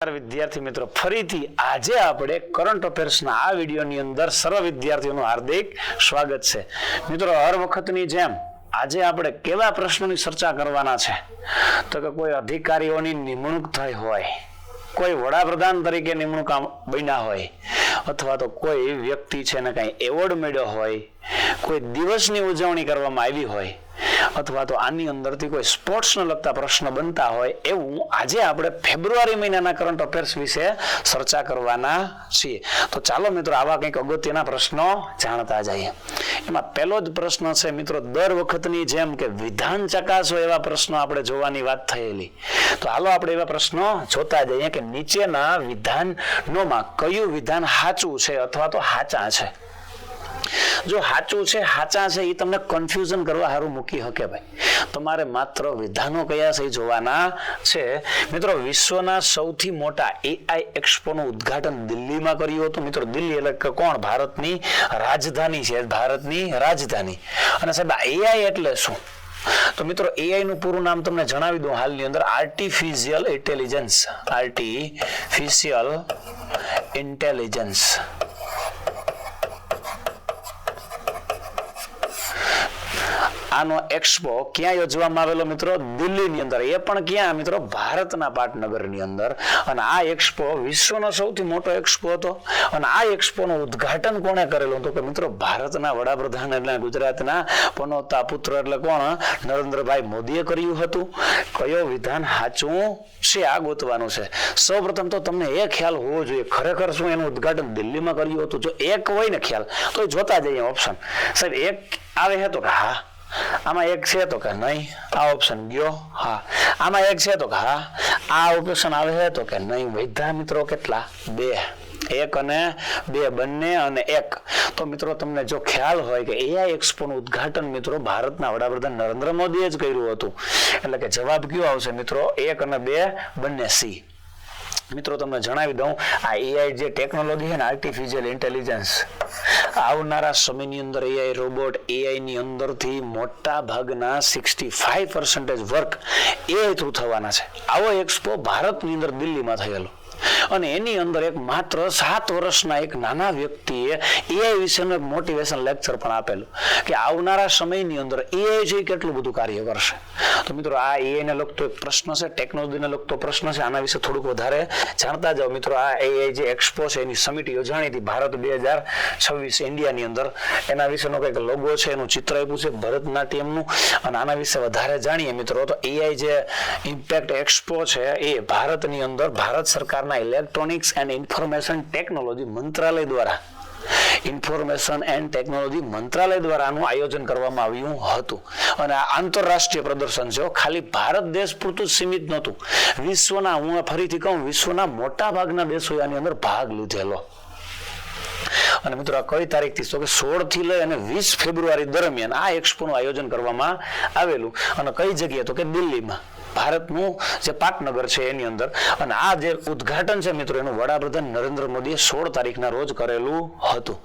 વિદ્યાર્થી મિત્રો, ફરીથી આજે આપણે કરંટ અફેર્સના આ વિડીયોની અંદર સર્વ વિદ્યાર્થીઓનું હાર્દિક સ્વાગત છે. મિત્રો, હર વખતની જેમ આજે આપણે કેવા પ્રશ્નોની ચર્ચા કરવાના છે તો કે કોઈ અધિકારીઓની નિમણૂક થઈ હોય, કોઈ વડાપ્રધાન તરીકે નિમણૂક બન્યા હોય, અથવા તો કોઈ વ્યક્તિ છે ને કઈ એવોર્ડ મળ્યો હોય, કોઈ દિવસની ઉજવણી કરવામાં આવી હોય, અથવા તો આની અંદરથી કોઈ સ્પોર્ટ્સને લગતા પ્રશ્ન બનતા હોય, એવું આજે આપણે ફેબ્રુઆરી મહિનાના કરંટ અફેર્સ વિશે ચર્ચા કરવાના છીએ. તો ચાલો મિત્રો, આવા કંઈક અગત્યના પ્રશ્નો જાણતા જઈએ. એમાં પહેલો જ પ્રશ્ન છે મિત્રો, દર વખતની જેમ કે વિધાન ચકાસો એવા પ્રશ્નો આપણે જોવાની વાત થયેલી. તો હાલો આપણે એવા પ્રશ્નો જોતા જઈએ કે નીચેના વિધાનોમાં કયું વિધાન સાચું છે અથવા તો સાચા છે. જો સાચું છે, સાચા છે, એ તમને કન્ફ્યુઝન કરવા સારું મૂકી શકે ભાઈ. તમારે માત્ર વિધાનો કયા છે એ જોવાના છે. મિત્રો, વિશ્વના સૌથી મોટા AI એક્સપોનું ઉદ્ઘાટન દિલ્હીમાં કર્યું હતું. મિત્રો, દિલ્હી એટલે કે કોણ? ભારતની રાજધાની છે, ભારતની રાજધાની. અને સાહેબ AI એટલે શું? તો મિત્રો, AI નું પૂરું નામ તમને જણાવી દઉં હાલની અંદર, આર્ટિફિશિયલ ઇન્ટેલિજન્સ. Artificial intelligence. આનો એક્સપો ક્યાં યોજવામાં આવેલો મિત્રો? દિલ્હીની અંદર. એ પણ ક્યાં મિત્રો? ભારતના પાટનગરની અંદર. અને આ એક્સપો વિશ્વનો સૌથી મોટો એક્સપો હતો. અને આ એક્સપોનું ઉદ્ઘાટન કોણે કરેલું? તો કે મિત્રો, ભારતના વડાપ્રધાન એટલે ગુજરાતના પનોતા પુત્ર એટલે કોણ? નરેન્દ્રભાઈ મોદીએ કર્યું હતું. કયો વિધાન સાચું છે આ ગોતવાનું છે. સૌપ્રથમ તો તમને એ ખ્યાલ હોવો જોઈએ ખરેખર શું એનું ઉદ્ઘાટન દિલ્હીમાં કર્યું હતું. જો એક હોય ને ખ્યાલ તો જોતા જઈએ ઓપ્શન. સાહેબ એક આવે છે તો કે હા, આમાં એક છે તો કે નહીં, આ ઓપ્શન ગયો. હા, આમાં એક છે તો કે હા, આ ઓપ્શન આવે છે તો કે નહીં. વૈધા મિત્રો કેટલા? બે. એક અને બે બંને અને એક. તો મિત્રો, તમને જો ખ્યાલ હોય કે AI એક્સપોનું ઉદ્ઘાટન મિત્રો ભારતના વડાપ્રધાન નરેન્દ્ર મોદીએ જ કર્યું હતું, એટલે કે જવાબ કયો આવશે મિત્રો? એક અને બે બંને સી. મિત્રો, તમને જણાવી દઉં, આ AI જે ટેકનોલોજી છે ને, આર્ટિફિશિયલ ઇન્ટેલિજન્સ, આવનારા સમયની અંદર AI રોબોટ, AI ની અંદરથી મોટા ભાગના 65% વર્ક AI થ્રુ થવાના છે. આવો એક્સપો ભારતની અંદર દિલ્હીમાં થયેલો. અને એની અંદર એક માત્ર 7 વર્ષના એક નાના વ્યક્તિએ AI વિશેનું એક મોટિવેશન લેક્ચર પણ આપેલું કે આવનારા સમયની અંદર AI છે કેટલું બધું કાર્ય કરશે. તો મિત્રો, આ AI ને લગતો એક પ્રશ્ન છે, ટેકનોલોજીને લગતો પ્રશ્ન છે. આના વિશે થોડુંક વધારે જાણતા જાઓ મિત્રો. આ AI જે એક્સપો છે એની સમિટ યોજાણી હતી ભારત 2026 ઇન્ડિયાની અંદર. એના વિશેનો કંઈક લોગો છે, એનું ચિત્ર આપ્યું છે ભરતનાટ્યમનું. અને આના વિશે વધારે જાણીએ મિત્રો તો AI જે ઇમ્પેક્ટ એક્સપો છે એ ભારતની અંદર ભારત સરકારના ઇલેક્ટ્રોનિક્સ એન્ડ ઇન્ફોર્મેશન ટેકનોલોજી મંત્રાલય દ્વારા આનું આયોજન કરવામાં આવ્યું હતું. અને આ આંતરરાષ્ટ્રીય પ્રદર્શન છે, ખાલી ભારત દેશ પૂરતું સીમિત નહોતું. વિશ્વના, હું ફરીથી કહું, વિશ્વના મોટા ભાગના દેશોએ આની અંદર ભાગ લીધેલો. અને મિત્રો, આ કઈ તારીખથી? તો કે 16 થી લઈ અને 20 ફેબ્રુઆરી દરમિયાન આ એક્સપોનું આયોજન કરવામાં આવેલું. અને કઈ જગ્યાએ? તો કે દિલ્હીમાં, ભારતનું જે પાટનગર છે એની અંદર. અને આ જે ઉદ્ઘાટન છે મિત્રો, એનું વડાપ્રધાન નરેન્દ્ર મોદીએ 16 તારીખના રોજ કરેલું હતું.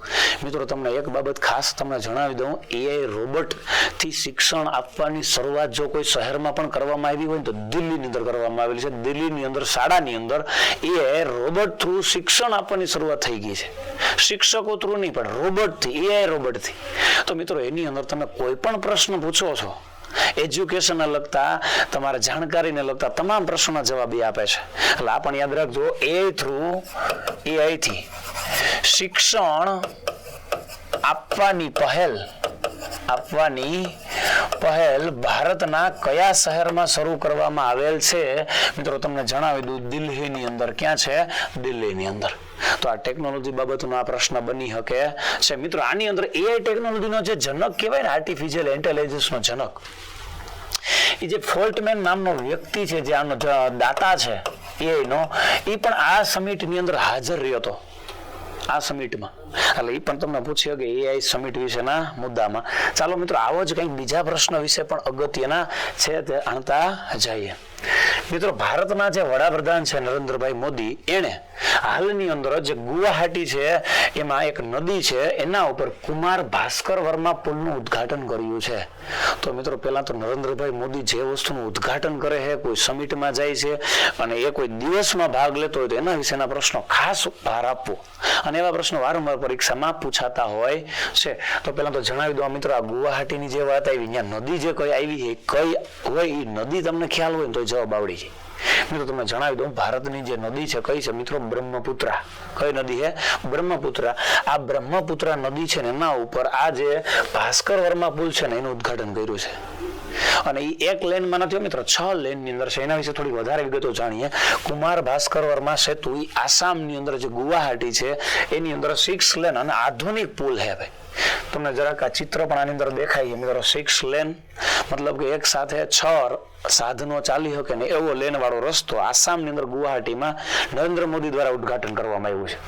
મિત્રો, તમને એક બાબત ખાસ તમને જણાવી દઉં, AI રોબોટ થી શિક્ષણ આપવાની શરૂઆત જો કોઈ શહેરમાં પણ કરવામાં આવી હોય તો દિલ્હીની અંદર કરવામાં આવેલી છે. દિલ્હીની અંદર શાળાની અંદર AI રોબોટ થ્રુ શિક્ષણ આપવાની શરૂઆત થઈ ગઈ છે. શિક્ષકો થ્રુ નહીં પણ રોબોટથી, AI રોબોટથી. તો મિત્રો, એની અંદર તમે કોઈ પણ પ્રશ્ન પૂછો છો, એજ્યુકેશનને લગતા, તમારા જાણકારીને લગતા તમામ પ્રશ્નોના જવાબ એ આપે છે. એટલે આ પણ યાદ રાખજો, AI થ્રુ, AI થી શિક્ષણ આપવાની પહેલ ભારતના કયા શહેરમાં શરૂ કરવામાં આવેલ છે? મિત્રો, તમને જણાવી દઉં, દિલ્હીની અંદર. ક્યાં છે? દિલ્હીની અંદર. તો આ ટેકનોલોજી બાબતનો આ પ્રશ્ન બની શકે છે. મિત્રો, આની અંદર AI ટેકનોલોજીનો જે જનક કહેવાય ને, આર્ટિફિશિયલ ઇન્ટેલિજન્સનો જનક, એ જે ફોલ્ટમેન નામનો વ્યક્તિ છે, જે આનો દાતા છે AI નો, એ પણ આ સમિટની અંદર હાજર રહ્યો હતો. આ સમિટમાં એટલે એ પણ તમને પૂછ્યો કે AI સમિટ વિશેના મુદ્દામાં. ચાલો મિત્રો, આવો જ કંઈક બીજા પ્રશ્ન વિશે પણ અગત્યના છે તે આણતા જઈએ. મિત્રો, ભારતના જે વડાપ્રધાન છે નરેન્દ્રભાઈ મોદી, એને હાલની અંદર જે ગુવાહાટી છે એમાં એક નદી છે એના ઉપર કુમાર ભાસ્કર વર્મા પુલનું ઉદ્ઘાટન કર્યું છે. તો મિત્રો, પહેલા તો નરેન્દ્રભાઈ મોદી જે વસ્તુનું ઉદ્ઘાટન કરે છે, કોઈ સમિટમાં જાય છે અને એ કોઈ દિવસમાં ભાગ લેતો હોય તો એના વિશેના પ્રશ્નો ખાસ ભાર આપવો. અને એવા પ્રશ્નો વારંવાર પરીક્ષામાં પૂછાતા હોય છે. તો પહેલા તો જણાવી દો મિત્રો, આ ગુવાહાટીની જે વાત આવી, ત્યાં નદી જે કઈ આવી છે, કઈ હોય એ નદી તમને ખ્યાલ હોય તો જવાબ આવડી જાય. મિત્રો, તમને જણાવી દઉં, ભારતની જે નદી છે કઈ છે મિત્રો? બ્રહ્મપુત્રા. કઈ નદી છે? બ્રહ્મપુત્રા. આ બ્રહ્મપુત્રા નદી છે ને એના ઉપર આ જે ભાસ્કર વર્મા પુલ છે ને એનું ઉદ્ઘાટન કર્યું છે. અને એ એક લેનમાં નથી મિત્રો, 6 લેનની અંદર છે. એના વિશે થોડી વધારે વિગતો જાણીએ. કુમાર ભાસ્કર વર્મા સેતુ એ આસામની અંદર જે ગુવાહાટી છે એની અંદર 6 લેન અને આધુનિક પુલ છે. ભાઈ, તમને જરાક આ ચિત્ર પણ આની અંદર દેખાય છે મિત્રો. 6 લેન મતલબ કે એક સાથે 6 સાધનો ચાલી શકે ને એવો લેન વાળો રસ્તો આસામની અંદર ગુવાહાટીમાં નરેન્દ્ર મોદી દ્વારા ઉદ્ઘાટન કરવામાં આવ્યું છે.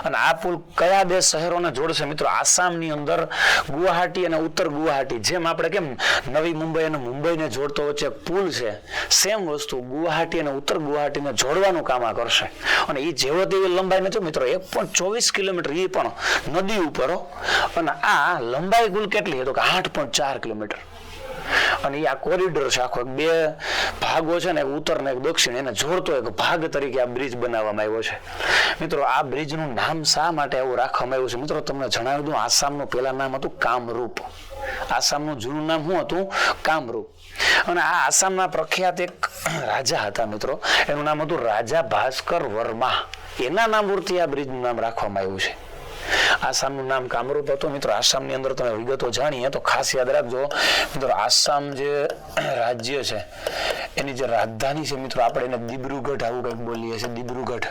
અને આ પુલ કયા બે શહેરોને જોડશે મિત્રો? આસામની અંદર ગુવાહાટી અને ઉત્તર ગુવાહાટી. જેમ આપણે કેમ નવી મુંબઈ અને મુંબઈને જોડતો વચ્ચે પુલ છે, સેમ વસ્તુ ગુવાહાટી અને ઉત્તર ગુવાહાટીને જોડવાનું કામ આ કરશે. અને એ જેવો તેવી લંબાઈ નથી મિત્રો, 1.24 કિલોમીટર, એ પણ નદી ઉપર. અને આ લંબાઈ કુલ કેટલી? તો કે 8.4 કિલોમીટર. અને આ કોરિડોર છે આખો, 2 ભાગો છે ને, એક ઉત્તર ને એક દક્ષિણ, એને જોડતો એક ભાગ તરીકે આ બ્રિજ બનાવવામાં આવ્યો છે. મિત્રો, આ બ્રિજનું નામ શા માટે એવું રાખવામાં આવ્યું છે? મિત્રો, તમને જણાવી દઉં, આસામનું પહેલા નામ હતું કામરૂપ. આસામનું જૂનું નામ શું હતું? કામરૂપ. અને આ આસામના પ્રખ્યાત એક રાજા હતા મિત્રો, એનું નામ હતું રાજા ભાસ્કર વર્મા. એના નામ પરથી આ બ્રિજનું નામ રાખવામાં આવ્યું છે. આસામનું નામ કામરૂપ હતું. મિત્રો, આસામની અંદર તમે વિગતો જાણીએ તો ખાસ યાદ રાખજો મિત્રો, આસામ જે રાજ્ય છે એની જે રાજધાની છે મિત્રો, આપણે એને દિબ્રુગઢ આવું કંઈક બોલીએ છીએ, દિબ્રુગઢ.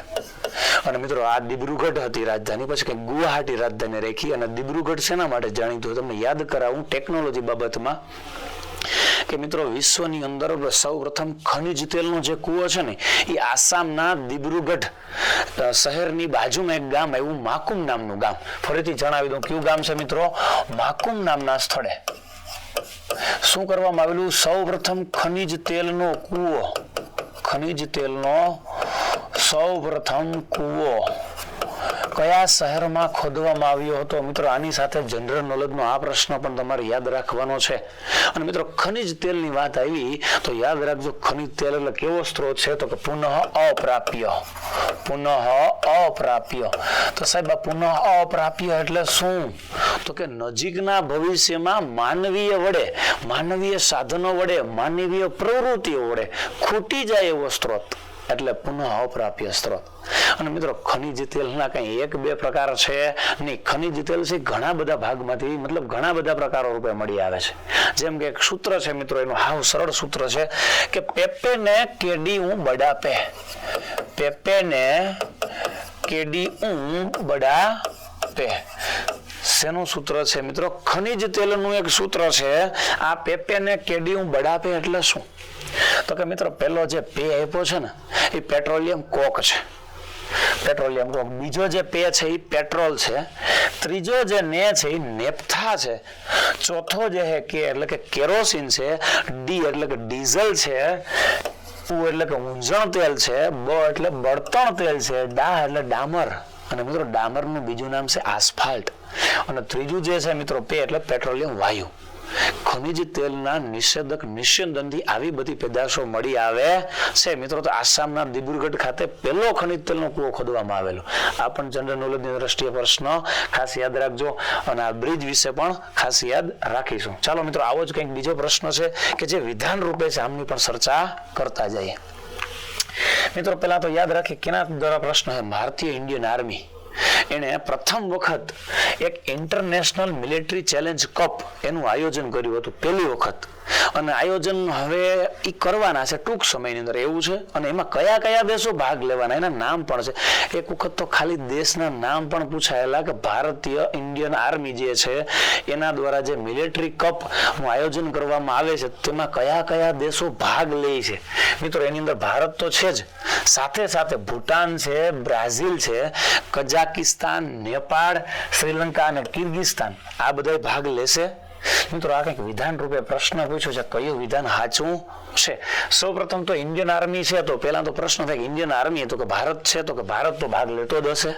અને મિત્રો, આ દિબ્રુગઢ હતી રાજધાની, પછી કંઈક ગુવાહાટી રાજધાની રાખી. અને દિબ્રુગઢ શેના માટે જાણીતું? તમને યાદ કરાવું ટેકનોલોજી બાબતમાં કે મિત્રો, વિશ્વની અંદર સૌપ્રથમ ખનિજ તેલનો જે કૂવો છે ને એ આસામના દિબ્રુગઢ શહેરની બાજુમાં એક ગામ આવ્યું, માકુમ નામનું ગામ. ફરીથી જણાવી દઉં, કયું ગામ છે મિત્રો? માકુમ નામના સ્થળે શું કરવામાં આવેલું? સૌપ્રથમ ખનિજ તેલનો કૂવો, ખનિજ તેલનો સૌપ્રથમ કૂવો કયા શહેરમાં ખોદવામાં આવ્યો હતો? મિત્રો, આની સાથે જનરલ નોલેજનો આ પ્રશ્ન પણ તમારે યાદ રાખવાનો છે. અને મિત્રો, ખનિજ તેલની વાત આવી તો યાદ રાખજો, ખનિજ તેલ એટલે કેવો સ્ત્રોત છે? તો કે પુનઃ અપ્રાપ્ય. પુનઃ અપ્રાપ્ય. તો સાહેબ, આ પુનઃ અપ્રાપ્ય એટલે શું? તો કે નજીકના ભવિષ્યમાં માનવીય વડે, માનવીય સાધનો વડે, માનવીય પ્રવૃત્તિઓ વડે ખૂટી જાય એવો સ્ત્રોત એટલે પુનઃ અપ્રાપ્ય સ્ત્રોત. અને મિત્રો, ખનિજ તેલના કઈ 1-2 પ્રકાર છે નહીં. ખનિજ તેલ છે ઘણા બધા ભાગમાંથી, મતલબ ઘણા બધા પ્રકારો રૂપે મળી આવે છે. જેમ કે એક સૂત્ર છે મિત્રો, એનું હાવ સરળ સૂત્ર છે કે પેપે ને કેડી હું બડા પે. પેપે ને કેડી હું બડા પે. શેનું સૂત્ર છે મિત્રો? ખનિજ તેલનું એક સૂત્ર છે. આ પેપે ને કેડી હું બડા પે એટલે શું? તો કે મિત્રો, પહેલો જે પે આપ્યો છે ને એ પેટ્રોલિયમ કોક છે, પેટ્રોલિયમ કોક. બીજો જે પે છે એ પેટ્રોલ છે. ત્રીજો જે ને છે એ નેપ્થા છે. ચોથો જે છે કે એટલે કે કેરોસીન છે. ડી એટલે કે ડીઝલ છે. ઉ એટલે કે ઊંજણ તેલ છે. બ એટલે બળતણ તેલ છે. ડા એટલે ડામર. અને મિત્રો, ડામરનું બીજું નામ છે આસ્ફાલ્ટ. અને ત્રીજું જે છે મિત્રો પે એટલે પેટ્રોલિયમ વાયુ. ખનિજ તેલના નિષેધક નિસ્યંદનથી આવી બધી પેદાશો મળી આવે છે મિત્રો. તો આસામના દિબ્રુગઢ ખાતે પહેલો ખનિજ તેલનો કૂવો ખોદવામાં આવેલો. આ પણ જનરલ નોલેજની દ્રષ્ટિએ પ્રશ્ન ખાસ યાદ રાખજો. અને આ બ્રિજ વિશે પણ ખાસ યાદ રાખીશું. ચાલો મિત્રો, આવો જ કંઈક બીજો પ્રશ્ન છે કે જે વિધાન રૂપે છે, આમની પણ ચર્ચા કરતા જઈએ. મિત્રો, પહેલા તો યાદ રાખીએ કેના દ્વારા પ્રશ્ન છે? ભારતીય ઇન્ડિયન આર્મી એને પ્રથમ વખત એક ઇન્ટરનેશનલ મિલિટરી ચેલેન્જ કપ એનું આયોજન કર્યું હતું. પહેલી વખત અને આયોજન હવે ઈ કરવાના છે ટૂંક સમયની અંદર એવું છે. અને એમાં કયા કયા દેશો ભાગ લેવાના એના નામ પણ છે. એક વખત તો ખાલી દેશના નામ પણ પૂછાયેલા કે ભારતીય ઇન્ડિયન આર્મી જે છે એના દ્વારા જે મિલિટરી કપ નું આયોજન કરવામાં આવે છે તેમાં કયા કયા દેશો ભાગ લે છે. મિત્રો એની અંદર ભારત તો છે જ, સાથે સાથે ભૂટાન છે, બ્રાઝિલ છે, કઝાકિસ્તાન, નેપાળ, શ્રીલંકા અને કિર્ગિસ્તાન આ બધા ભાગ લેશે. મિત્રો આ કંઈક વિધાન રૂપે પ્રશ્ન પૂછ્યો છે, કયું વિધાન સાચું છે? સૌપ્રથમ તો ઇન્ડિયન આર્મી છે તો પેલા તો પ્રશ્ન થાય કે ઇન્ડિયન આર્મી તો કે ભારત છે તો કે ભારત તો ભાગ લેતો જ હશે.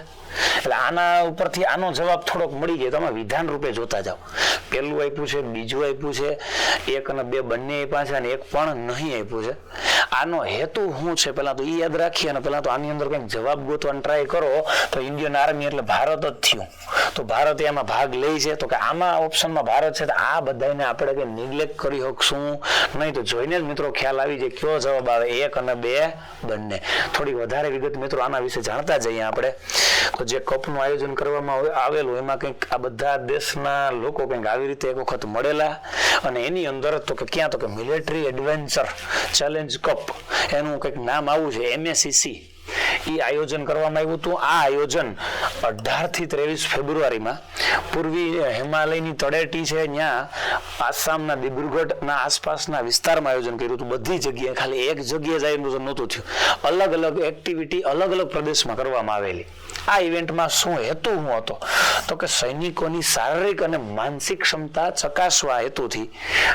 એટલે આના ઉપરથી આનો જવાબ થોડોક મળી જાય. તમે વિધાન રૂપે જોતા જાઓ. પેલું આપ્યું છે, બીજું આપ્યું છે, 1 અને 2 બંને આપ્યા છે અને એક પણ નહીં આપ્યું છે. આનો હેતુ શું છે પેલા તો એ યાદ રાખીએ અને પેલા તો આની અંદર કંઈક જવાબ ગોતવાનો ટ્રાય કરો તો ઇન્ડિયન આર્મી એટલે ભારત જ થયું. તો ભારત એમાં ભાગ લે છે તો કે આમાં ઓપ્શનમાં ભારત છે તો આ બધાને આપણે કંઈ નિગ્લેક્ટ કરી શકશું નહીં. તો જોઈને જ મિત્રો ખ્યાલ આવી જાય કયો જવાબ આવે, 1 અને 2 બંને. થોડી વધારે વિગત મિત્રો આના વિશે જાણતા જઈએ આપણે. તો જે કપનું આયોજન કરવામાં આવેલું એમાં કંઈક આ બધા દેશના લોકો કંઈક આવી રીતે એક વખત મળેલા અને એની અંદર તો કે ક્યાં તો કે મિલિટરી એડવેન્ચર ચેલેન્જ કપ એનું કંઈક નામ આવું છે, MACC. એ આયોજન કરવામાં આવ્યું હતું. આ આયોજન 18 થી 23 ફેબ્રુઆરીમાં પૂર્વી હિમાલયની તળેટી છે ત્યાં આસામના દિબ્રુગઢના આસપાસના વિસ્તારમાં આયોજન કર્યું હતું. બધી જગ્યાએ, ખાલી એક જગ્યાએ જાય નહોતું થયું. અલગ અલગ એક્ટિવિટી અલગ અલગ પ્રદેશમાં કરવામાં આવેલી. આ ઇવેન્ટમાં શું હેતુ શું હતો તો કે સૈનિકોની શારીરિક અને માનસિક ક્ષમતા ચકાસવા હેતુથી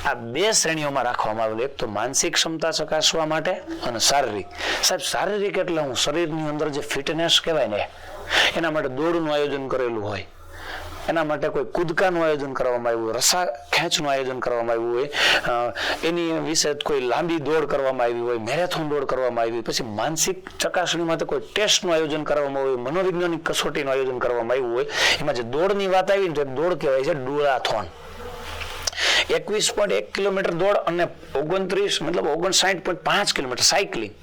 આ 2 શ્રેણીઓમાં રાખવામાં આવેલું. એક તો માનસિક ક્ષમતા ચકાસવા માટે અને શારીરિક. સાહેબ શારીરિક એટલે હું શરીરની અંદર જે ફિટનેસ કહેવાય ને એના માટે દોડનું આયોજન કરેલું હોય, એના માટે કોઈ કૂદકાનું આયોજન કરવામાં આવ્યું હોય, રસા ખેંચનું આયોજન કરવામાં આવ્યું હોય, એની વિશે કોઈ લાંબી દોડ કરવામાં આવી હોય, મેરેથોન દોડ કરવામાં આવી હોય. પછી માનસિક ચકાસણી માટે કોઈ ટેસ્ટનું આયોજન કરવામાં આવ્યું હોય, મનોવૈજ્ઞાનિક કસોટીનું આયોજન કરવામાં આવ્યું હોય. એમાં જે દોડની વાત આવી ને તો દોડ કહેવાય છે ડુઆથોન. 21.1 કિલોમીટર દોડ અને 59.5 કિલોમીટર સાયકલિંગ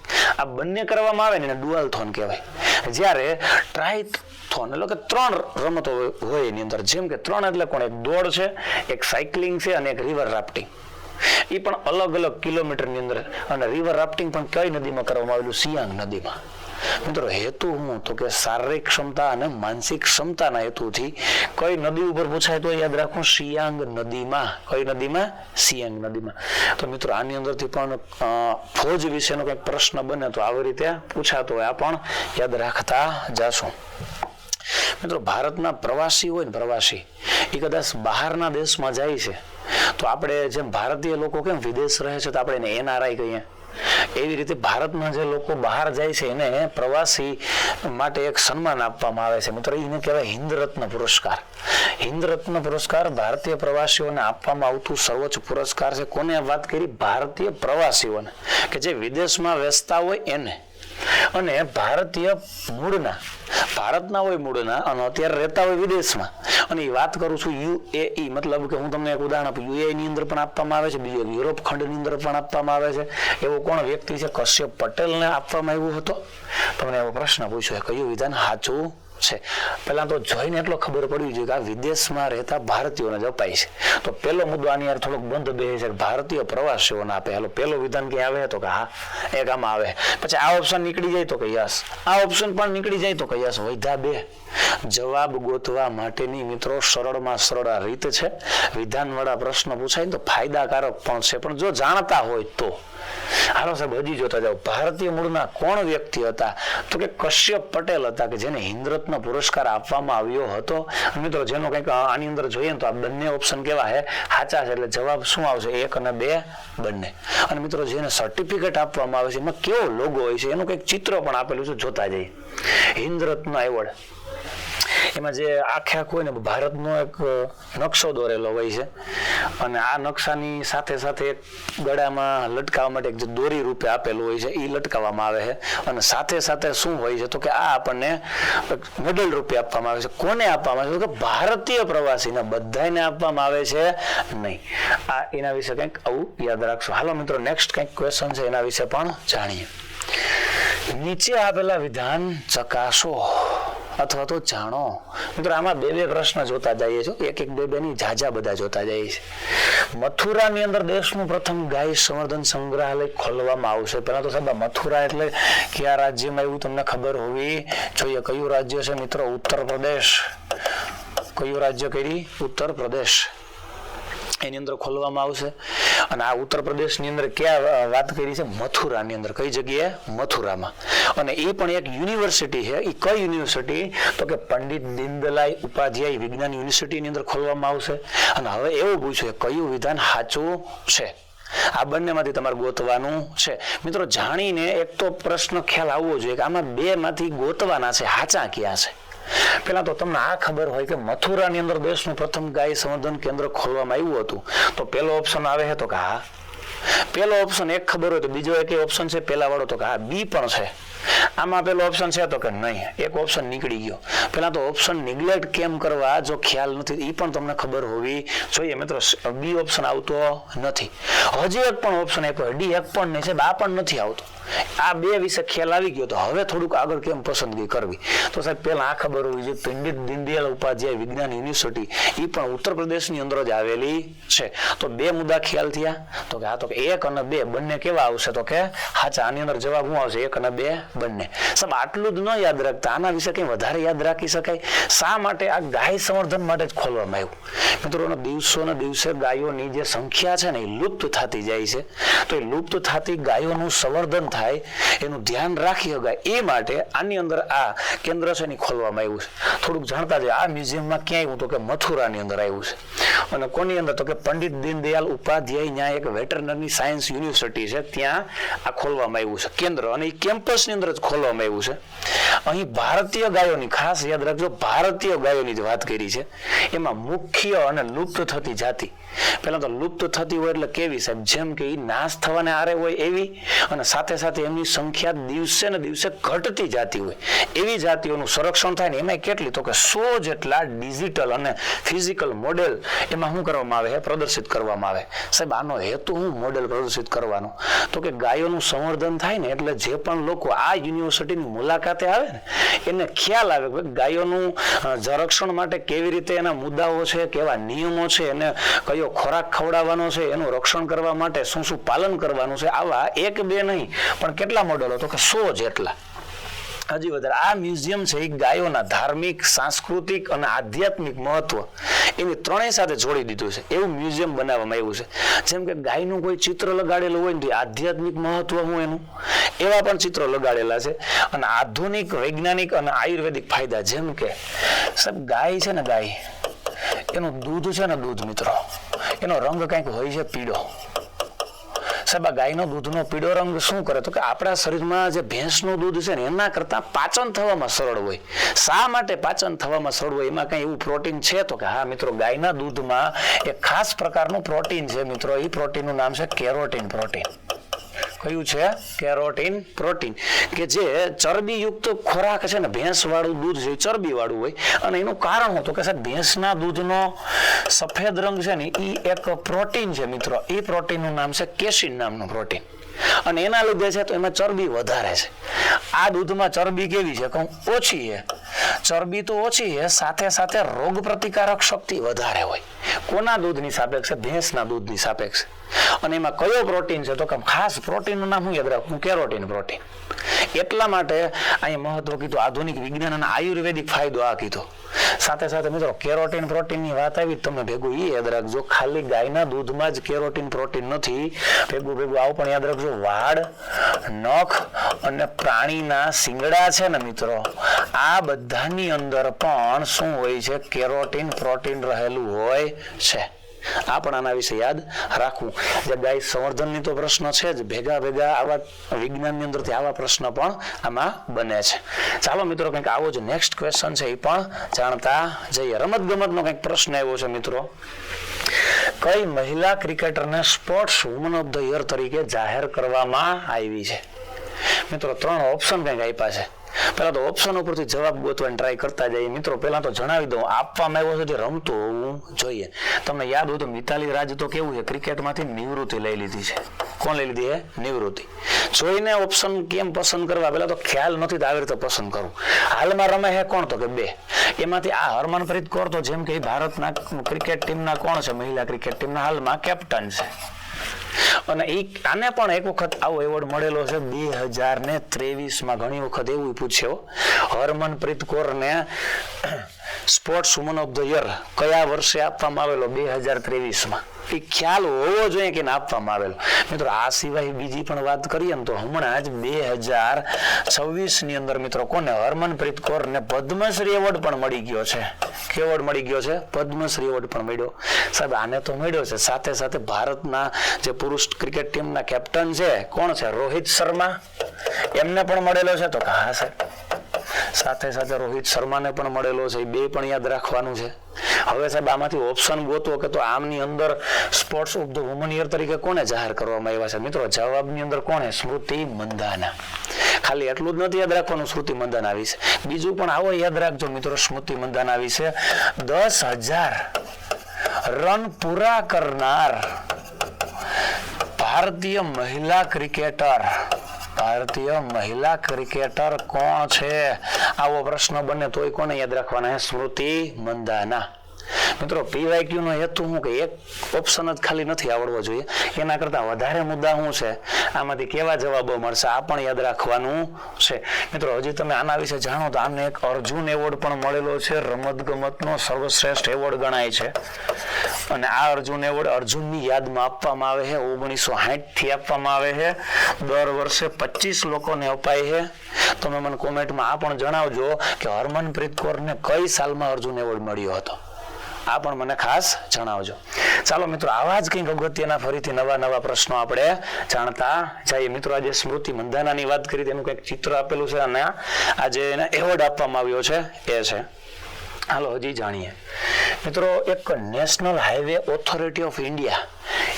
આ બંને કરવામાં આવે ને ડુઆથોન કહેવાય. જ્યારે ટ્રાયથોન એટલે કે 3 રમતો હોય એની અંદર. જેમ કે 3 એટલે કોણ, એક દોડ છે, એક સાયકલિંગ છે અને એક રિવર રાફ્ટિંગ. એ પણ અલગ અલગ કિલોમીટરની અંદર. અને રિવર રાફ્ટિંગ પણ કઈ નદીમાં કરવામાં આવેલું? સિયાંગ નદીમાં. મિત્રો હેતુ હું તો કે શારીરિક ક્ષમતા અને માનસિક ક્ષમતાના હેતુથી કઈ નદી ઉપર પૂછાય તો યાદ રાખવું, સિયાંગ નદીમાં. કઈ નદીમાં? સિયાંગ નદીમાં. તો મિત્રો આની અંદરથી પણ ફોજ વિશેનો કંઈક પ્રશ્ન બને તો આવી રીતે પૂછાતો હોય, આ પણ યાદ રાખતા જાશું. મિત્રો ભારતના પ્રવાસી હોય ને, પ્રવાસી એ કદાચ બહારના દેશમાં જાય છે તો આપણે જેમ ભારતીય લોકો કેમ વિદેશ રહે છે તો આપણે એને NRI કહીએ, એવી રીતે ભારતના જે લોકો બહાર જાય છે એને પ્રવાસી માટે એક સન્માન આપવામાં આવે છે. મિત્રો એને કહેવાય હિન્દ રત્ન પુરસ્કાર. હિન્દ રત્ન પુરસ્કાર ભારતીય પ્રવાસીઓને આપવામાં આવતું સર્વોચ્ચ પુરસ્કાર છે. કોને વાત કરી? ભારતીય પ્રવાસીઓને કે જે વિદેશમાં વસતા હોય એને. અને ભારતીય મૂળના, ભારતના હોય મૂળના અને અત્યારે રહેતા હોય વિદેશમાં. અને એ વાત કરું છું UAE, મતલબ કે હું તમને એક ઉદાહરણ આપું. UAE ની અંદર પણ આપવામાં આવે છે, બીજો યુરોપ ખંડની અંદર પણ આપવામાં આવે છે. એવો કોણ વ્યક્તિ છે? કશ્યપ પટેલને આપવામાં આવ્યો હતો. તમને એવો પ્રશ્ન પૂછ્યો કયું વિધાન સાચું છે? પહેલા તો જોઈને એટલો ખબર પડવી જોઈએ કે આ વિદેશમાં રહેતા ભારતીયોને જ અપાય છે. તો પેલો મુદ્દો આની યાર થોડોક બંધ બે છે, ભારતીય પ્રવાસીઓને આપે. હાલો પેલો વિધાન ક્યાં આવે તો કે હા એક આમાં આવે. પછી આ ઓપ્શન નીકળી જાય તો કે યસ, આ ઓપ્શન પણ નીકળી જાય તો કે યસ. વૈધા 2 જવાબ ગોતવા માટેની મિત્રો સરળમાં સરળ આ રીત છે. વિધાનવાળા પ્રશ્ન પૂછાય તો ફાયદાકારક પણ છે, પણ જો જાણતા હોય તો. હાલો સાહેબ હજી જોતા જાઓ. ભારતીય મૂળના કોણ વ્યક્તિ હતા તો કે કશ્યપ પટેલ હતા, કે જેને હિન્દ રત્ન પુરસ્કાર આપવામાં આવ્યો હતો. મિત્રો જેનો કંઈક આની અંદર જોઈએ તો આ બંને ઓપ્શન કેવા છે? સાચા છે. એટલે જવાબ શું આવશે? 1 અને 2 બંને. અને મિત્રો જેને સર્ટિફિકેટ આપવામાં આવે છે એમાં કેવો લોગો હોય છે એનું કંઈક ચિત્ર પણ આપેલું છે, જોતા જઈએ. હિન્દ રત્ન એવોર્ડ એમાં જે આખે આખું હોય ને ભારતનો એક નકશો દોરેલો હોય છે. અને આ નકશાની સાથે સાથે એક ગળામાં લટકાવવા માટે જે દોરી રૂપે આપેલું હોય છે એ લટકાવવામાં આવે છે. અને સાથે સાથે શું હોય છે તો કે આ આપણને મેડલ રૂપે આપવામાં આવે છે. કોને આપવામાં આવે છે? કે ભારતીય પ્રવાસીને. બધાને આપવામાં આવે છે નહીં. આ એના વિશે કંઈક આવું યાદ રાખશો. હાલો મિત્રો નેક્સ્ટ કંઈક ક્વેશ્ચન છે એના વિશે પણ જાણીએ. નીચે આપેલા વિધાન ચકાસો. અથવા તો જાણો. મિત્રો આમાં બે બે પ્રશ્ન જોતા જઈએ છો, એક એક બે ની ઝાઝા બધા જોતા જઈએ છે. મથુરાની અંદર દેશનું પ્રથમ ગાય સંવર્ધન સંગ્રહાલય ખોલવામાં આવશે. પહેલા તો સાહેબ મથુરા એટલે કયા રાજ્યમાં એવું તમને ખબર હોવી જોઈએ. કયું રાજ્ય છે મિત્રો? ઉત્તર પ્રદેશ. કયું રાજ્ય કરી? ઉત્તર પ્રદેશ. એની અંદર ખોલવામાં આવશે. અને આ ઉત્તર પ્રદેશની અંદર ક્યાં વાત કરી છે? મથુરાની અંદર. કઈ જગ્યાએ? મથુરામાં. અને એ પણ એક યુનિવર્સિટી છે. એ કઈ યુનિવર્સિટી? તો કે પંડિત દીનદયાળ ઉપાધ્યાય વિજ્ઞાન યુનિવર્સિટીની અંદર ખોલવામાં આવશે. અને હવે એવું પૂછ્યું કયું વિધાન સાચું છે? આ બંનેમાંથી તમારે ગોતવાનું છે. મિત્રો જાણીને એક તો પ્રશ્ન ખ્યાલ આવવો જોઈએ કે આમાં બે માંથી ગોતવાના છે, સાચા ક્યાં છે. પેલા તો તમને આ ખબર હોય કે મથુરાની અંદર દેશનું પ્રથમ ગાય સંવર્ધન કેન્દ્ર ખોલવામાં આવ્યું હતું, તો પેલો ઓપ્શન આવે છે તો કે હા. પેલો ઓપ્શન એક ખબર હોય તો બીજો એક ઓપ્શન છે પેલા વાળો તો કે હા બી પણ છે. આમાં પેલો ઓપ્શન છે તો કે નહીં, એક ઓપ્શન નીકળી ગયો. પેલા તો ઓપ્શન નિગ્લેક્ટ કેમ કરવા જો ખ્યાલ નથી એ પણ તમને ખબર હોવી જોઈએ. મિત્રો બી ઓપ્શન આવતો નથી. હજી એક પણ ઓપ્શન આપ્યો ડી એક પણ નહીં છે, આ પણ નથી આવતો. આ બે વિશે ખ્યાલ આવી ગયો તો હવે થોડુંક આગળ કેમ પસંદગી કરવી? તો સાહેબ પેલા આ ખબર હોવી જોઈએ પંડિત દીનદયાળ ઉપાધ્યાય વિજ્ઞાન યુનિવર્સિટી એ પણ ઉત્તર પ્રદેશની અંદર જ આવેલી છે. તો બે મુદ્દા ખ્યાલ થયા. તો કે આ તો કે એક અને બે બંને કેવા આવશે? તો કે સાચા. આની અંદર જવાબ શું આવશે? એક અને બે બંને. સાહેબ આટલું જ ન યાદ રાખતા, આના વિશે કંઈ વધારે યાદ રાખી શકાય? શા માટે? આ ગાય સંવર્ધન માટે જ ખોલવામાં આવ્યું. મિત્રોના દિવસોના દિવસે ગાયોની જે સંખ્યા છે ને એ લુપ્ત થતી જાય છે. તો એ લુપ્ત થતી ગાયોનું સંવર્ધન થાય એનું ધ્યાન રાખી શકાય એ માટે આની અંદર આ કેન્દ્ર છે ને ખોલવામાં આવ્યું છે. થોડુંક જાણતા જાય આ મ્યુઝિયમમાં ક્યાં આવ્યું? તો કે મથુરાની અંદર આવ્યું છે. અને કોની અંદર? તો કે પંડિત દીનદયાળ ઉપાધ્યાય ત્યાં એક વેટરનરી સાયન્સ યુનિવર્સિટી છે ત્યાં આ ખોલવામાં આવ્યું છે કેન્દ્ર. અને એ કેમ્પસની અંદર જ ખોલવામાં આવ્યું છે. અહીં ભારતીય ગાયોની ખાસ યાદ રાખજો, ભારતીય ગાયોની જ વાત કરી છે. એમાં મુખ્ય અને લુપ્ત થતી જાતિ. પહેલા તો લુપ્ત થતી હોય એટલે કેવી સાહેબ? જેમ કે એ નાશ થવાને આરે હોય એવી, અને સાથે સાથે એમની સંખ્યા દિવસે ને દિવસે ઘટતી જાતી હોય એવી જાતિઓનું સંરક્ષણ થાય ને એમાં કેટલી? તો કે 100 જેટલા ડિજિટલ અને ફિઝિકલ મોડેલ એમાં શું કરવામાં આવે? પ્રદર્શિત કરવામાં આવે. સાહેબ આનો હેતુ શું મોડેલ પ્રદર્શિત કરવાનો? તો કે ગાયોનું સંવર્ધન થાય ને એટલે જે પણ લોકો આ યુનિવર્સિટીની મુલાકાતે આવે ને એને ખ્યાલ આવે કે ગાયોનું સંરક્ષણ માટે કેવી રીતે એના મુદ્દાઓ છે, કેવા નિયમો છે, એને કયો ખોરાક ખવડાવવાનો છે, એનું રક્ષણ કરવા માટે શું શું પાલન કરવાનું છે. આવા એક બે નહીં પણ કેટલા મોડેલો? તો કે 100 જેટલા. હજી વધારે. આ મ્યુઝિયમ છે એ ગાયોના ધાર્મિક, સાંસ્કૃતિક અને આધ્યાત્મિક મહત્વ એની ત્રણેય સાથે જોડી દીધું છે એવું મ્યુઝિયમ બનાવવામાં આવ્યું છે. જેમ કે ગાયનું કોઈ ચિત્ર લગાડેલું હોય ને આધ્યાત્મિક મહત્વ હું એનું એવા પણ ચિત્રો લગાડેલા છે. અને આધુનિક, વૈજ્ઞાનિક અને આયુર્વેદિક ફાયદા. જેમ કે સાહેબ ગાય છે ને, ગાય એનું દૂધ છે ને, દૂધ મિત્રો એનો રંગ કંઈક હોય છે પીળો. સાહેબ આ ગાયનો દૂધનો પીળો રંગ શું કરે? તો કે આપણા શરીરમાં જે ભેંસનું દૂધ છે ને એના કરતાં પાચન થવામાં સરળ હોય. શા માટે પાચન થવામાં સરળ હોય? એમાં કંઈ એવું પ્રોટીન છે? તો કે હા મિત્રો, ગાયના દૂધમાં એક ખાસ પ્રકારનું પ્રોટીન છે મિત્રો. એ પ્રોટીનનું નામ છે કેરોટીન પ્રોટીન. કયું છે? Carotene protein. કે જે ચરબીયુક્ત ખોરાક છે ને, ભેંસ વાળું દૂધ છે ચરબી વાળું હોય. અને એનું કારણ હતું કે સાહેબ ભેંસના દૂધનો સફેદ રંગ છે ને એ એક પ્રોટીન છે મિત્રો. એ પ્રોટીનનું નામ છે કેસીન નામનું પ્રોટીન. અને એના લીધે છે તો એમાં ચરબી વધારે છે. આ દૂધમાં ચરબી કેવી છે? કહું ઓછી છે. ચરબી તો ઓછી છે, સાથે સાથે રોગ પ્રતિકારક શક્તિ વધારે હોય. કોના દૂધની સાપેક્ષે? ભેંસના દૂધની સાપેક્ષે. અને એમાં કયો પ્રોટીન છે? તો કે ખાસ પ્રોટીનનું નામ હું યાદ રાખું? Carotene protein. એટલા માટે અહીંયા મહત્વ કીધું આધુનિક વિજ્ઞાન અને આયુર્વેદિક ફાયદો આ કીધો. સાથે સાથે મિત્રો કેરોટીન પ્રોટીનની વાત આવી તમે ભેગું એ યાદ રાખજો, ખાલી ગાયના દૂધમાં જ કેરોટીન પ્રોટીન નથી. ભેગું આવું પણ યાદ રાખજો, વાળ, નખ અને પ્રાણીના શિંગડા છે ને મિત્રો, આ બધાની અંદર પણ શું હોય છે? કેરોટીન પ્રોટીન રહેલું હોય છે. આ પણ આના વિશે યાદ રાખવું. જે ગાય સંવર્ધનની તો પ્રશ્ન છે જ, ભેગા આવા વિજ્ઞાનની અંદરથી આવા પ્રશ્ન પણ આમાં બને છે. ચાલો મિત્રો કંઈક આવો જ નેક્સ્ટ ક્વેશ્ચન છે એ પણ જાણતા જઈએ. રમત ગમતનો કંઈક પ્રશ્ન આવ્યો છે મિત્રો. કઈ મહિલા ક્રિકેટરને sports woman of the year તરીકે જાહેર કરવામાં આવી છે? મિત્રો 3 ઓપ્શન કંઈક આપ્યા છે. પહેલા તો ઓપ્શન ઉપરથી જવાબ ગોતવાની ટ્રાય કરતા જઈએ મિત્રો. પહેલા તો જણાવી દઉં, આપવામાં આવ્યો છે તે રમતો હોવું જોઈએ. તમને યાદ હોય તો મિતાલી રાજ તો કેવું છે, ક્રિકેટમાંથી નિવૃત્તિ લઈ લીધી છે. કોણ લઈ લીધી છે? નિવૃત્તિ. જોઈને ઓપ્શન કેમ પસંદ કરવા, પહેલા તો ખ્યાલ નથી તો આવી રીતે પસંદ કરવું. હાલમાં રમે છે કોણ? તો કે 2. એમાંથી આ હરમનપ્રીત કૌર તો જેમ કે ભારતના ક્રિકેટ ટીમના કોણ છે, મહિલા ક્રિકેટ ટીમના હાલમાં કેપ્ટન છે. અને આને પણ એક વખત આવો એવોર્ડ મળેલો છે 2023માં. ઘણી વખત એવું પૂછ્યો, હરમનપ્રીત કૌરને sports woman of the year કયા વર્ષે આપવામાં આવેલો? 2023માં. એ ખ્યાલ હોવો જોઈએ કે આપવામાં આવેલો. મિત્રો આ સિવાય બીજી પણ વાત કરીએ ને તો હમણાં જ 2026 ની અંદર મિત્રો કોને? હરમનપ્રીત કૌરને પદ્મશ્રી એવોર્ડ પણ મળી ગયો છે. કે એવોર્ડ મળી ગયો છે? પદ્મશ્રી એવોર્ડ પણ મળ્યો. સાહેબ આને તો મળ્યો છે, સાથે સાથે ભારતના જે પુરુષ ક્રિકેટ ટીમના કેપ્ટન છે કોણ છે? રોહિત શર્મા. એમને પણ મળેલો છે. તો હા સાહેબ, સાથે સાથે રોહિત શર્માને પણ મળેલો છે. એ 2 પણ યાદ રાખવાનું છે. હવે સાહેબ આમાંથી ઓપ્શન ગોતો કે તો આમની અંદર sports of the woman year તરીકે કોને જાહેર કરવામાં આવ્યા છે? મિત્રો જવાબની અંદર કોને? સ્મૃતિ મંધાના. ખાલી એટલું જ નથી યાદ રાખવાનું સ્મૃતિ મંધાના વિશે, બીજું પણ આવો યાદ રાખજો મિત્રો. સ્મૃતિ મંધાના વિશે 10,000 રન પૂરા કરનાર ભારતીય મહિલા ક્રિકેટર કોણ છે? આવો પ્રશ્ન બને તોય કોને યાદ રાખવાના? સ્મૃતિ મંધાના. મિત્રો PYQ નો હેતુ શું કે એક ઓપ્શન જ ખાલી નથી આવડવો જોઈએ, એના કરતા વધારે મુદ્દા શું છે, આમાંથી કેવા જવાબો મળશે આ પણ યાદ રાખવાનું છે. મિત્રો હજી તમે આના વિશે જાણો તો આને એક અર્જુન એવોર્ડ પણ મળેલો છે. રમતગમતનો સર્વશ્રેષ્ઠ એવોર્ડ ગણાય છે. અને આ અર્જુન એવોર્ડ અર્જુનની યાદમાં આપવામાં આવે છે. 1960 થી આપવામાં આવે છે. દર વર્ષે 25 લોકોને અપાય છે. તમે મને કોમેન્ટમાં આ પણ જણાવજો કે હરમનપ્રીત કૌરને કઈ સાલમાં અર્જુન એવોર્ડ મળ્યો હતો. આ પણ મને ખાસ જણાવજો. ચાલો મિત્રો, આવા જ કંઈક અગત્યના ફરીથી નવા પ્રશ્નો આપણે જાણતા જઈએ. મિત્રો આજે સ્મૃતિ મંધાનાની વાત કરી, તેનું કંઈક ચિત્ર આપેલું છે અને આજે એને એવોર્ડ આપવામાં આવ્યો છે એ છે. હાલો હજી જાણીએ મિત્રો. એક national highway authority of India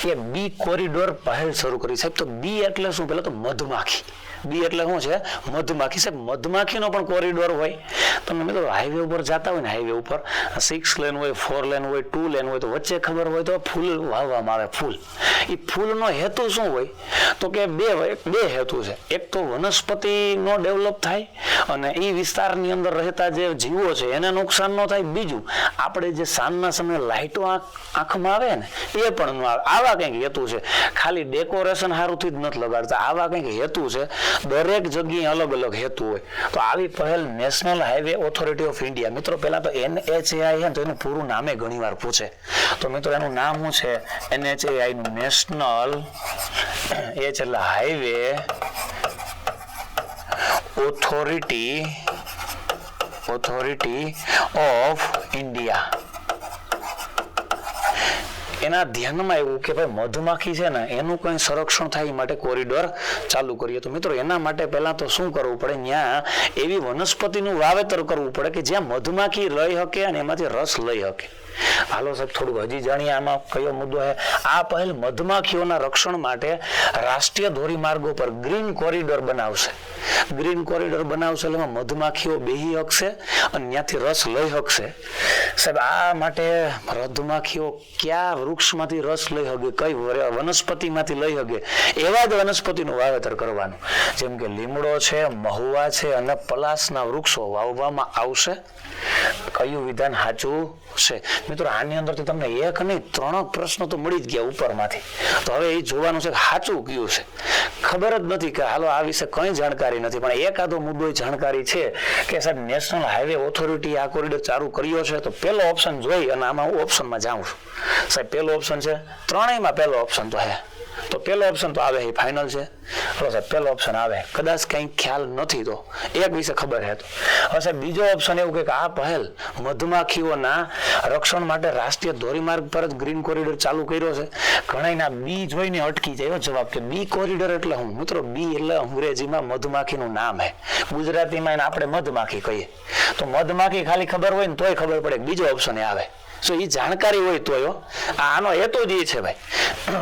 એ બી કોરિડોર પહેલ શરૂ કરી. સાહેબ તો બી એટલે શું? પેલા તો મધમાખી. બી એટલે શું છે? મધમાખી. સાહેબ મધમાખીનો પણ કોરિડોર હોય. તમે મિત્રો હાઈવે ઉપર જતા હોય ને, હાઈવે ઉપર 6 લેન હોય, 4 લેન હોય, 2 લેન હોય, તો વચ્ચે ખબર હોય તો ફૂલ વાવવામાં આવે. ફૂલ, એ ફૂલનો હેતુ શું હોય તો કે બે હેતુ છે. એક તો વનસ્પતિનો ડેવલપ થાય અને એ વિસ્તારની અંદર રહેતા જે જીવો છે એને નુકસાન ન થાય. બીજું આપણે જે સાંજના સમયે લાઇટો આંખમાં આવે ને એ પણ ન આવે. આવા કંઈક હેતુ છે. ખાલી ડેકોરેશન સારુંથી જ નથી લગાડતા, આવા કંઈક હેતુ છે. દરેક જગ્યાએ અલગ અલગ હેતુ હોય. તો આવી પહેલ national highway authority of India. મિત્રો પહેલા તો NHAI છે તો એનું પૂરું નામે ઘણી વાર પૂછે. તો મિત્રો એનું નામ શું છે? NHAI નું નેશનલ એટલે હાઈવે ઓથોરિટી ઓફ ઇન્ડિયા. એના ધ્યાનમાં એવું કે ભાઈ મધમાખી છે ને એનું કઈ સંરક્ષણ થાય એ માટે કોરિડોર ચાલુ કરીએ. તો મિત્રો એના માટે પહેલા તો શું કરવું પડે? ત્યાં એવી વનસ્પતિનું વાવેતર કરવું પડે કે જ્યાં મધમાખી રહી શકે અને એમાંથી રસ લઈ શકે. હાલો સાહેબ થોડુંક હજી જાણીએ આમાં કયો મુદ્દો છે. આ પહેલ મધમાખીઓના રક્ષણ માટે રાષ્ટ્રીય ધોરીમાર્ગો પર ગ્રીન કોરિડોર બનાવશે. ગ્રીન કોરિડોર બનાવશે એટલે મધમાખીઓ બેહી શકશે અને ત્યાંથી રસ લઈ શકશે. સાહેબ આ માટે મધમાખીઓ કયા વૃક્ષમાંથી રસ લઈ શકે, કઈ વનસ્પતિમાંથી લઈ શકે એવા જ વનસ્પતિનું વાવેતર કરવાનું. જેમ કે લીમડો છે, મહુવા છે અને પલાસના વૃક્ષો વાવવામાં આવશે. કયું વિધાન સાચું છે? મિત્રો આની અંદરથી તમને એક નહીં 3 પ્રશ્નો તો મળી જ ગયા ઉપરમાંથી. તો હવે એ જોવાનું છે કે સાચું કયું છે. ખબર જ નથી કે હાલો આ વિશે કઈ જાણકારી નથી, પણ એકાદો મુદ્દો જાણકારી છે કે સાહેબ નેશનલ હાઈવે ઓથોરિટી આ કોરિડોર ચાલુ કર્યો છે. તો પહેલો ઓપ્શન જોઈ અને આમાં હું ઓપ્શનમાં જાઉં છું. સાહેબ પહેલો ઓપ્શન છે, ત્રણેયમાં પહેલો ઓપ્શન તો હે. તો પહેલો ઓપ્શન તો આવે એ ફાઇનલ છે. હવે સાહેબ પહેલો ઓપ્શન આવે. કદાચ કંઈ ખ્યાલ નથી તો એક વિશે ખબર છે તો હવે સાહેબ બીજો ઓપ્શન એવું કે આ પહેલ મધમાખીઓના રક્ષણ માટે રાષ્ટ્રીય ધોરીમાર્ગ પર જ ગ્રીન કોરિડોર ચાલુ કર્યો છે. ઘણાના બી જોઈને અટકી જાય જવાબ કે બી કોરિડોર એટલે હું? મિત્રો બી એટલે અંગ્રેજીમાં મધમાખીનું નામ હે. ગુજરાતીમાં આપણે મધમાખી કહીએ. તો મધમાખી ખાલી ખબર હોય ને તોય ખબર પડે બીજો ઓપ્શન આવે. સો એ જાણકારી હોય તોય આનો હેતુ જ એ છે ભાઈ.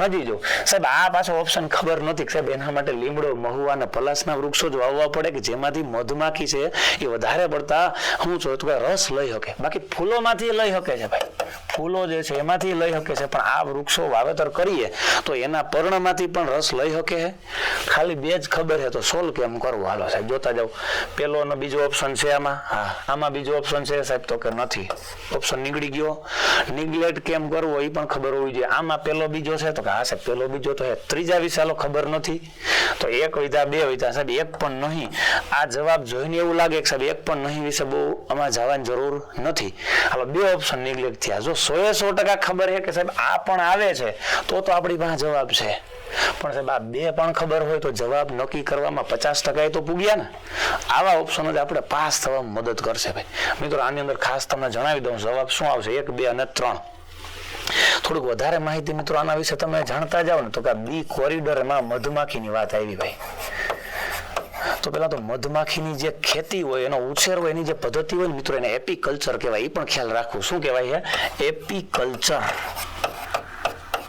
હજી જો સાહેબ આ પાછો ઓપ્શન ખબર નથી સાહેબ એના નિવારણ માટે લીમડો, મહુવા અને પલાસના વૃક્ષો જ વાવવા પડે કે જેમાંથી મધમાખી છે એ વધારે પડતા હું છું તો રસ લઈ શકે. બાકી ફૂલોમાંથી લઈ શકે છે ભાઈ, ફૂલો જે છે એમાંથી લઈ શકે છે, પણ આ વૃક્ષો વાવેતર કરીએ તો એના પર્ણમાંથી પણ રસ લઈ શકે છે. ખાલી બે જ ખબર છે તો સોલ્વ કેમ કરવું? હાલો સાહેબ જોતા જાવ. પેલો અને બીજો ઓપ્શન છે આમાં, હા આમાં બીજો ઓપ્શન છે સાહેબ તો કે નથી, ઓપ્શન નીકળી ગયો. નિગ્લેક્ટ કેમ કરવો એ પણ ખબર હોવી જોઈએ. આમાં પેલો બીજો છે તો કે હા સાહેબ પેલો બીજો તો હે. ત્રીજા વિશે હાલો ખબર નથી તો એક વિધા બે વિધા સાહેબ એક પણ નહીં. આ જવાબ જોઈને એવું લાગે કે સાહેબ એક પણ નહીં વિશે બહુ આમાં જવાની જરૂર નથી. હાલો બે ઓપ્શન નિગ્લેક્ટ થયા. જો 100% ખબર છે કે સાહેબ આ પણ આવે છે તો આપણી પાસે જવાબ છે, પણ સાહેબ આ બે પણ ખબર હોય તો જવાબ નક્કી કરવામાં 50% તો પૂગ્યા ને. આવા ઓપ્શન જ આપણે પાસ થવામાં મદદ કરશે ભાઈ. મિત્રો આની અંદર ખાસ તમને જણાવી દઉં જવાબ શું આવશે 1, 2 અને 3. થોડુંક વધારે માહિતી મિત્રો આના વિશે તમે જાણતા જાઓ ને તો કે બી કોરિડોરમાં મધમાખીની વાત આવી ભાઈ. તો પેલા તો મધમાખીની જે ખેતી હોય એનો ઉછેર હોય એની જે પદ્ધતિ હોય મિત્રો એને એપીકલ્ચર કહેવાય. એ પણ ખ્યાલ રાખવું. શું કહેવાય છે? એપીકલ્ચર.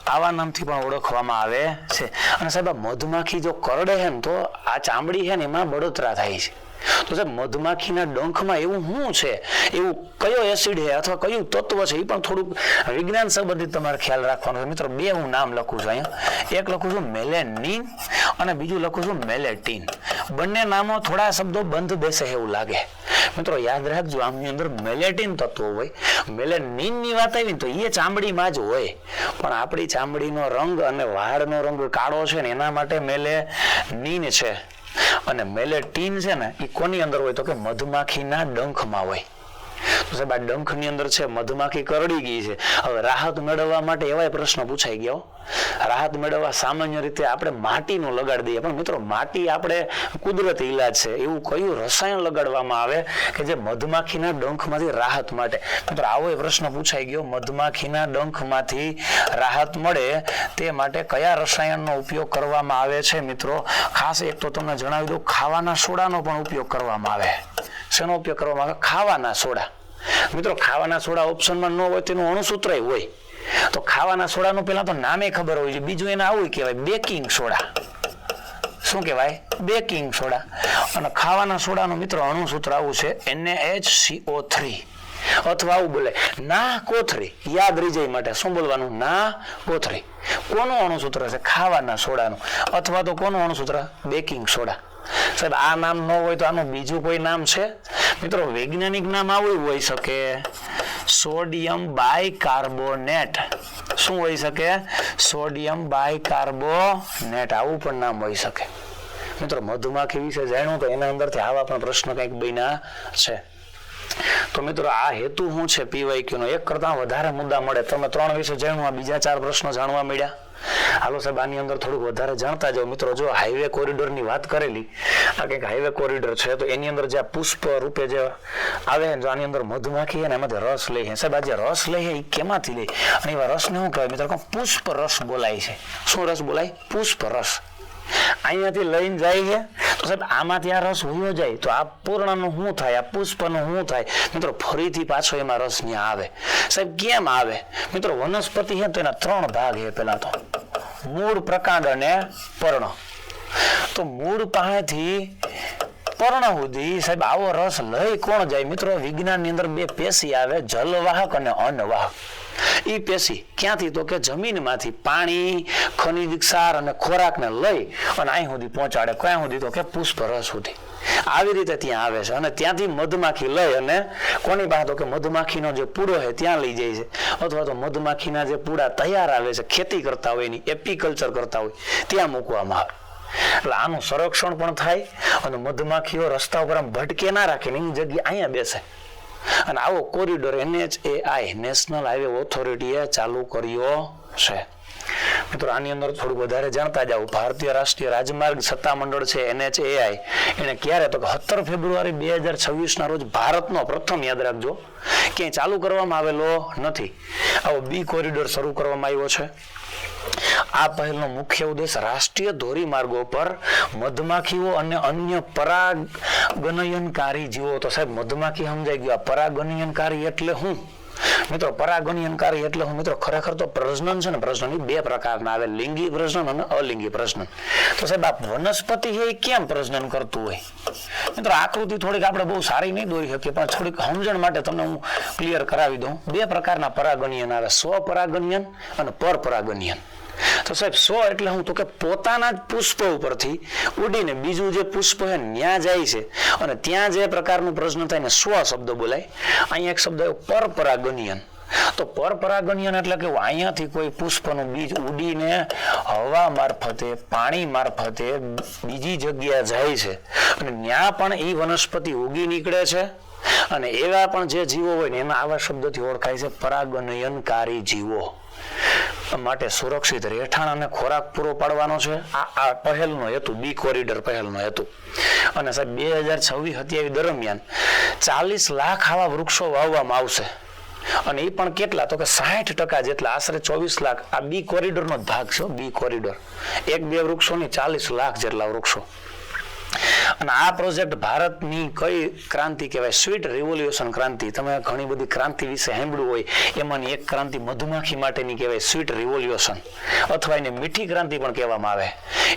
આવા નામથી પણ ઓળખવામાં આવે છે. અને સાહેબ આ મધમાખી જો કરડે છે ને તો આ ચામડી છે ને એમાં બળતરા થાય છે. તો સાહેબ મધમાખીના ડંખમાં એવું શું છે, એવું કયો એસિડ છે અથવા કયું તત્વ છે એ પણ થોડુંક વિજ્ઞાન સંબંધિત તમારે ખ્યાલ રાખવાનું છે. મિત્રો બે હું નામ લખું છું અહીંયા. એક લખું છું મેલેનિન અને બીજું લખું છું મેલેટિન. બંને નામો થોડા શબ્દો બંધ બેસે એવું લાગે. મિત્રો યાદ રાખજો આમની અંદર મેલેટિન તત્વો હોય. મેલેનિનની વાત આવી ને તો એ ચામડીમાં જ હોય, પણ આપણી ચામડીનો રંગ અને વાળનો રંગ કાળો છે ને એના માટે મેલેનિન છે. અને મેલેટિન છે ને એ કોની અંદર હોય તો કે મધમાખીના ડંખમાં હોય. તો સાહેબ આ ડંખની અંદર છે મધમાખી કરડી ગઈ છે. હવે રાહત મેળવવા માટે એવાય પ્રશ્ન પૂછાઈ ગયો. રાહત મેળવવા સામાન્ય રીતે આપણે માટીનું લગાડી દઈએ, પણ મિત્રો માટી આપણે કુદરતી ઈલાજ છે. એવું કયું રસાયણ લગાડવામાં આવે કે જે મધમાખીના ડંખમાંથી રાહત માટે? મિત્રો આવો પ્રશ્ન પૂછાઈ ગયો. મધમાખીના ડંખમાંથી રાહત મળે તે માટે કયા રસાયણનો ઉપયોગ કરવામાં આવે છે? મિત્રો ખાસ એક તો તમને જણાવી દઉં, ખાવાના સોડાનો પણ ઉપયોગ કરવામાં આવે. શેનો ઉપયોગ કરવામાં આવે? ખાવાના સોડા. મિત્રો ખાવાના સોડા ઓપ્શનમાં ન હોય તેનું અણુસૂત્ર હોય. તો ખાવાના સોડાનું પહેલા તો નામે ખબર હોય છે. બીજું એને આવું કહેવાય બેકિંગ સોડા. શું કહેવાય? Baking soda. અને ખાવાના સોડાનું મિત્રો અણુસૂત્ર આવું છે NaHCO3 અથવા આવું બોલે ના કોથરી. યાદ રહી જાય માટે શું બોલવાનું? ના કોથરી. કોનું અણુસૂત્ર છે? ખાવાના સોડાનું. અથવા તો કોનું અણુસૂત્ર? Baking soda. સાહેબ આ નામ ન હોય તો આનું બીજું કોઈ નામ છે? મિત્રો વૈજ્ઞાનિક નામ આવું હોઈ શકે, સોડિયમ બાયકાર્બોનેટ. શું હોઈ શકે? Sodium bicarbonate. આવું પણ નામ હોઈ શકે. મિત્રો મધમાખી વિશે જાણ્યું તો એના અંદરથી આવા પણ પ્રશ્ન કંઈક બન્યા છે. તો મિત્રો આ હેતુ શું છે PYQ નો? એક કરતા વધારે મુદ્દા મળે. તમે 3 વિશે જાણ્યું, આ બીજા 4 પ્રશ્નો જાણવા મળ્યા. હાલો સાહેબ આની અંદર થોડુંક વધારે જાણતા જાઓ. મિત્રો જો હાઈવે કોરિડોરની વાત કરેલી, આ કંઈક હાઈવે કોરિડોર છે તો એની અંદર જે પુષ્પ રૂપે જે આવે જો આની અંદર મધમાખી છે ને એમાંથી રસ લે છે. સાહેબ આ જે રસ લે છે એ કેમાંથી લે? અને એવા રસને શું કહેવાય મિત્રો? પુષ્પ રસ બોલાય છે. શું રસ બોલાય? પુષ્પ રસ. અહીંયાથી લઈને જાય છે તો સાહેબ આમાંથી આ રસ વયો જાય તો આ પૂર્ણનું શું થાય? આ પુષ્પનું શું થાય? મિત્રો ફરીથી પાછો એમાં રસ ત્યાં આવે. સાહેબ કેમ આવે? મિત્રો વનસ્પતિ છે તો એના 3 ભાગ છે. પેલા તો મૂળ, પ્રકાંડ અને પર્ણ. તો મૂળ પાસેથી પર્ણ સુધી સાહેબ આવો રસ લઈ કોણ જાય? મિત્રો વિજ્ઞાનની અંદર 2 પેશી આવે, જલવાહક અને અન્નવાહક. એ પેશી ક્યાંથી તો કે જમીનમાંથી પાણી, ખનિજ ક્ષાર અને ખોરાકને લઈ અને અહીં સુધી પહોંચાડે. ક્યાં સુધી? તો કે પુષ્પ રસ સુધી. આવી રીતે ત્યાં આવે છે અને ત્યાંથી મધમાખી લઈ અને કોની પાસે? તો કે મધમાખીનો જે પૂડો છે ત્યાં લઈ જાય છે, અથવા તો મધમાખીના જે પૂડા તૈયાર આવે છે ખેતી કરતા હોય એની એપીકલ્ચર કરતા હોય ત્યાં મૂકવામાં આવે. એટલે આનું સંરક્ષણ પણ થાય અને મધમાખીઓ રસ્તા ઉપર આમ ભટકે ના રાખે, એની જગ્યાએ અહીંયા બેસે. અને આવો કોરિડોર NHAI નેશનલ હાઈવે ઓથોરિટીએ ચાલુ કર્યો છે. મિત્રો આની અંદર થોડું વધારે જાણતા જાવ. ભારતીય રાષ્ટ્રીય રાજમાર્ગ સત્તામંડળ છે NHAI, એને ક્યારે? તો 17 ફેબ્રુઆરી 2026 ના રોજ ભારતનો પ્રથમ, યાદ રાખજો, ક્યાંય ચાલુ કરવામાં આવેલો નથી. આવો બી કોરિડોર શરૂ કરવામાં આવ્યો છે. આ પહેલનો મુખ્ય ઉદ્દેશ રાષ્ટ્રીય ધોરીમાર્ગો પર મધમાખીઓ અને અન્ય પરાગનયનકારી જીવો. તો સાહેબ મધમાખી સમજાઈ ગયો. પરાગનયનકારી એટલે શું? મિત્રો પરાગણયનકારી એટલે હું મિત્રો ખરેખર તો પ્રજનન છે ને, પ્રજનન બે પ્રકારના આવે, લિંગી પ્રજનન અને અલિંગી પ્રજનન. તો સાહેબ આ વનસ્પતિ છે એ કેમ પ્રજનન કરતું હોય? મિત્રો આકૃતિ થોડીક આપણે બહુ સારી નહીં દોરી શકીએ, પણ થોડીક સમજણ માટે તમને હું ક્લિયર કરાવી દઉં. બે પ્રકારના પરાગણયન આવે, સ્વપરાગણયન અને પરપરાગણયન. તો સાહેબ સ્વ એટલે હું તો કે પોતાના જ પુષ્પ ઉપરથી ઉડીને બીજું જે પુષ્પ છે ત્યાં જાય છે અને ત્યાં જે પ્રકારનું પ્રજનન થાય ને સ્વ શબ્દ બોલાય. અહીંયા એક શબ્દ પરપરાગણયન. તો પરપરાગણયન એટલે કે અહીંયાથી કોઈ પુષ્પનું બીજ ઉડીને હવા મારફતે, પાણી મારફતે બીજી જગ્યાએ જાય છે અને ત્યાં પણ એ વનસ્પતિ ઉગી નીકળે છે. અને એવા પણ જે જીવો હોય ને એમાં આવા શબ્દથી ઓળખાય છે પરાગણયનકારી જીવો. માટે સુરક્ષિત રહેઠાણ અને ખોરાક પૂરો પાડવાનો છે આ પહેલનો હેતુ, બી કોરિડોર પહેલનો હેતુ. અને સાહેબ 2026-27 દરમિયાન 40 લાખ આવા વૃક્ષો વાવવામાં આવશે. અને એ પણ કેટલા? તો કે 60% જેટલા, આશરે 24 લાખ. આ બી કોરિડોરનો જ ભાગ છે. બી કોરિડોર 1-2 વૃક્ષોની 40 લાખ જેટલા વૃક્ષો. અને આ પ્રોજેક્ટ ભારતની કઈ ક્રાંતિ કહેવાય? સ્વીટ રિવોલ્યુશન ક્રાંતિ. તમે ઘણી બધી ક્રાંતિ વિશે સાંભળ્યું હોય, એમાંની એક ક્રાંતિ મધુમાખી માટેની કહેવાય સ્વીટ રિવોલ્યુશન, અથવા એને મીઠી ક્રાંતિ પણ કહેવામાં આવે.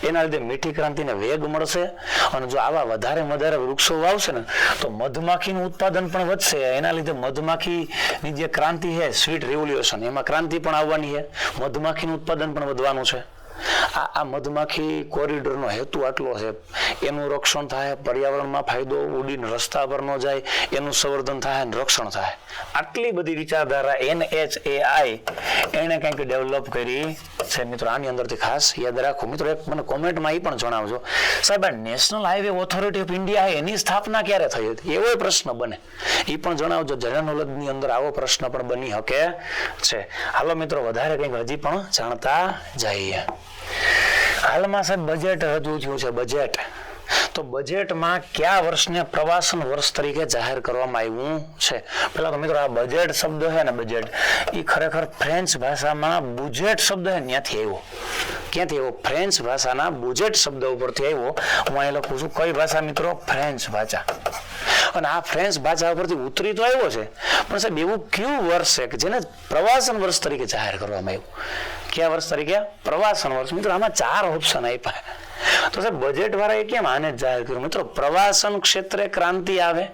એના લીધે મીઠી ક્રાંતિને વેગ મળશે અને જો આવા વધારે વૃક્ષો વાવશે ને તો મધમાખીનું ઉત્પાદન પણ વધશે. એના લીધે મધમાખીની જે ક્રાંતિ છે સ્વીટ રિવોલ્યુશન, એમાં ક્રાંતિ પણ આવવાની છે, મધમાખીનું ઉત્પાદન પણ વધવાનું છે. આ મધમાખી કોરિડોરનો હેતુ આટલો છે. એનું રક્ષણ થાય, પર્યાવરણમાં ફાયદો, ઉડીને રસ્તા પર ન જાય, એનું સંવર્ધન થાય અને રક્ષણ થાય. આટલી બધી વિચારધારા NHAI એને કંઈક ડેવલપ કરી છે મિત્રો. આની અંદરથી ખાસ યાદ રાખો મિત્રો. એક મને કોમેન્ટમાં એ પણ જણાવજો સાહેબ, આ national highway authority of India એની સ્થાપના ક્યારે થઈ હતી? એવો પ્રશ્ન બને, એ પણ જણાવજો. જનરલ નોલેજની અંદર આવો પ્રશ્ન પણ બની શકે છે. હાલો મિત્રો, વધારે કંઈક હજી પણ જાણતા જઈએ. હાલમાં સાહેબ બજેટ રજૂ થયું છે. બજેટ તો બજેટમાં કયા વર્ષને પ્રવાસન વર્ષ તરીકે જાહેર કરવામાં આવ્યું છે? પેલા તો મિત્રો આ બજેટ શબ્દ છે ને, બજેટ એ ખરેખર ફ્રેન્ચ ભાષામાં બુજેટ શબ્દ છે ત્યાંથી આવ્યો. ક્યાંથી આવ્યો? ફ્રેન્ચ ભાષાના બુજેટ શબ્દ ઉપરથી આવ્યો. હું અહીં લખું છું કઈ ભાષા મિત્રો? ફ્રેન્ચ ભાષા. અને આ ફ્રેન્ચ ભાષા ઉપરથી ઉતરી તો આવ્યો છે, પણ સાહેબ એવું કયું વર્ષ છે કે જેને પ્રવાસન વર્ષ તરીકે જાહેર કરવામાં આવ્યું? કયા વર્ષ તરીકે? પ્રવાસન વર્ષ. મિત્રો આમાં 4 ઓપ્શન આપ્યા. તો સાહેબ બજેટ વાળાએ કેમ આને જ જાહેર કર્યું? મિત્રો પ્રવાસન ક્ષેત્રે ક્રાંતિ આવે,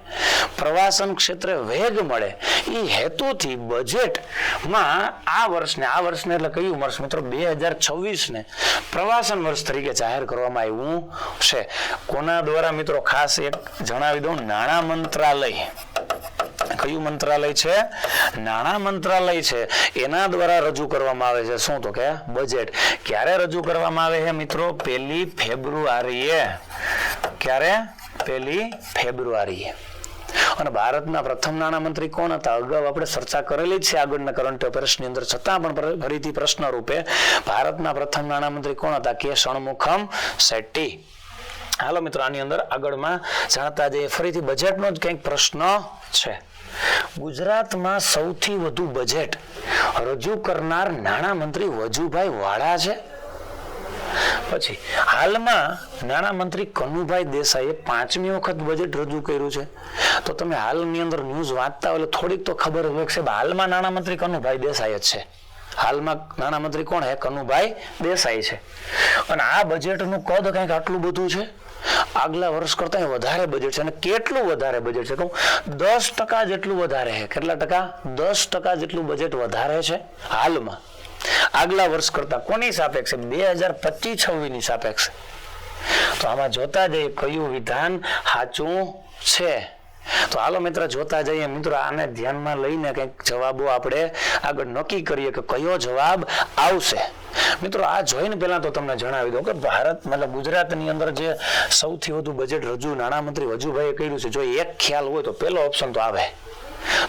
પ્રવાસન ક્ષેત્રે વેગ મળે, એ હેતુથી બજેટમાં આ વર્ષને એટલે કયું વર્ષ મિત્રો? 2026 ને પ્રવાસન વર્ષ તરીકે જાહેર કરવામાં આવ્યું છે. કોના દ્વારા મિત્રો? ખાસ એક જણાવી દઉં, નાણાં મંત્રાલય. કયું મંત્રાલય છે? નાણાં મંત્રાલય છે. એના દ્વારા રજૂ કરવામાં આવે છે. શું? તો કે બજેટ. ક્યારે રજૂ કરવામાં આવે છે મિત્રો? 1 ફેબ્રુઆરીએ. ક્યારે? 1 ફેબ્રુઆરીએ. અને ભારતના પ્રથમ નાણામંત્રી કોણ હતા? અગાઉ આપણે ચર્ચા કરેલી જ છે આગળના કરંટ અફેર્સની અંદર, છતાં પણ ફરીથી પ્રશ્ન રૂપે ભારતના પ્રથમ નાણામંત્રી કોણ હતા? કે ષણમુખમ શેટ્ટી. હાલો મિત્રો, આની અંદર આગળમાં જાણતા જઈએ. ફરીથી બજેટનો જ કંઈક પ્રશ્ન છે. ગુજરાતમાં સૌથી વધુ બજેટ રજૂ કરનાર નાણામંત્રી વજુભાઈ વાળા છે. પછી હાલમાં નાણામંત્રી કનુભાઈ દેસાઈએ 5મી વખત બજેટ રજૂ કર્યું છે. તો તમે હાલની અંદર ન્યૂઝ વાંચતા હોય થોડીક તો ખબર હોય કે હાલમાં નાણામંત્રી કનુભાઈ દેસાઈ જ છે. હાલમાં નાણામંત્રી કોણ છે? કનુભાઈ દેસાઈ છે. અને આ બજેટનું કદ કંઈક આટલું બધું છે. આગલા વર્ષ કરતા વધારે બજેટ છે. અને કેટલું વધારે બજેટ છે? કહું 10% જેટલું વધારે છે. કેટલા ટકા? 10% જેટલું બજેટ વધારે છે હાલમાં આગલા વર્ષ કરતા. કોની સાપેક્ષે? 2025-26 ની સાપેક્ષે. તો આમાં જોતા જઈએ કયું વિધાન સાચું છે. તો હાલો મિત્ર જોતા જઈએ. મિત્રો આને ધ્યાનમાં લઈને કંઈક જવાબો આપણે આગળ નક્કી કરીએ કે કયો જવાબ આવશે. મિત્રો આ જોઈને પહેલા તો તમને જણાવી દઉં કે ભારત મતલબ ગુજરાતની અંદર જે સૌથી વધુ બજેટ રજૂ નાણામંત્રી વજુભાઈએ કર્યું છે, જો એક ખ્યાલ હોય તો પહેલો ઓપ્શન તો આવે.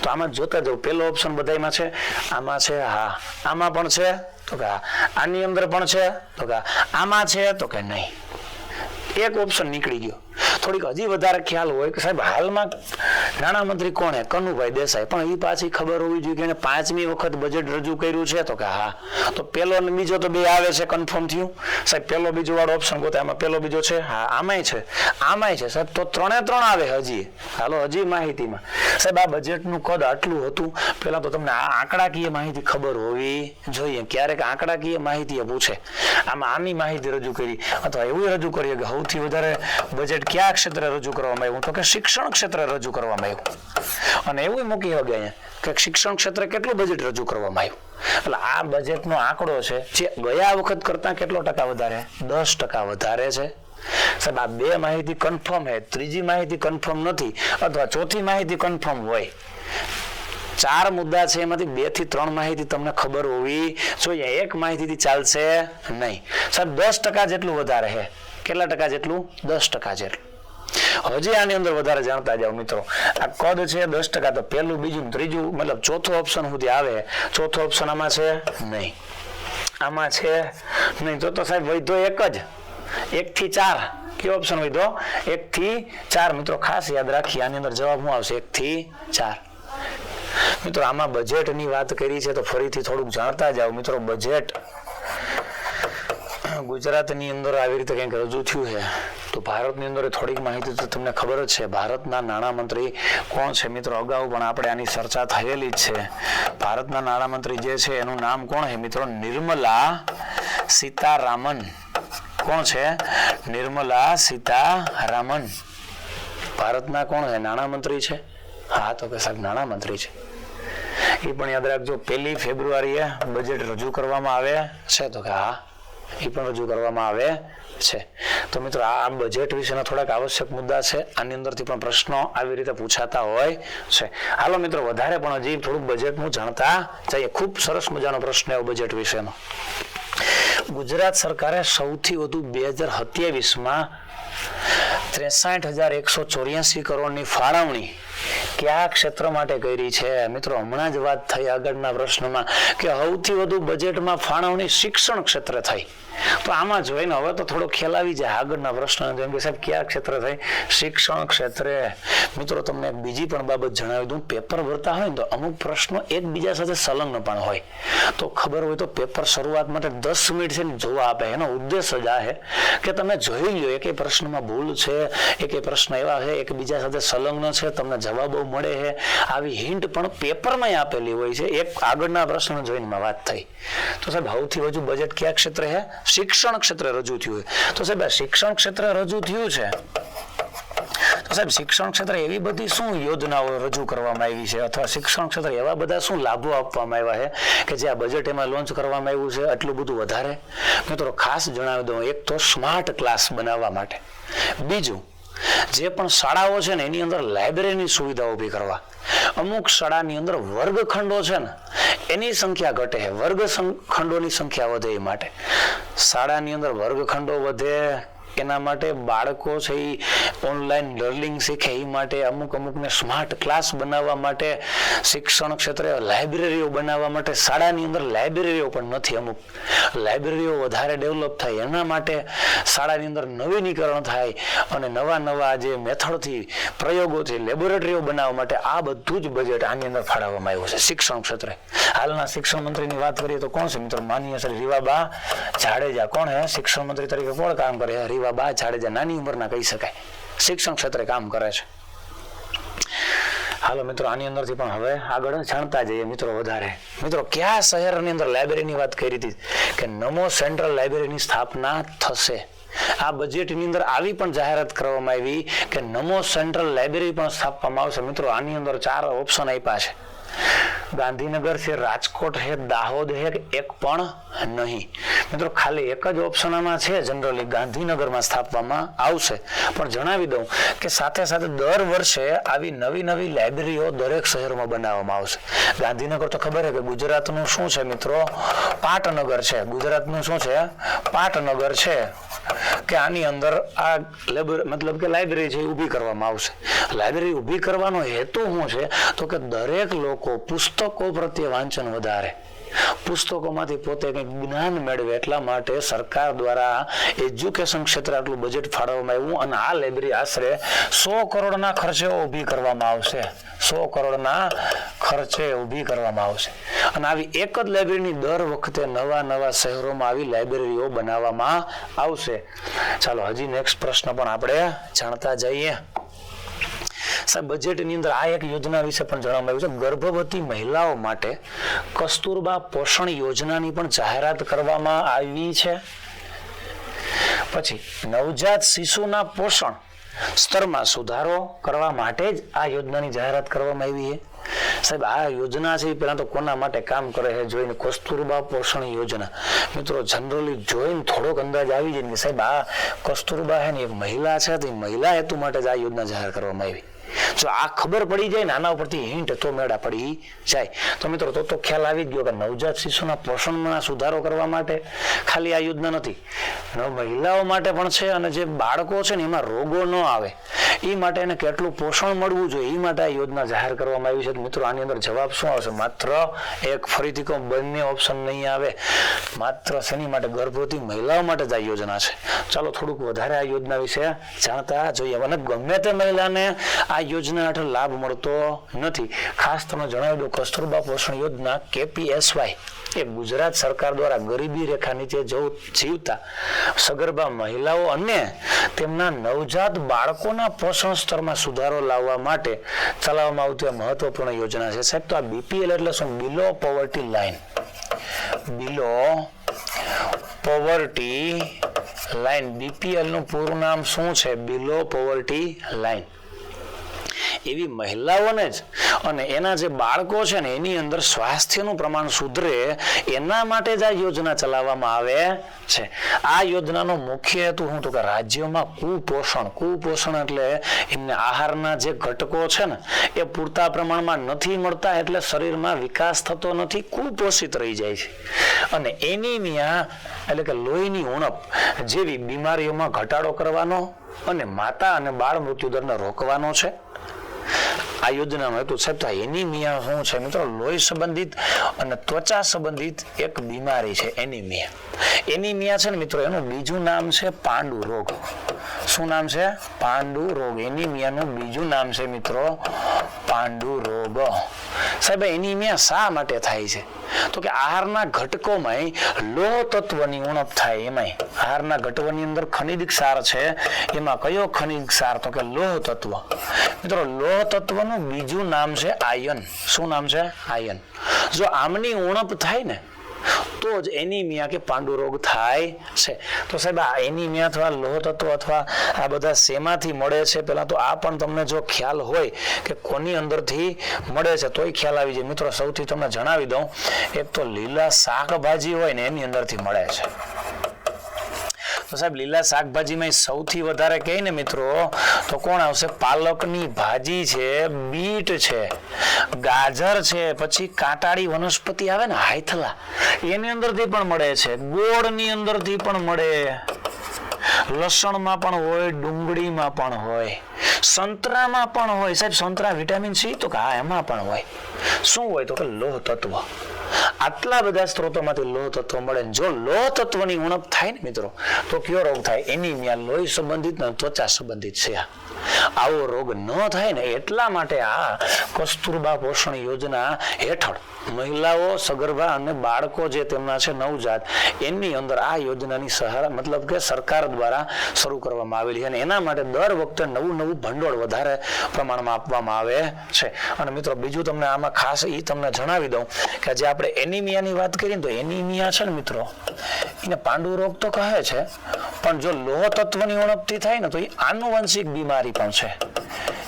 તો આમાં જોતા જાવ. પહેલો ઓપ્શન બધામાં છે. આમાં છે, હા. આમાં પણ છે તો કે આની અંદર પણ છે તો કે આમાં છે તો કે નહીં. એક ઓપ્શન નીકળી ગયો. થોડીક હજી વધારે ખ્યાલ હોય કે સાહેબ હાલમાં નાણામંત્રી કોણ? કનુભાઈ દેસાઈ. પણ એ પાછી ખબર હોવી જોઈએ કે એને 5મી વખત બજેટ રજૂ કર્યું છે તો કે હા. તો પહેલો અને બીજો તો બે આવે છે, કન્ફર્મ થયું. સાહેબ પહેલો બીજો વાળો ઓપ્શન ગોતે. આમાં પહેલો બીજો છે, હા. આમાંય છે, આમાંય છે સાહેબ. તો 3 આવે હજી. હાલો હજી માહિતીમાં સાહેબ આ બજેટનું કદ આટલું હતું. પહેલા તો તમને આ આંકડાકીય માહિતી ખબર હોવી જોઈએ. ક્યારેક આંકડાકીય માહિતી પૂછે, આમાં આની માહિતી રજૂ કરી અથવા એવું રજૂ કરીએ કે સૌથી વધારે બજેટ કયા ક્ષેત્રે રજૂ કરવામાં આવ્યું, તો કે શિક્ષણ ક્ષેત્રે રજૂ કરવામાં આવ્યું. અને એવું મૂકી શકે અહીંયા કે શિક્ષણ ક્ષેત્રે કેટલું બજેટ રજૂ કરવામાં આવ્યું. એટલે આ બજેટનો આંકડો છે જે ગયા વખત કરતા કેટલો ટકા વધારે, 10% વધારે છે. સાહેબ આ બે માહિતી કન્ફર્મ છે, ત્રીજી માહિતી કન્ફર્મ નથી અથવા ચોથી માહિતી કન્ફર્મ હોય. 4 મુદ્દા છે, એમાંથી 2 થી 3 માહિતી તમને ખબર હોવી જોઈએ. એક માહિતીથી ચાલશે નહીં. સાહેબ 10% જેટલું વધારે છે. કેટલા ટકા જેટલું? 10% જેટલું. હજી આની અંદર વધારે જાણતા જાઓ મિત્રો. આ કદ છે 10%, તો પહેલું, બીજું, ત્રીજું, મતલબ ચોથો ઓપ્શન સુધી આવે. ચોથો ઓપ્શન આમાં છે નહીં, આમાં છે નહીં. તો સાહેબ વધ્યો એક જ, 1 થી 4. કયો ઓપ્શન વધ્યો? 1 થી 4. મિત્રો ખાસ યાદ રાખીએ, આની અંદર જવાબ શું આવશે? 1 થી 4. મિત્રો આમાં બજેટની વાત કરી છે તો ફરીથી થોડુંક જાણતા જાઓ મિત્રો. બજેટ ગુજરાતની અંદર આવી રીતે કંઈક રજૂ થયું છે. તો ભારતની અંદર થોડીક માહિતી તો તમને ખબર જ છે. ભારતના નાણામંત્રી કોણ છે મિત્રો? અગાઉ પણ આપણે આની ચર્ચા થયેલી જ છે. ભારતના નાણામંત્રી જે છે એનું નામ કોણ છે મિત્રો? નિર્મલા સીતારામન. કોણ છે? નિર્મલા સીતારામન. ભારતના કોણ છે? નાણામંત્રી છે. હા, તો કે સાહેબ નાણામંત્રી છે. એ પણ યાદ રાખજો, 1 ફેબ્રુઆરીએ બજેટ રજૂ કરવામાં આવે છે. તો કે હા, એ પણ રજૂ કરવામાં આવે છે. તો મિત્રો આ બજેટ વિશેના થોડાક આવશ્યક મુદ્દા છે. આની અંદરથી પણ પ્રશ્નો આવી રીતે પૂછાતા હોય છે. હાલો મિત્રો, વધારે પણ હજી થોડુંક બજેટનું જાણતા જઈએ. ખૂબ સરસ મજાનો પ્રશ્ન એવો બજેટ વિશેનો. ગુજરાત સરકારે સૌથી વધુ 2027માં 63,184 કરોડની ફાળવણી કયા ક્ષેત્ર માટે કરી છે? મિત્રો હમણાં જ વાત થઈ આગળના પ્રશ્નમાં કે સૌથી વધુ બજેટમાં ફાળવણી શિક્ષણ ક્ષેત્રે થઈ. તો આમાં જોઈને હવે તો થોડો ખ્યાલ આવી જાય આગળના પ્રશ્ન, જેમ કે સાહેબ કયા ક્ષેત્રે થઈ? શિક્ષણ ક્ષેત્રે. મિત્રો તમને એક બીજી પણ બાબત જણાવી દઉં. પેપર ભરતા હોય ને તો અમુક પ્રશ્નો એકબીજા સાથે સંલગ્ન પણ હોય. તો ખબર હોય તો પેપર શરૂઆત માટે 10 મિનિટ છે ને જોવા આપે. એનો ઉદ્દેશ જ આ છે કે તમે જોઈ લો એકે પ્રશ્નમાં ભૂલ છે, એકે પ્રશ્ન એવા છે એકબીજા સાથે સંલગ્ન છે, તમને જવાબો મળે છે. આવી હિન્ટ પણ પેપરમાં આપેલી હોય છે. એક આગળના પ્રશ્ન જોઈને વાત થઈ. તો સાહેબ સૌથી વધુ બજેટ કયા ક્ષેત્રે છે? શિક્ષણ ક્ષેત્રે રજૂ થયું. તો સાહેબ શિક્ષણ ક્ષેત્રે રજૂ થયું છે. તો સાહેબ શિક્ષણ ક્ષેત્રે એવી બધી શું યોજનાઓ રજૂ કરવામાં આવી છે અથવા શિક્ષણ ક્ષેત્રે એવા બધા શું લાભો આપવામાં આવ્યા છે કે જે આ બજેટ એમાં લોન્ચ કરવામાં આવ્યું છે આટલું બધું વધારે? મિત્રો ખાસ જણાવી દઉં, એક તો સ્માર્ટ ક્લાસ બનાવવા માટે. બીજું, જે પણ શાળાઓ છે ને એની અંદર લાઇબ્રેરીની સુવિધા ઊભી કરવા. અમુક શાળાની અંદર વર્ગખંડો છે ને એની સંખ્યા ઘટે છે, વર્ગખંડોની સંખ્યા વધે એ માટે. શાળાની અંદર વર્ગખંડો વધે એના માટે બાળકો છે એ ઓનલાઈન લર્નિંગ શીખે એ માટે અમુકને સ્માર્ટ ક્લાસ બનાવવા માટે, શિક્ષણ ક્ષેત્રે લાઇબ્રેરીઓ બનાવવા માટે. શાળાની અંદર લાઇબ્રેરીઓ પણ નથી, અમુક લાઇબ્રેરીઓ વધારે ડેવલપ થાય એના માટે શાળાની અંદર નવીનીકરણ થાય અને નવા જે મેથડથી પ્રયોગોથી લેબોરેટરીઓ બનાવવા માટે આ બધું જ બજેટ આની અંદર ફાળવવામાં આવ્યું છે શિક્ષણ ક્ષેત્રે. હાલના શિક્ષણ મંત્રીની વાત કરીએ તો કોણ છે મિત્રો? માનનીય શ્રી રીવાબા જાડેજા. કોણ હે શિક્ષણ મંત્રી તરીકે? કોણ કામ કરે? રીવાબા જાડેજા. નાની ઉંમરના કહી શકાય, શિક્ષણ ક્ષેત્રે કામ કરે છે. હાલો મિત્રો, આની અંદરથી પણ હવે આગળ જાણતા જઈએ મિત્રો વધારે. મિત્રો કયા શહેરની અંદર લાઇબ્રેરીની વાત કરી હતી કે નમો સેન્ટ્રલ લાઇબ્રેરીની સ્થાપના થશે? આ બજેટની અંદર આવી પણ જાહેરાત કરવામાં આવી કે નમો સેન્ટ્રલ લાઇબ્રેરી પણ સ્થાપવામાં આવશે. મિત્રો આની અંદર 4 ઓપ્શન આપ્યા છે. ગાંધીનગર છે, રાજકોટ છે, દાહોદ છે, એક પણ નહીં. મિત્રો ખાલી એક જ ઓપ્શન આમાં છે, જનરલી ગાંધીનગરમાં સ્થાપવામાં આવશે. પણ જણાવી દઉં કે સાથે સાથે દર વર્ષે આવી નવી લાઇબ્રેરીઓ દરેક શહેરમાં બનાવવામાં આવશે. ગાંધીનગર તો ખબર છે કે ગુજરાતનું શું છે મિત્રો? પાટનગર છે. ગુજરાતનું શું છે? પાટનગર છે. કે આની અંદર આ મતલબ કે લાઇબ્રેરી છે ઊભી કરવામાં આવશે. લાઇબ્રેરી ઊભી કરવાનો હેતુ શું છે? તો કે દરેક લોકો પુસ્તકો પ્રત્યે વાંચન વધારે, પુસ્તકોમાંથી પોતે કંઈક જ્ઞાન મેળવે એટલા માટે સરકાર દ્વારા એજ્યુકેશન ક્ષેત્રે આટલું બજેટ ફાળવવામાં આવ્યું અને આ લાઇબ્રેરી આશરે 100 કરોડના ખર્ચે ઊભી કરવામાં આવશે. 100 કરોડના ખર્ચે ઊભી કરવામાં આવશે. અને આવી એક જ લાઇબ્રેરીની દર વખતે નવા શહેરોમાં આવી લાઇબ્રેરીઓ બનાવવામાં આવશે. ચાલો હજી નેક્સ્ટ પ્રશ્ન પણ આપણે જાણતા જઈએ. સાહેબ બજેટની અંદર આ એક યોજના વિશે પણ જણાવવામાં આવ્યું છે. ગર્ભવતી મહિલાઓ માટે કસ્તુરબા પોષણ યોજનાની પણ જાહેરાત કરવામાં આવી છે. પછી નવજાત શિશુના પોષણ સ્તરમાં સુધારો કરવા માટે જ આ યોજનાની જાહેરાત કરવામાં આવી છે. સાહેબ આ યોજના છે પેલા તો કોના માટે કામ કરે છે જોઈને કસ્તુરબા પોષણ યોજના મિત્રો જનરલી જોઈને થોડોક અંદાજ આવી જાય કે સાહેબ આ કસ્તુરબા છે ને એક મહિલા છે તો મહિલા હેતુ માટે જ આ યોજના જાહેર કરવામાં આવી. જો આ ખબર પડી જાય ને આના ઉપરથી હિન્ટ તો મેળા પડી જાય તો મિત્રો તો ખ્યાલ આવી ગયો કે નવજાત શિશુના પોષણમાં સુધારો કરવા માટે ખાલી આ યોજના નથી, મહિલાઓ માટે પણ છે અને જે બાળકો છે ને એમાં રોગો ન આવે એ માટે એને કેટલું પોષણ મળવું જોઈએ એ માટે આ યોજના જાહેર કરવામાં આવી છે. મિત્રો આની અંદર જવાબ શું આવશે? માત્ર એક, ફરીથી કહું બંને ઓપ્શન નહીં આવે, માત્ર શેની માટે? ગર્ભવતી મહિલાઓ માટે જ આ યોજના છે. ચાલો થોડુંક વધારે આ યોજના વિશે જાણતા જોઈએ. અને ગમે તે મહિલાને આ યોજના હેઠળ લાભ મળતો નથી. ખાસ તમને જણાવી દઉં કસ્તુરબા પોષણ યોજના KPSY એ ગુજરાત સરકાર દ્વારા ગરીબી રેખા નીચે જીવતા સગર્ભા મહિલાઓ અને તેમના નવજાત બાળકોના પોષણ સ્તરમાં સુધારો લાવવા માટે ચલાવવામાં આવતી મહત્વપૂર્ણ યોજના છે. સાહેબ તો આ BPL એટલે શું? બિલો પોવર્ટી લાઈન. બિલો પોવર્ટી લાઈન, BPL નું પૂરું નામ શું છે? બિલો પોવર્ટી લાઈન. એવી મહિલાઓને જ અને એના જે બાળકો છે ને એની અંદર સ્વાસ્થ્યનું પ્રમાણ સુધરે એના માટે જ આ યોજના ચલાવવામાં આવે છે. આ યોજનાનો મુખ્ય હેતુ શું? તો કે રાજ્યોમાં કુપોષણ એટલે એમને આહારના જે ઘટકો છે ને એ પૂરતા પ્રમાણમાં નથી મળતા એટલે શરીરમાં વિકાસ થતો નથી, કુપોષિત રહી જાય છે. અને એનિમિયા એટલે કે લોહીની ઉણપ જેવી બીમારીઓમાં ઘટાડો કરવાનો અને માતા અને બાળ મૃત્યુદરને રોકવાનો છે. આ યોજનાનો હેતુ છે. તો એનિમિયા શું છે મિત્રો? લોહી સંબંધિત અને ત્વચા સંબંધિત એક બીમારી છે એનિમિયા. એનિમિયા છે ને મિત્રો એનું બીજું નામ છે પાંડુ રોગ. શું નામ છે? પાંડુ રોગ. એનિમિયાનું બીજું નામ છે મિત્રો પાંડુ રોગ. સાહેબ એનિમિયા શા માટે થાય છે? તો કે આહારના ઘટકોમાં લોહ તત્વની ઉણપ થાય. એમાંય આહારના ઘટકોની અંદર ખનિજ ક્ષાર છે. એમાં કયો ખનિજ ક્ષાર? તો કે લોહ તત્વ. મિત્રો લોહ તત્વનું બીજું નામ છે આયન. શું નામ છે? આયન. જો આમની ઉણપ થાય ને તો જ એનિમિયા કે પાંડુ રોગ થાય છે. તો સાહેબ આ એનિમિયા અથવા લોહ તત્વ અથવા આ બધા શેમાંથી મળે છે? પહેલા તો આ પણ તમને જો ખ્યાલ હોય કે કોની અંદરથી મળે છે તોય ખ્યાલ આવી જાય. મિત્રો સૌથી તમને જણાવી દઉં, એક તો લીલા શાકભાજી હોય ને એની અંદરથી મળે છે. તો સાહેબ લીલા શાકભાજીમાં સૌથી વધારે કહે ને મિત્રો તો કોણ આવશે? પાલકની ભાજી છે, બીટ છે, ગાજર છે, પછી કાંટાળી વનસ્પતિ આવે ને હાયથલા એની અંદરથી પણ મળે છે, ગોળની અંદરથી પણ મળે, લસણમાં પણ હોય, ડુંગળીમાં પણ હોય, સંતરામાં પણ હોય. સાહેબ સંતરા વિટામિન C તો કે હા એમાં પણ હોય. શું હોય? તો કે લોહ તત્વ. આટલા બધા સ્ત્રોતોમાંથી લોહ તત્વ મળે. જો લોહ તત્વની ઉણપ થાય ને મિત્રો તો કયો રોગ થાય? એનિમિયા. લોહી સંબંધિત ને ત્વચા સંબંધિત છે. આવો રોગ ન થાય ને એટલા માટે આ કસ્તુરબા પોષણ યોજના હેઠળ મહિલાઓ, સગર્ભા અને બાળકો જે તેમના છે નવજાત એની અંદર આ યોજનાની સહારા મતલબ કે સરકાર દ્વારા શરૂ કરવામાં આવેલી છે. અને એના માટે દર વખતે નવું ભંડોળ વધારે પ્રમાણમાં આપવામાં આવે છે. અને મિત્રો બીજું તમને આમાં ખાસ એ તમને જણાવી દઉં કે જે આપણે એનિમિયાની વાત કરીએ તો એનિમિયા છે ને મિત્રો એને પાંડુ રોગ તો કહે છે પણ જો લોહ તત્વની ઉણપથી થાય ને તો એ આનુવંશિક બીમારી પણ છે.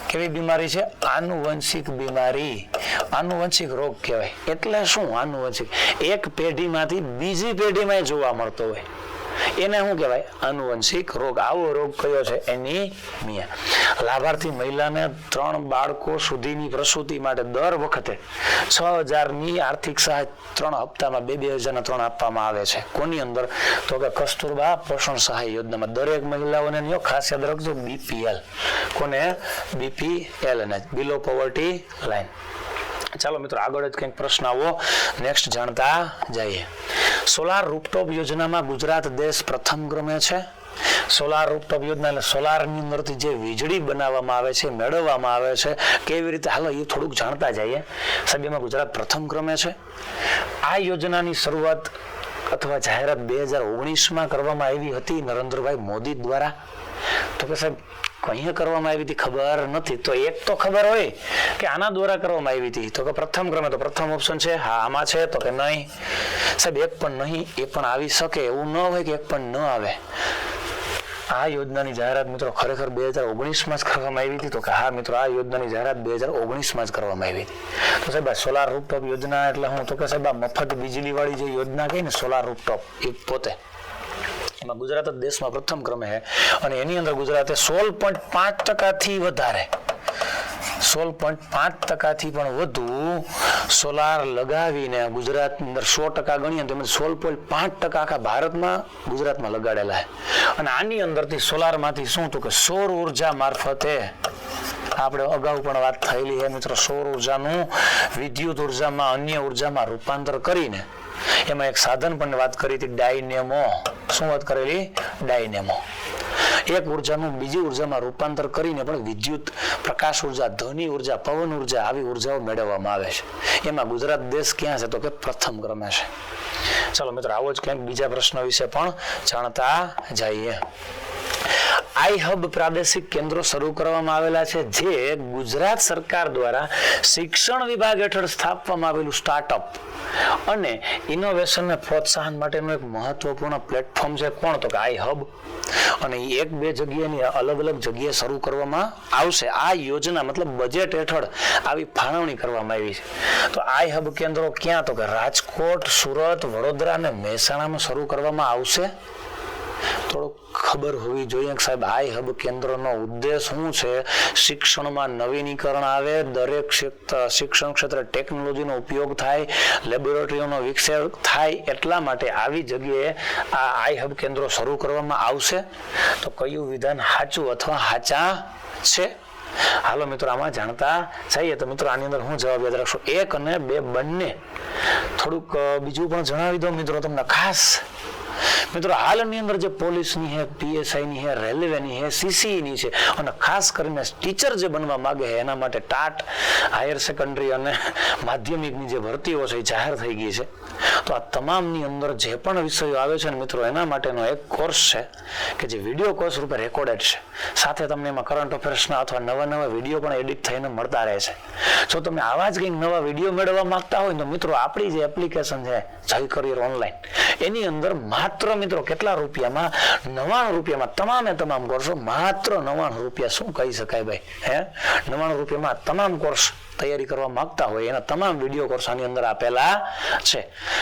કેવી બીમારી છે? આનુવંશિક બીમારી. આનુવંશિક રોગ કહેવાય. એટલે શું આનુવંશિક? એક પેઢીમાંથી બીજી પેઢીમાં જોવા મળતો હોય એને શું કહેવાય? આનુવંશિક રોગ. આવો રોગ કયો છે? એનિમિયા. લાભાર્થી મહિલાને 3 બાળકો સુધીની પ્રસૂતિ માટે દર વખતે 6,000ની આર્થિક સહાય 3 હપ્તામાં 2,000 આપવામાં આવે છે. કોની અંદર? તો કે કસ્તુરબા પોષણ સહાય યોજનામાં. દરેક મહિલાઓને ખાસ યાદ રાખજો BPL. કોને? BPL અને બિલો પોવર્ટી લાઈન. ચાલો મિત્રો આગળ જ કંઈક પ્રશ્ન આવો નેક્સ્ટ જાણતા જઈએ. સોલાર રૂફટોપ યોજનામાં ગુજરાત દેશ પ્રથમ ક્રમે છે. સોલાર રૂફટોપ યોજના એટલે સોલારની અંદરથી જે વીજળી બનાવવામાં આવે છે, મેળવવામાં આવે છે, કેવી રીતે હાલો એ થોડુંક જાણતા જઈએ. સાહેબ એમાં ગુજરાત પ્રથમ ક્રમે છે. આ યોજનાની શરૂઆત અથવા જાહેરાત 2019માં કરવામાં આવી હતી નરેન્દ્રભાઈ મોદી દ્વારા. તો કે સાહેબ કઈ કરવામાં આવી હતી ખબર નથી. તો એક તો ખબર હોય કે આના દ્વારા કરવામાં આવી હતી, તો કે પ્રથમ ક્રમે, તો પ્રથમ ઓપ્શન છે. હા આમાં છે તો કે નહીં સાહેબ, એક પણ નહીં, એ પણ આવી શકે એવું ન હોય કે એક પણ ન આવે. આ યોજનાની જાહેરાત મિત્રો ખરેખર 2019માં જ કરવામાં આવી હતી, તો કે હા મિત્રો આ યોજનાની જાહેરાત 2019માં જ કરવામાં આવી હતી. તો સાહેબ આ સોલાર રૂફટોપ યોજના એટલે હું, તો કે સાહેબ આ મફત વીજળી વાળી જે યોજના કહી ને સોલાર રૂફટોપ, એ પોતે એમાં ગુજરાત જ દેશમાં પ્રથમ ક્રમે છે. અને એની અંદર ગુજરાતે 16.5% વધારે, 16.5% પણ વધુ સોલાર લગાવીને ગુજરાતની અંદર 100% ગણીએ તો 16.5% આખા ભારતમાં ગુજરાતમાં લગાડેલા છે. અને આની અંદરથી સોલારમાંથી શું, તો કે સૌર ઉર્જા મારફતે આપણે અગાઉ પણ વાત થયેલી છે મિત્રો, સૌર ઉર્જાનું વિદ્યુત ઉર્જામાં અન્ય ઉર્જામાં રૂપાંતર કરીને એમાં એક સાધન પણ વાત કરી હતી, ડાયનેમો. શું વાત કરેલી? ડાયનેમો. એક ઉર્જાનું બીજી ઉર્જામાં રૂપાંતર કરીને પણ વિદ્યુત, પ્રકાશ ઉર્જા, ધ્વનિ ઉર્જા, પવન ઉર્જા આવી ઉર્જાઓ મેળવવામાં આવે છે. એમાં ગુજરાત દેશ ક્યાં છે, તો કે પ્રથમ ક્રમે છે. ચાલો મિત્રો આવો જ ક્યાંક બીજા પ્રશ્ન વિશે પણ જાણતા જઈએ. આઈ હબ પ્રાદેશિક કેન્દ્રો શરૂ કરવામાં આવેલા છે, જે ગુજરાત સરકાર દ્વારા શિક્ષણ વિભાગ હેઠળ સ્થાપવામાં આવેલું સ્ટાર્ટઅપ અને ઇનોવેશનને પ્રોત્સાહન માટેનું એક મહત્વપૂર્ણ પ્લેટફોર્મ છે. કોણ? તો કે આઈ હબ. અને એક બે જગ્યાની અલગ અલગ જગ્યાએ શરૂ કરવામાં આવશે. આ યોજના મતલબ બજેટ હેઠળ આવી ફાળવણી કરવામાં આવી છે. તો આઈ હબ કેન્દ્રો ક્યાં? તો કે રાજકોટ, સુરત, વડોદરા અને મહેસાણામાં શરૂ કરવામાં આવશે. થોડુંક ખબર હોવી જોઈએ કે સાહેબ આઈ હબ કેન્દ્રનો ઉદ્દેશ શું છે. શિક્ષણમાં નવીનીકરણ આવે, દરેક શિક્ષણ ક્ષેત્રે ટેકનોલોજીનો ઉપયોગ થાય, લેબોરેટરીઓનો વિકાસ થાય, એટલા માટે આવી જગ્યાએ આ આઈ હબ કેન્દ્રો શરૂ કરવામાં આવશે. તો કયું વિધાન સાચું અથવા સાચા છે? હાલો મિત્રો આમાં જાણતા જઈએ. તો મિત્રો આની અંદર હું જવાબ યાદ રાખશો, 1 અને 2 બંને. થોડુંક બીજું પણ જણાવી દઉં મિત્રો તમને ખાસ. મિત્રો હાલની અંદર જે પોલીસની છે, પીએસઆઈની છે, રેલવેની છે, સીસીઈની છે, અને ખાસ કરીને ટીચર જે બનવા માંગે છે એના માટે ટાટ હાયર સેકન્ડરી અને માધ્યમિકની જે ભરતીઓ છે એ જાહેર થઈ ગઈ છે. તો આ તમામની અંદર જે પણ વિષયો આવે છે ને મિત્રો, એના માટેનો એક કોર્સ છે કે જે વિડીયો કોર્સ રૂપે રેકોર્ડેડ છે. સાથે તમને એમાં કરંટ અફેર્સના અથવા નવા નવા વિડીયો પણ એડિટ થઈને મળતા રહે છે. જો તમે આવા જ કંઈક નવા વિડીયો મેળવવા માંગતા હોય તો મિત્રો આપણી જે એપ્લિકેશન છે જય કરિયર ઓનલાઈન, એની અંદર માત્ર મિત્રો કેટલા રૂપિયામાં? 99 રૂપિયામાં તમામે તમામ કોર્સો. માત્ર 99 રૂપિયા. શું કહી શકાય ભાઈ? 99 રૂપિયામાં તમામ કોર્સ તૈયારી કરવા માંગતા હોય એના તમામ વિડીયો કોર્સ આની અંદર આપેલા છે.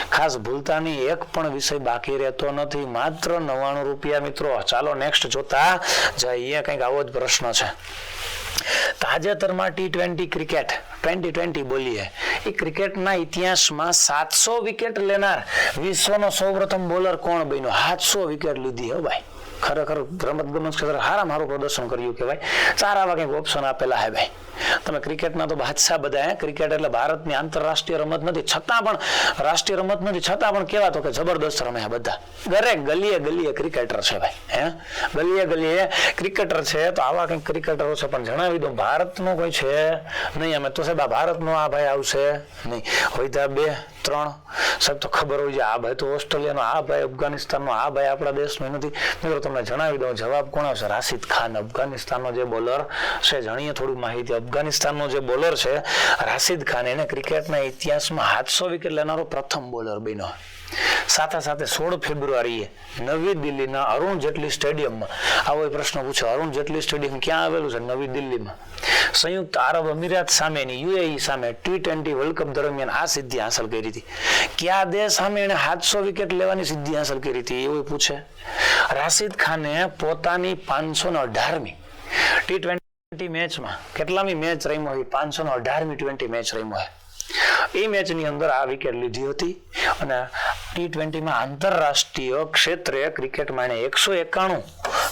ખાસ ભૂલતા નહીં, એક પણ વિષય બાકી રહેતો નથી. માત્ર 99 રૂપિયા મિત્રો. ચાલો નેક્સ્ટ જોતા જઈએ. કંઈક આવો જ પ્રશ્ન છે. તાજેતરમાં T20 ક્રિકેટ 2020 બોલીએ, એ ક્રિકેટના ઇતિહાસમાં 700 વિકેટ લેનાર વિશ્વનો સૌપ્રથમ બોલર કોણ બન્યો? 700 વિકેટ લીધી હો ભાઈ. ખરેખર રમત ગમત ક્ષેત્રે સારું પ્રદર્શન કર્યું કે ભાઈ. સારા આવા કંઈક ઓપ્શન આપેલા હે ભાઈ. તમે ક્રિકેટના તો બાદશાહ બધા. ક્રિકેટ એટલે ભારતની આંતરરાષ્ટ્રીય રમત નથી, છતાં પણ રાષ્ટ્રીય રમત નથી, છતાં પણ કેવા તો કે જબરદસ્ત રમે બધા. દરેક ગલીએ ગલીએ ક્રિકેટર છે ભાઈ. ગલીએ ગલીએ ક્રિકેટર છે. તો આવા કંઈક ક્રિકેટરો છે, પણ જણાવી દઉં ભારતનો કોઈ છે નહીં. અમે તો સાહેબ આ ભારતનો આ ભાઈ આવશે નહીં. હોય તો 2 3 સાહેબ તો ખબર હોય છે. આ ભાઈ તો ઓસ્ટ્રેલિયાનો, આ ભાઈ અફઘાનિસ્તાનનો, આ ભાઈ આપણા દેશનો નથી. મિત્રો તમને જણાવી દઉં જવાબ કોણ આવશે? રાશિદ ખાન, અફઘાનિસ્તાનનો જે બોલર છે. જાણીએ થોડું માહિતી. અફઘાનિસ્તાનનો જે બોલર છે રાશિદ ખાન, એને ક્રિકેટના ઇતિહાસમાં 700 વિકેટ લેનારો પ્રથમ બોલર બન્યો. સાથે સાથે 16 ફેબ્રુઆરીએ નવી દિલ્હીના અરુણ જેટલી સ્ટેડિયમમાં આવો પ્રશ્ન પૂછ્યો. અરુણ જેટલી સ્ટેડિયમ ક્યાં આવેલું છે? નવી દિલ્હીમાં. સંયુક્ત આરબ અમીરાત સામેની યુએઈ સામે T20 વર્લ્ડ કપ દરમિયાન આ સિદ્ધિ હાંસલ કરી હતી. કયા દેશ સામે એને 700 વિકેટ લેવાની સિદ્ધિ હાંસલ કરી હતી એવું પૂછે. રાશિદ ખાને પોતાની 518મી T20 મેચમાં કેટલામી મેચ રમ્યો હોય? 518મી T20 મેચ રમ્યો હોય. એ મેચની અંદર આ વિકેટ લીધી હતી. અને T20માં આંતરરાષ્ટ્રીય ક્ષેત્રે ક્રિકેટમાં એને 191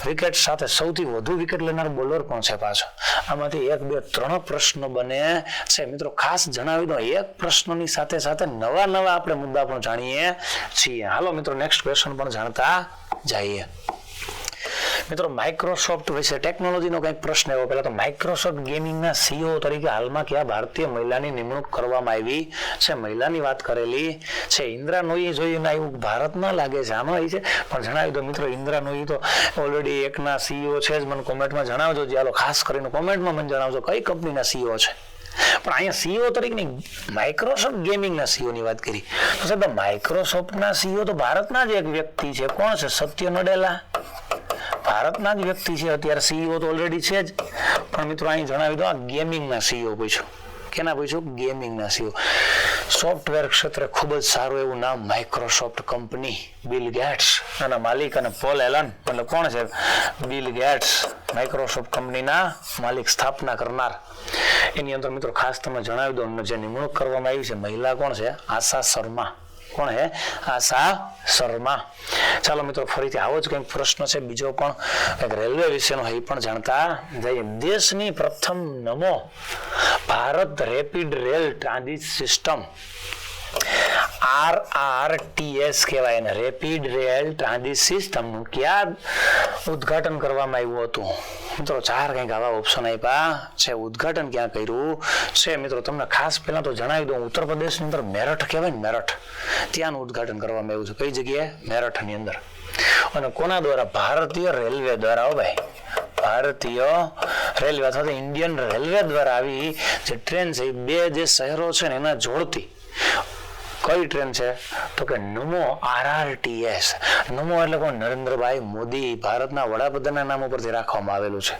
વિકેટ સાથે સૌથી વધુ વિકેટ લેનાર બોલર પણ છે પાછો. આમાંથી 1 2 3 પ્રશ્નો બને છે મિત્રો. ખાસ જણાવી દો, એક પ્રશ્નોની સાથે સાથે નવા આપણે મુદ્દા પણ જાણીએ છીએ. હાલો મિત્રો નેક્સ્ટ ક્વેશ્ચન પણ જાણતા જઈએ. મિત્રો માઇક્રોસોફ્ટ વિશે ટેકનોલોજીનો કંઈક પ્રશ્ન એવો, પહેલા તો માઇક્રોસોફ્ટ ગેમિંગના સીઈઓ તરીકે હાલમાં કયા ભારતીય મહિલાની નિમણૂક કરવામાં આવી છે? મહિલાની વાત કરેલી છે. ઇન્દ્રા નોઈ જોઈને એવું ભારતમાં લાગે છે, આમાં આવી છે પણ જણાવી દો મિત્રો, ઇન્દ્રા નોઈ તો ઓલરેડી એકના સીઈઓ છે જ. મને કોમેન્ટમાં જણાવજો, ચાલો ખાસ કરીને કોમેન્ટમાં મને જણાવજો કઈ કંપનીના સીઈઓ છે. પણ અહીંયા સીઈઓ તરીકે માઇક્રોસોફ્ટ ગેમિંગના સીઈઓ ની વાત કરી તો સાહેબ માઇક્રોસોફ્ટના સીઈઓ તો ભારતના જ એક વ્યક્તિ છે. કોણ છે? સત્ય નડેલા. ભારતના જ વ્યક્તિ છે. અત્યારે સીઈઓ તો ઓલરેડી છે જ, પણ મિત્રો અહીં જણાવી દો આ ગેમિંગના સીઈઓ પૂછ્યું. કેના પૂછ્યું? ગેમિંગના સીઈઓ. સોફ્ટવેર ક્ષેત્રે ખૂબ જ સારું એવું નામ માઇક્રોસોફ્ટ કંપની. બિલ ગેટ્સ એના માલિક અને પોલ એલન, એટલે કોણ છે? બિલ ગેટ્સ, માઇક્રોસોફ્ટ કંપનીના માલિક, સ્થાપના કરનાર. એની અંદર મિત્રો ખાસ તમે જણાવી દો જે નિમણૂક કરવામાં આવી છે મહિલા કોણ છે? આશા શર્મા. કોણ હે? આશા શર્મા. ચાલો મિત્રો ફરીથી આવો જ કંઈક પ્રશ્ન છે બીજો પણ કંઈક રેલવે વિશેનો, એ પણ જાણતા જઈએ. દેશની પ્રથમ Namo Bharat rapid rail transit system, RRTS કહેવાય એને, રેપિડ રેલ ટ્રાન્ઝિટ સિસ્ટમનું ક્યાં ઉદ્ઘાટન કરવામાં આવ્યું હતું? મિત્રો ચાર કંઈક આવા ઓપ્શન આપ્યા છે. ઉદ્ઘાટન ક્યાં કર્યું છે મિત્રો? તમને ખાસ પહેલા તો જણાવી દઉં, ઉત્તર પ્રદેશની અંદર મેરઠ કહેવાય ને, મેરઠ, ત્યાંનું ઉદ્ઘાટન કરવામાં આવ્યું છે. કઈ જગ્યાએ? મેરઠની અંદર. અને કોના દ્વારા? ભારતીય રેલવે દ્વારા. હો ભાઈ, ભારતીય રેલવે અથવા ઇન્ડિયન રેલવે દ્વારા આવી જે ટ્રેન છે એ બે જે શહેરો છે ને એના જોડતી કઈ ટ્રેન છે? તો કે નમો RRTS. નમો એટલે કોણ? નરેન્દ્રભાઈ મોદી, ભારતના વડાપ્રધાનના નામ ઉપરથી રાખવામાં આવેલું છે.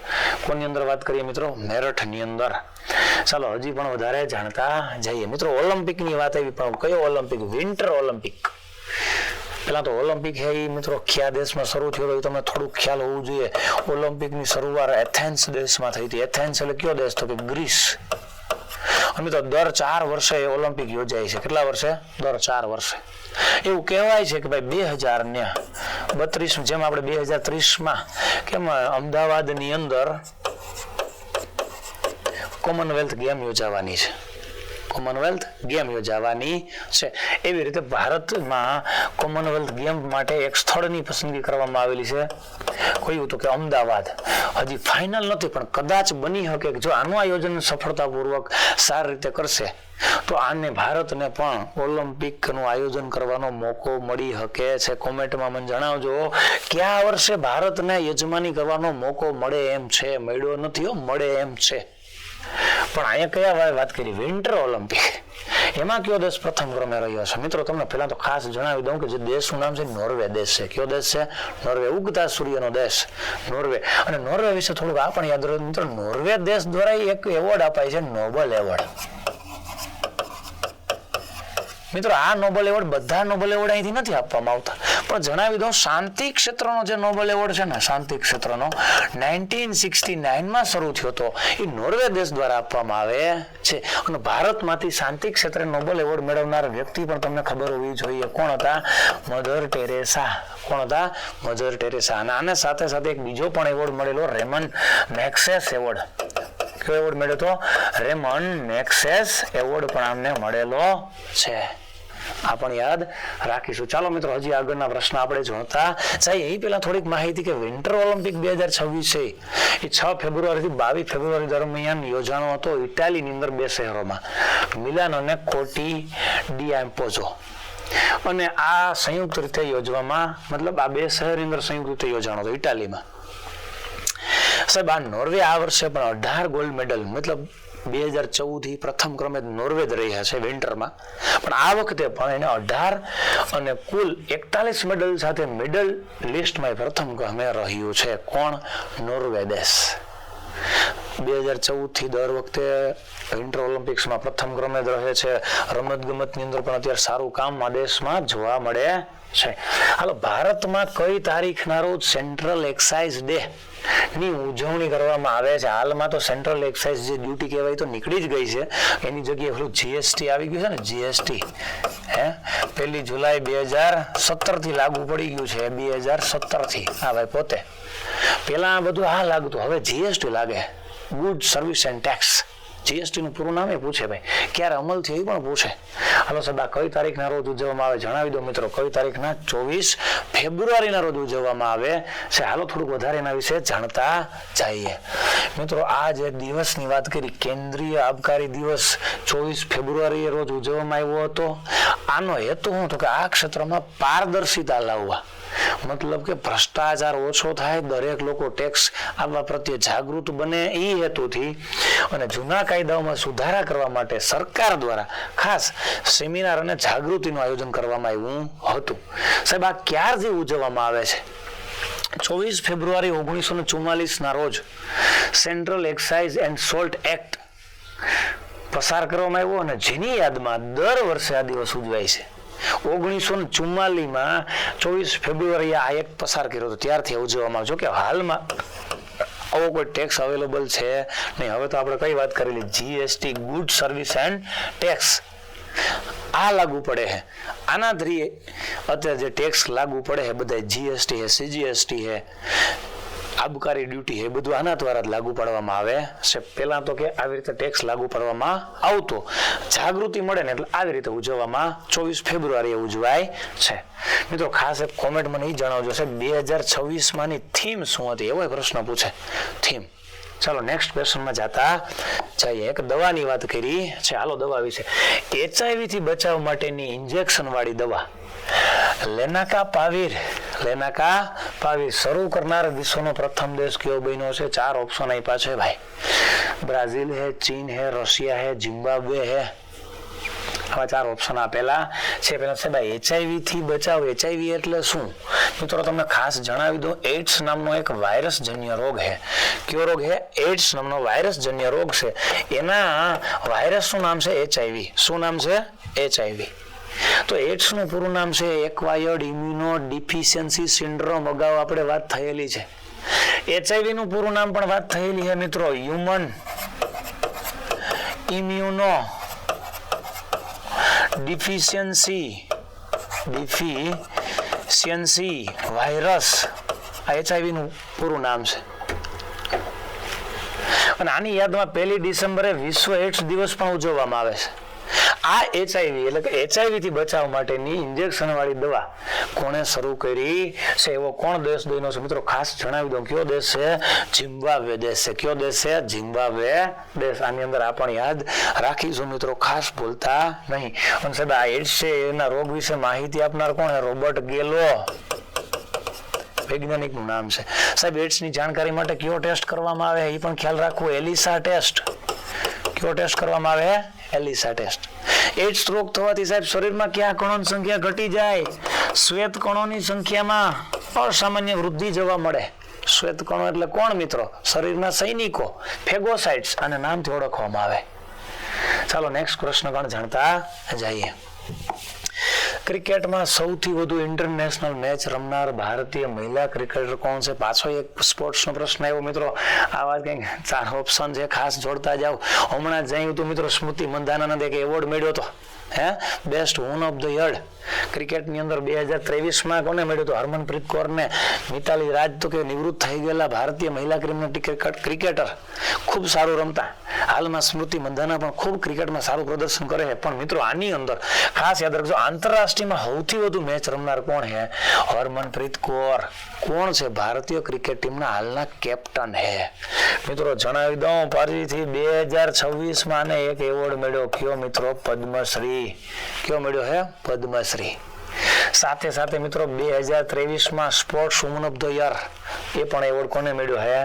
કોની અંદર વાત કરીએ મિત્રો? મેરઠની અંદર. ચાલો હજી પણ વધારે જાણતા જઈએ મિત્રો. ઓલિમ્પિકની વાત આવી, પણ કયો ઓલિમ્પિક? Winter Olympic. પેલા તો ઓલિમ્પિક છે એ મિત્રો કયા દેશમાં શરૂ થયો એ તમને થોડુંક ખ્યાલ હોવું જોઈએ. ઓલિમ્પિકની શરૂઆત એથેન્સ દેશમાં થઈ હતી. એથેન્સ એટલે કયો દેશ? તો કે ગ્રીસ. અને તો દર 4 વર્ષે ઓલિમ્પિક યોજાય છે. કેટલા વર્ષે? દર 4 વર્ષે. એવું કહેવાય છે કે ભાઈ 2032 જેમ આપણે 2030માં કેમ અમદાવાદની અંદર કોમનવેલ્થ ગેમ યોજાવાની છે, કોમનવેલ્થ ગેમ યોજાવાની છે. એવી રીતે ભારતમાં કોમનવેલ્થ ગેમ માટે એક સ્થળની પસંદગી કરવામાં આવેલી છે. કયું? તો કે અમદાવાદ. હજી ફાઇનલ નથી પણ કદાચ બની શકે કે જો આનું આયોજન સફળતાપૂર્વક સારી રીતે કરશે તો આને ભારતને પણ ઓલિમ્પિકનું આયોજન કરવાનો મોકો મળી શકે છે. કોમેન્ટમાં મને જણાવજો કયા વર્ષે ભારતને યજમાની કરવાનો મોકો મળે એમ છે. મળ્યો નથી, મળે એમ છે. પણ અહીંયા કયા વાત કરી? Winter Olympic. એમાં કયો દેશ પ્રથમ ક્રમે રહ્યો છે? મિત્રો તમને પહેલા તો ખાસ જણાવી દઉં કે જે દેશનું નામ છે નોર્વે દેશ છે. કયો દેશ છે? નોર્વે. ઉગતા સૂર્યનો દેશ નોર્વે. અને નોર્વે વિશે થોડુંક આ પણ યાદ રાખો મિત્રો, નોર્વે દેશ દ્વારા એક એવોર્ડ અપાય છે, નોબેલ એવોર્ડ. મિત્રો આ નોબેલ એવોર્ડ બધા નોબેલ એવોર્ડ અહીંથી નથી આપવામાં આવતા, પણ જણાવી દઉં શાંતિ ક્ષેત્રનો જે નોબેલ એવોર્ડ છે ને, શાંતિ ક્ષેત્રનો 1969માં શરૂ થયો હતો. એ નોર્વે દેશ દ્વારા આપવામાં આવે છે. અને ભારતમાંથી શાંતિ ક્ષેત્રે નોબેલ એવોર્ડ મેળવનાર વ્યક્તિ પણ તમને ખબર હોવી જોઈએ. કોણ હતા? Mother Teresa. કોણ હતા? Mother Teresa. અને આને સાથે સાથે એક બીજો પણ એવોર્ડ મળેલો, રેમન મેગ્સેસ એવોર્ડ. કયો એવોર્ડ મળ્યો હતો? રેમન મેગ્સેસ એવોર્ડ પણ આમને મળેલો છે. આ પણ યાદ રાખીશું. ચાલો મિત્રો હજી આગળના પ્રશ્ન આપણે જોતા જઈએ. એ પહેલા થોડીક માહિતી કે વિન્ટર ઓલિમ્પિક 2026 એ 6 ફેબ્રુઆરીથી 22 ફેબ્રુઆરી દરમિયાન યોજાનો હતો ઇટાલીની અંદર 2 શહેરોમાં, મિલાન અને કોટી ડિએમ્પોઝો. અને આ સંયુક્ત રીતે યોજવામાં, મતલબ આ 2 શહેરની અંદર સંયુક્ત રીતે યોજાનો હતો ઇટાલીમાં. સાહેબ આ નોર્વે આ વર્ષે પણ 18 ગોલ્ડ મેડલ, મતલબ 2014 થી પ્રથમ ક્રમે નોર્વે જ રહ્યા છે વિન્ટરમાં, પણ આ વખતે પણ એને 18 અને કુલ 41 મેડલ સાથે મેડલ લિસ્ટમાં પ્રથમ ક્રમે રહ્યું છે. કોણ? નોર્વે દેશ. 2014 થી દર વખતે વિન્ટર ઓલિમ્પિક્સમાં પ્રથમ ક્રમે જ રહે છે. રમત ગમતની અંદર પણ અત્યારે સારું કામ આ દેશમાં જોવા મળે છે. હાલો, ભારતમાં કઈ તારીખના રોજ સેન્ટ્રલ એક્સાઇઝ ડે ની ઉજવણી કરવામાં આવે છે? હાલમાં તો સેન્ટ્રલ એક્સાઇઝ જે ડ્યુટી કહેવાય તો નીકળી જ ગઈ છે, એની જગ્યાએ પેલું જીએસટી આવી ગયું છે ને, જીએસટી. 1 જુલાઈ 2017 થી લાગુ પડી ગયું છે. 2017 થી. હા ભાઈ પોતે પેલા બધું લાગતું, હવે જીએસટી લાગે, good service and tax. GST નું પૂરું નામ એ પૂછે ભાઈ, ક્યારે અમલ થયો એ પણ પૂછે. હાલો સાહેબ, આ કઈ તારીખના રોજ ઉજવવામાં આવે જણાવી દો મિત્રો. કઈ તારીખના? 24 ફેબ્રુઆરીના રોજ ઉજવવામાં આવે છે. હાલો થોડુંક વધારે એના વિશે જાણતા જઈએ મિત્રો. આ જે દિવસની વાત કરી, કેન્દ્રીય આબકારી દિવસ 24 ફેબ્રુઆરીએ રોજ ઉજવવામાં આવ્યો હતો. આનો હેતુ શું હતો કે આ ક્ષેત્રમાં પારદર્શિતા લાવવા, મતલબ કે ભ્રષ્ટાચાર ઓછો થાય, દરેક લોકો ટેક્સ આપવા પ્રત્યે જાગૃત બને એ હેતુથી અને જૂના કાયદાઓમાં સુધારા કરવા માટે સરકાર દ્વારા ખાસ સેમિનાર અને જાગૃતિનું આયોજન કરવામાં આવ્યું હતું. સાહેબ, આ ક્યારથી ઉજવવામાં આવે છે? 24 ફેબ્રુઆરી 1944 ના રોજ central excise and salt act પસાર કરવામાં આવ્યો અને જેની યાદમાં દર વર્ષે આ દિવસ ઉજવાય છે. 1944માં 24 ફેબ્રુઆરીએ આ એક્ટ પસાર કર્યો હતો, ત્યારથી ઉજવવામાં આવે. જો કે હાલમાં આવો કોઈ ટેક્સ અવેલેબલ છે નહીં. હવે તો આપણે કઈ વાત કરેલી, GST, good service and tax, આ લાગુ પડે છે. આના થ્રી અત્યારે જે ટેક્સ લાગુ પડે છે બધા જીએસટી છે, સીજીએસટી છે, આબકારી ડ્યુટી એ બધું આના દ્વારા જ લાગુ પાડવામાં આવે છે. પહેલા તો કે આવી રીતે ટેક્સ લાગુ પાડવામાં આવતો, જાગૃતિ મળે ને એટલે આવી રીતે ઉજવવામાં 24 ફેબ્રુઆરીએ ઉજવાય છે. મિત્રો ખાસ એક કોમેન્ટ મને એ જણાવજો છે, 2026 થીમ શું હતી? એવો પ્રશ્ન પૂછે, થીમ. ચાલો નેક્સ્ટ ક્વેશ્ચનમાં જતા જઈએ. એક દવાની વાત કરી છે, હાલો દવા વિશે. HIV થી બચાવ માટેની ઇન્જેક્શન વાળી દવા લેનાકાપાવિર શરૂ કરનાર વિશ્વનો પ્રથમ દેશ કયો બન્યો છે? 4 ઓપ્શન આપ્યા છે ભાઈ. બ્રાઝિલ હે, ચીન હે, રશિયા હે, ઝિમ્બાબ્વે હે. આવા 4 ઓપ્શન આપેલા છે. પેલા છે ભાઈ HIV થી બચાવ. HIV એટલે શું મિત્રો? તમને ખાસ જણાવી દો, એઇડ્સ નામનો એક વાયરસજન્ય રોગ છે. કયો રોગ છે? એઇડ્સ નામનો વાયરસજન્ય રોગ છે. એના વાયરસનું નામ છે HIV. શું નામ છે? HIV. તો એઇડ્સ નું પૂરું નામ છે એક્વાયર્ડ ઇમ્યુનો ડિફિશિયન્સી સિન્ડ્રોમ. અગાઉ આપણે વાત થયેલી છે. HIV નું પૂરું નામ પણ વાત થયેલી છે મિત્રો, હ્યુમન ઇમ્યુનો ડિફિશિયન્સી વાયરસ. આ HIV નું પૂરું નામ છે. અને આની યાદમાં 1 ડિસેમ્બરે વિશ્વ એઇડ્સ દિવસ પણ ઉજવવામાં આવે છે. આ HIV એટલે કે HIV થી બચાવ માટેની ઇન્જેક્શન વાળી દવા કોણે શરૂ કરી છે? એવો કોણ દેશ બન્યો છે મિત્રો? ખાસ જણાવી દઉં, કયો દેશ છે? ઝિમ્બાબ્વે દેશ છે. કયો દેશ છે? ઝિમ્બાબ્વે દેશ. આની અંદર આ પણ યાદ રાખીશું મિત્રો, ખાસ ભૂલતા નહીં. અને સાહેબ આ એડ્સ છે એના રોગ વિશે માહિતી આપનાર કોણ? રોબર્ટ ગેલો વૈજ્ઞાનિક નું નામ છે. સાહેબ એડ્સ ની જાણકારી માટે કયો ટેસ્ટ કરવામાં આવે એ પણ ખ્યાલ રાખવો, એલિસા ટેસ્ટ. કયો ટેસ્ટ કરવામાં આવે? એલિસા ટેસ્ટ. એડ્સ રોગ થવાથી સાહેબ શરીરમાં કયા કણોની સંખ્યા ઘટી જાય? શ્વેત કણોની સંખ્યામાં અસામાન્ય વૃદ્ધિ જોવા મળે. શ્વેત કણો એટલે કોણ મિત્રો? શરીરના સૈનિકો, ફેગોસાઇટ્સ, અને નામથી ઓળખવામાં આવે. ચાલો નેક્સ્ટ પ્રશ્ન પણ જાણતા જઈએ. ક્રિકેટમાં સૌથી વધુ ઇન્ટરનેશનલ મેચ રમનાર ભારતીય મહિલા ક્રિકેટર કોણ છે? પાછો એક સ્પોર્ટ્સનો પ્રશ્ન આવ્યો મિત્રો. આ વાત કંઈક 4 ઓપ્શન છે, ખાસ જોડતા જાવ. હમણાં જ જયું તો મિત્રો સ્મૃતિ મંધાનાને એક એવોર્ડ મળ્યો હતો, best woman of the year ક્રિકેટની અંદર 2023માં કોને મળ્યો હતો? હરમનપ્રીત કૌરને. મિતાલી રાજ તો કે નિવૃત્ત થઈ ગયેલા ભારતીય મહિલા ક્રિકેટર, ખૂબ સારું રમતા. હાલમાં સ્મૃતિ મંધાના પણ ખૂબ ક્રિકેટમાં સારું પ્રદર્શન કરે છે. પણ મિત્રો આની અંદર ખાસ યાદ રાખજો, આંતરરાષ્ટ્રીયમાં સૌથી વધુ મેચ રમનાર કોણ છે? હરમનપ્રીત કૌર. કોણ છે? ભારતીય ક્રિકેટ ટીમના હાલના કેપ્ટન છે. મિત્રો જણાવી દઉં ફરીથી, 2026માં એક એવોર્ડ મળ્યો. કયો મિત્રો? પદ્મશ્રી. કયો મળ્યો છે? પદ્મશ્રી. સાથે સાથે મિત્રો 2023માં sports woman of the year એ પણ એવોર્ડ કોને મળ્યો છે?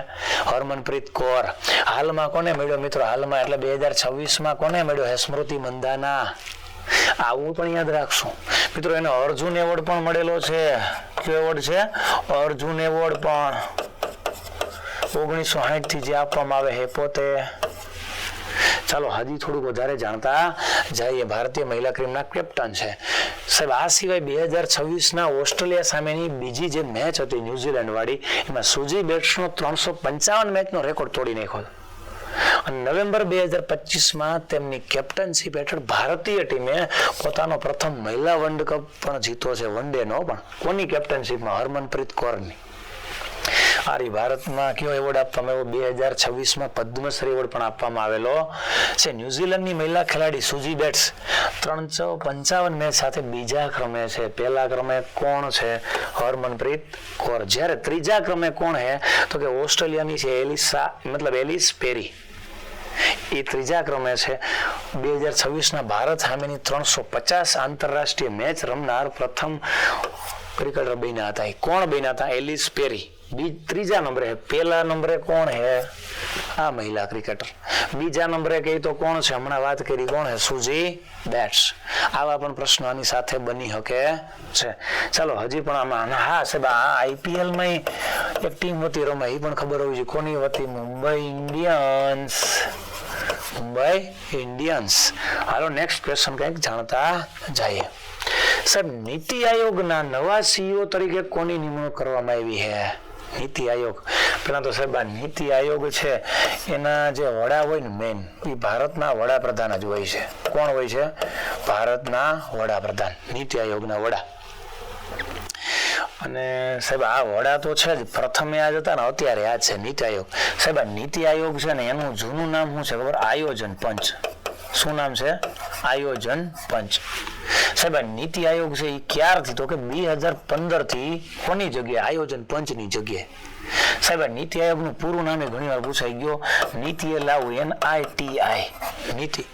હરમનપ્રીત કૌર. હાલમાં કોને મળ્યો મિત્રો? હાલમાં એટલે 2026માં કોને મળ્યો છે? સ્મૃતિ મંધાના. આવું પણ યાદ રાખશું મિત્રો. એને અર્જુન એવોર્ડ પણ મળેલો છે. કયો એવોર્ડ છે? અર્જુન એવોર્ડ પણ 1960 થી જે આપવામાં આવે છે પોતે. ચાલો હજી થોડુંક વધારે જાણતા જઈએ. ભારતીય મહિલા ક્રિકેટના કેપ્ટન છે સાહેબ. આ સિવાય 2026ના ઓસ્ટ્રેલિયા સામેની બીજી જે મેચ હતી ન્યુઝીલેન્ડ વાળી, એમાં સુજી બેટ્સનો 355 મેચનો રેકોર્ડ તોડી નાખ્યો. અને નવેમ્બર 2025માં તેમની કેપ્ટનશીપ હેઠળ ભારતીય ટીમે પોતાનો પ્રથમ મહિલા વર્લ્ડ કપ પણ જીતો છે. વન ડે નો પણ. કોની કેપ્ટનશીપમાં? હરમનપ્રીત કૌરની. આરી ભારતમાં કયો એવોર્ડ આપવામાં આવ્યો 2026માં પદ્મશ્રી એવોર્ડ પણ આપવામાં આવેલો છે. ન્યુઝીલેન્ડની મહિલા ખેલાડી સુજી બેટ્સ 355 મેચ સાથે બીજા ક્રમે છે. પહેલા ક્રમે કોણ છે? હરમનપ્રીત કૌર. જ્યારે ત્રીજા ક્રમે કોણ છે તો કે ઓસ્ટ્રેલિયાની છે એલિસ પેરી. એ ત્રીજા ક્રમે છે. 2026ના ભારત સામેની 350 આંતરરાષ્ટ્રીય મેચ રમનાર પ્રથમ ક્રિકેટર બન્યા હતા. કોણ બન્યા હતા? એલિસ પેરી. ત્રીજા નંબરે. પહેલા નંબરે કોણ હે? આ મહિલા ક્રિકેટર. બીજા નંબરે કહી તો કોણ છે? હમણાં વાત કરી કોણ હે? સુજી બેટ્સ. આવા પણ પ્રશ્નો આની સાથે બની શકે છે. ચાલો હજી પણ આમાં હા સાહેબ આ IPL માં એક ટીમ હતી રમાય એ પણ ખબર હોવી જોઈએ. કોની હતી? મુંબઈ ઇન્ડિયન્સ. હાલો નેક્સ્ટ ક્વેશ્ચન કંઈક જાણતા જઈએ. સાહેબ નીતિ આયોગના નવા CEO તરીકે કોની નિમણૂક કરવામાં આવી છે? નીતિ આયોગ. પેલા તો સાહેબ આ નીતિ આયોગ છે એના જે વડા હોય ને મેન એ ભારતના વડાપ્રધાન જ હોય છે. કોણ હોય છે? ભારતના વડાપ્રધાન. નીતિ આયોગના વડા. અને સાહેબ આ વડા તો છે જ પ્રથમે આ જ હતા ને અત્યારે આ છે નીતિ આયોગ. સાહેબ આ નીતિ આયોગ છે ને એનું જૂનું નામ શું છે ખબર? આયોજન પંચ. શું નામ છે? આયોજન પંચ. સાહેબ આ નીતિ આયોગ છે એ ક્યારથી તો કે 2015 થી કોની જગ્યાએ? આયોજન પંચની જગ્યાએ. સાહેબ આ નીતિ આયોગનું પૂરું નામ ઘણી વાર પૂછાઈ ગયો. નીતિ એટલે આવું NITI નીતિ.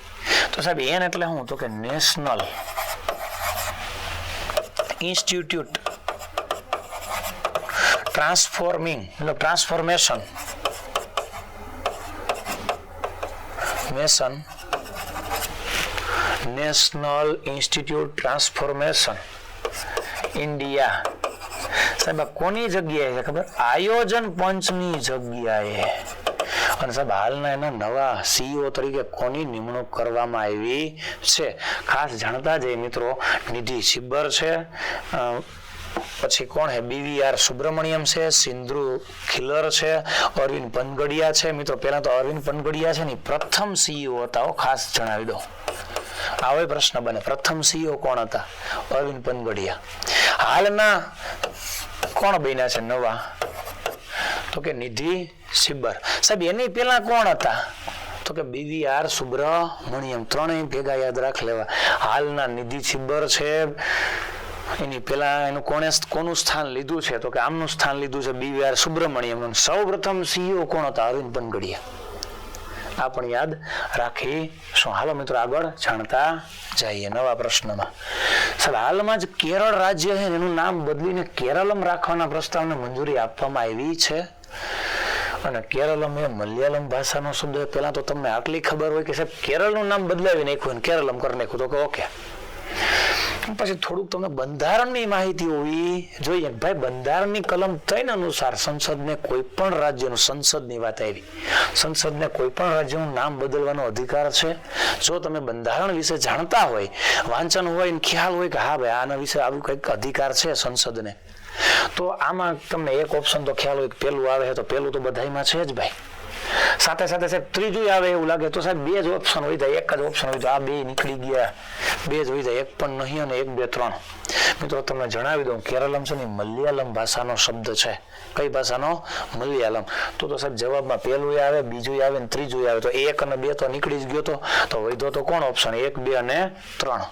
તો સાહેબ એન એટલે શું તો કે national institute transformation national institute transformation India. સાહેબ કોની જગ્યાએ છે ખબર? આયોજન પંચની જગ્યાએ. અને સાહેબ હાલના એના નવા CEO તરીકે કોની નિમણૂક કરવામાં આવી છે? ખાસ જાણતા જઈએ મિત્રો. નિધિ છિબ્બર છે, પછી કોણ હે? BVR સુબ્રમણ્યમ છે, સિંધુ ખિલર છે, અરવિંદ પનગડિયા છે. મિત્રો પહેલા તો અરવિંદ પનગડિયા છે ને પ્રથમ CEO હતા. ખાસ જણાવી દો. આવો પ્રશ્ન બને. પ્રથમ CEO કોણ હતા? અરવિંદ પનગડિયા. હાલના કોણ બન્યા છે નવા? તો કે નિધિ છિબ્બર. સાહેબ એની પેલા કોણ હતા? તો કે BVR સુબ્રમણ્યમ. ત્રણેય ભેગા યાદ રાખ લેવા. હાલના નિધિ છિબ્બર છે. એની પેલા એનું કોનું સ્થાન લીધું છે? તો કે આમનું સ્થાન લીધું છે BVR સુબ્રમણ્યમ. સૌ પ્રથમ CEO કોણ હતા? અરવિંદ પનગડિયા. આ પણ યાદ રાખીશું. હાલો મિત્રો આગળ જાણતા જઈએ નવા પ્રશ્નમાં. સાહેબ હાલમાં જ કેરળ રાજ્ય છે એનું નામ બદલીને કેરળમ રાખવાના પ્રસ્તાવને મંજૂરી આપવામાં આવી છે. અને કેરળમ એ મલયાલમ ભાષાનો શબ્દ. પેલા તો તમને આટલી ખબર હોય કે સાહેબ કેરળનું નામ બદલાવી નાખ્યું અને કેરળમ કરી નાખ્યું તો કે ઓકે. પછી થોડુંક તમને બંધારણની માહિતી હોવી જોઈએ. ભાઈ બંધારણની કલમ 3 અનુસાર સંસદને કોઈ પણ રાજ્યનું, સંસદની વાત આવી, સંસદને કોઈ પણ રાજ્યનું નામ બદલવાનો અધિકાર છે. જો તમે બંધારણ વિશે જાણતા હોય, વાંચન હોય ને ખ્યાલ હોય કે હા ભાઈ આના વિશે આવું કંઈક અધિકાર છે સંસદને, તો આમાં તમને એક ઓપ્શન તો ખ્યાલ હોય કે પેલું આવે તો પેલું તો બધાયમાં છે જ ભાઈ. સાથે સાથે સાહેબ ત્રીજું આવે એવું લાગે તો સાહેબ 2 જ ઓપ્શન હોય જાય. એક જ ઓપ્શન હોય તો આ 2 નીકળી ગયા. 2 જ હોય જાય. એક પણ નહીં અને 1, 2, 3. મિત્રો તમને જણાવી દઉં કેરળમ છે ને મલયાલમ ભાષાનો શબ્દ છે. કઈ ભાષાનો? મલયાલમ. તો સાહેબ જવાબમાં પેલું આવે, બીજું આવે ને ત્રીજું આવે. તો 1 અને 2 તો નીકળી જ ગયો તો વધ્યો તો કોણ ઓપ્શન? 1, 2 અને 3.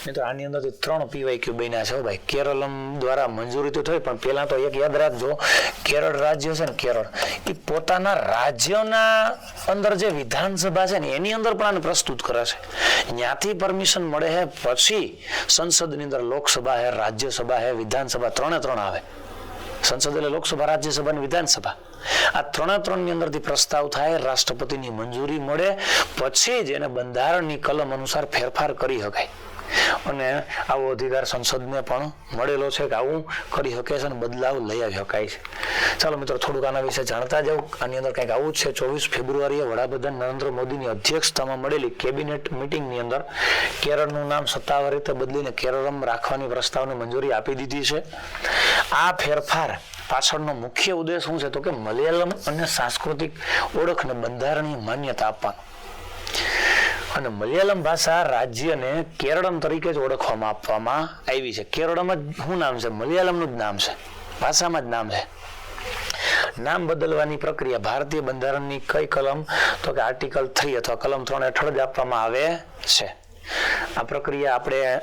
મિત્રો આની અંદરથી 3 PYQ બન્યા છે ભાઈ. કેરળમ દ્વારા મંજૂરી તો થઈ પણ પેલા તો એક યાદ રાખજો, કેરળ રાજ્ય છે ને કેરળ એ પોતાના રાજ્યના અંદર જે વિધાનસભા છે ને એની અંદર પણ આને પ્રસ્તુત કરે છે. ત્યાંથી પરમિશન મળે છે પછી સંસદની અંદર લોકસભા હે, રાજ્યસભા હે, વિધાનસભા 3 આવે. સંસદ એટલે લોકસભા, રાજ્યસભા અને વિધાનસભા. આ 3 ની અંદરથી પ્રસ્તાવ થાય, રાષ્ટ્રપતિની મંજૂરી મળે પછી જ એને બંધારણની કલમ અનુસાર ફેરફાર કરી શકાય. અને આવો અધિકાર સંસદને પણ મળેલો છે કે આવું કરી શકે છે અને બદલાવ લઈ આવી શકાય છે. ચાલો મિત્રો થોડુંક આના વિશે જાણતા જાવ. આની અંદર કંઈક આવું જ છે. 24 ફેબ્રુઆરીએ વડાપ્રધાન નરેન્દ્ર મોદીની અધ્યક્ષતામાં મળેલી કેબિનેટ મિટિંગની અંદર કેરળનું નામ સત્તાવાર રીતે બદલીને કેરળમ રાખવાની પ્રસ્તાવને મંજૂરી આપી દીધી છે. આ ફેરફાર પાછળનો મુખ્ય ઉદ્દેશ શું છે તો કે મલયાલમ અને સાંસ્કૃતિક ઓળખને બંધારણીય માન્યતા આપવાનો. અને મલયાલમ ભાષા રાજ્યને કેરળમ તરીકે જ ઓળખવામાં આપવામાં આવી છે. કેરળમ જ શું નામ છે? મલયાલમનું જ નામ છે, ભાષામાં જ નામ છે. નામ બદલવાની પ્રક્રિયા ભારતીય બંધારણની કઈ કલમ? તો કે આર્ટિકલ 3 અથવા કલમ 3 હેઠળ જ આપવામાં આવે છે. આ પ્રક્રિયા આપણે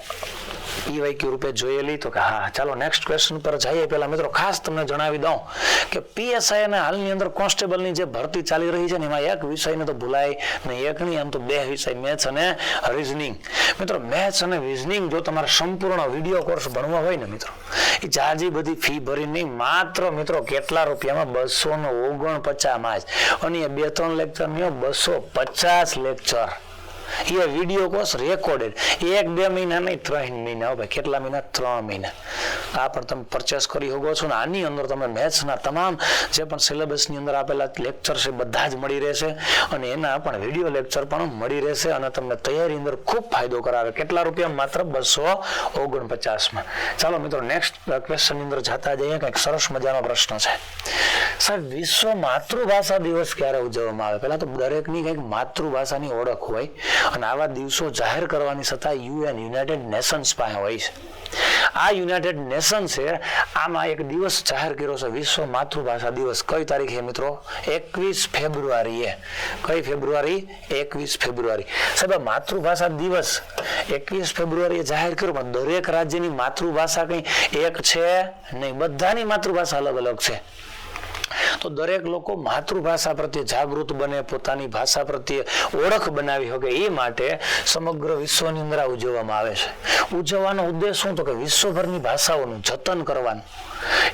EYQ રૂપે જોયેલી. તો કે હા. ચાલો નેક્સ્ટ ક્વેશ્ચન પર જઈએ. પહેલા મિત્રો ખાસ તમને જણાવી દઉં કે PSI અને હાલની અંદર કોન્સ્ટેબલની જે ભરતી ચાલી રહી છે ને એમાં એક વિષયને તો ભૂલાય નહીં, એક નહીં, આમ તો 2 વિષય, મેથ્સ અને રીઝનિંગ. મિત્રો મેથ્સ અને રીઝનિંગ જો તમારે સંપૂર્ણ વિડીયો કોર્સ ભણવા હોય ને મિત્રો, એ જાજી બધી ફી ભરી નહીં, માત્ર મિત્રો કેટલા રૂપિયામાં? 249 માં જ. અને 2-3 લેક્ચર નહીં, 250 લેક્ચર. એ વિડીયો કોર્સ રેકોર્ડેડ, 1-2 મહિના નહીં, 3 મહિના. ભાઈ કેટલા મહિના? 3 મહિના. આ પણ તમે પરચેસ કરી શકો છો. ને આની અંદર તમને મેથ્સના તમામ જે પણ સિલેબસની અંદર આપેલા લેક્ચર છે બધા જ મળી રહેશે, અને એના પણ વિડીયો લેક્ચર પણ મળી રહેશે, અને તમને તૈયારી અંદર ખૂબ ફાયદો કરાવે. કેટલા રૂપિયા? માત્ર 249 માં. ચાલો મિત્રો નેક્સ્ટ ક્વેશ્ચન ની અંદર જતા જઈએ. કંઈક સરસ મજાનો પ્રશ્ન છે. સાહેબ, વિશ્વ માતૃભાષા દિવસ ક્યારે ઉજવવામાં આવે? પહેલા તો દરેકની કંઈક માતૃભાષાની ઓળખ હોય, અને આવા દિવસો જાહેર કરવાની સત્તા યુનાઇટેડ નેશન્સ પાસે હોય છે. આ યુનાઇટેડ નેશન છે, આમાં એક દિવસ જાહેર કર્યો છે, વિશ્વ માતૃભાષા દિવસ. કઈ તારીખે મિત્રો? 21 ફેબ્રુઆરીએ. કઈ ફેબ્રુઆરી? 21 ફેબ્રુઆરી. સાહેબ, માતૃભાષા દિવસ 21 ફેબ્રુઆરીએ જાહેર કર્યો, પણ દરેક રાજ્યની માતૃભાષા કઈ એક છે નહીં, બધાની માતૃભાષા અલગ અલગ છે. તો દરેક લોકો માતૃભાષા પ્રત્યે જાગૃત બને, પોતાની ભાષા પ્રત્યે ઓળખ બનાવી શકે, એ માટે સમગ્ર વિશ્વની અંદર આ ઉજવવામાં આવે છે. ઉજવવાનો ઉદ્દેશ શું? તો કે વિશ્વભરની ભાષાઓનું જતન કરવાનું,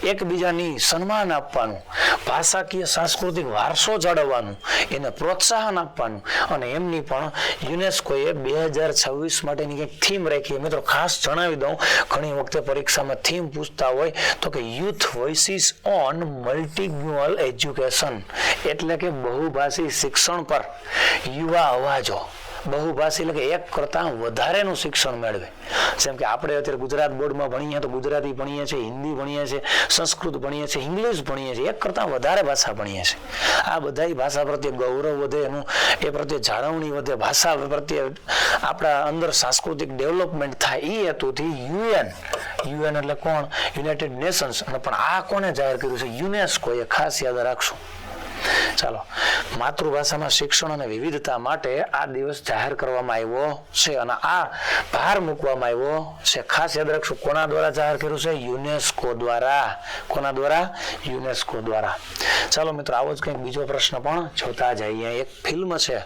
એકબીજાની સન્માન આપવાનું, ભાષાકીય સાંસ્કૃતિક વારસો જાળવવાનું, એને પ્રોત્સાહન આપવાનું, અને એમની પણ યુનેસ્કોએ 2026 માટેની કંઈક થીમ રાખી. મિત્રો ખાસ જણાવી દઉં, ઘણી વખતે પરીક્ષામાં થીમ પૂછતા હોય તો કે યુથ વોઇસીસ ઓન મલ્ટીગ્યુઅલ એજ્યુકેશન, એટલે કે બહુભાષી શિક્ષણ પર યુવા અવાજો. બહુભાષી એટલે કે એક કરતા વધારેનું શિક્ષણ મેળવે. જેમ કે આપણે અત્યારે ગુજરાત બોર્ડમાં ભણીએ તો ગુજરાતી ભણીએ છીએ, હિન્દી ભણીએ છીએ, સંસ્કૃત ભણીએ છીએ, ઇંગ્લિશ ભણીએ છીએ, એક કરતા વધારે ભાષા ભણીએ છીએ. આ બધાય ભાષા પ્રત્યે ગૌરવ વધે, એનું એ પ્રત્યે જાળવણી વધે, ભાષા પ્રત્યે આપણા અંદર સાંસ્કૃતિક ડેવલપમેન્ટ થાય, એ હેતુથી યુએન એટલે કોણ? United Nations. અને પણ આ કોને જાહેર કર્યું છે? યુનેસ્કોએ. ખાસ યાદ રાખશું. ચાલો, માતૃભાષામાં શિક્ષણ અને વિવિધતા માટે આ દિવસ જાહેર કરવામાં આવ્યો છે, અને આ ભાર મૂકવામાં આવ્યો છે. ખાસ યાદ રાખશું, કોના દ્વારા જાહેર કર્યું છે? યુનેસ્કો દ્વારા. કોના દ્વારા? યુનેસ્કો દ્વારા. ચાલો મિત્રો, આવો જ કંઈક બીજો પ્રશ્ન પણ જોતા જઈએ. એક ફિલ્મ છે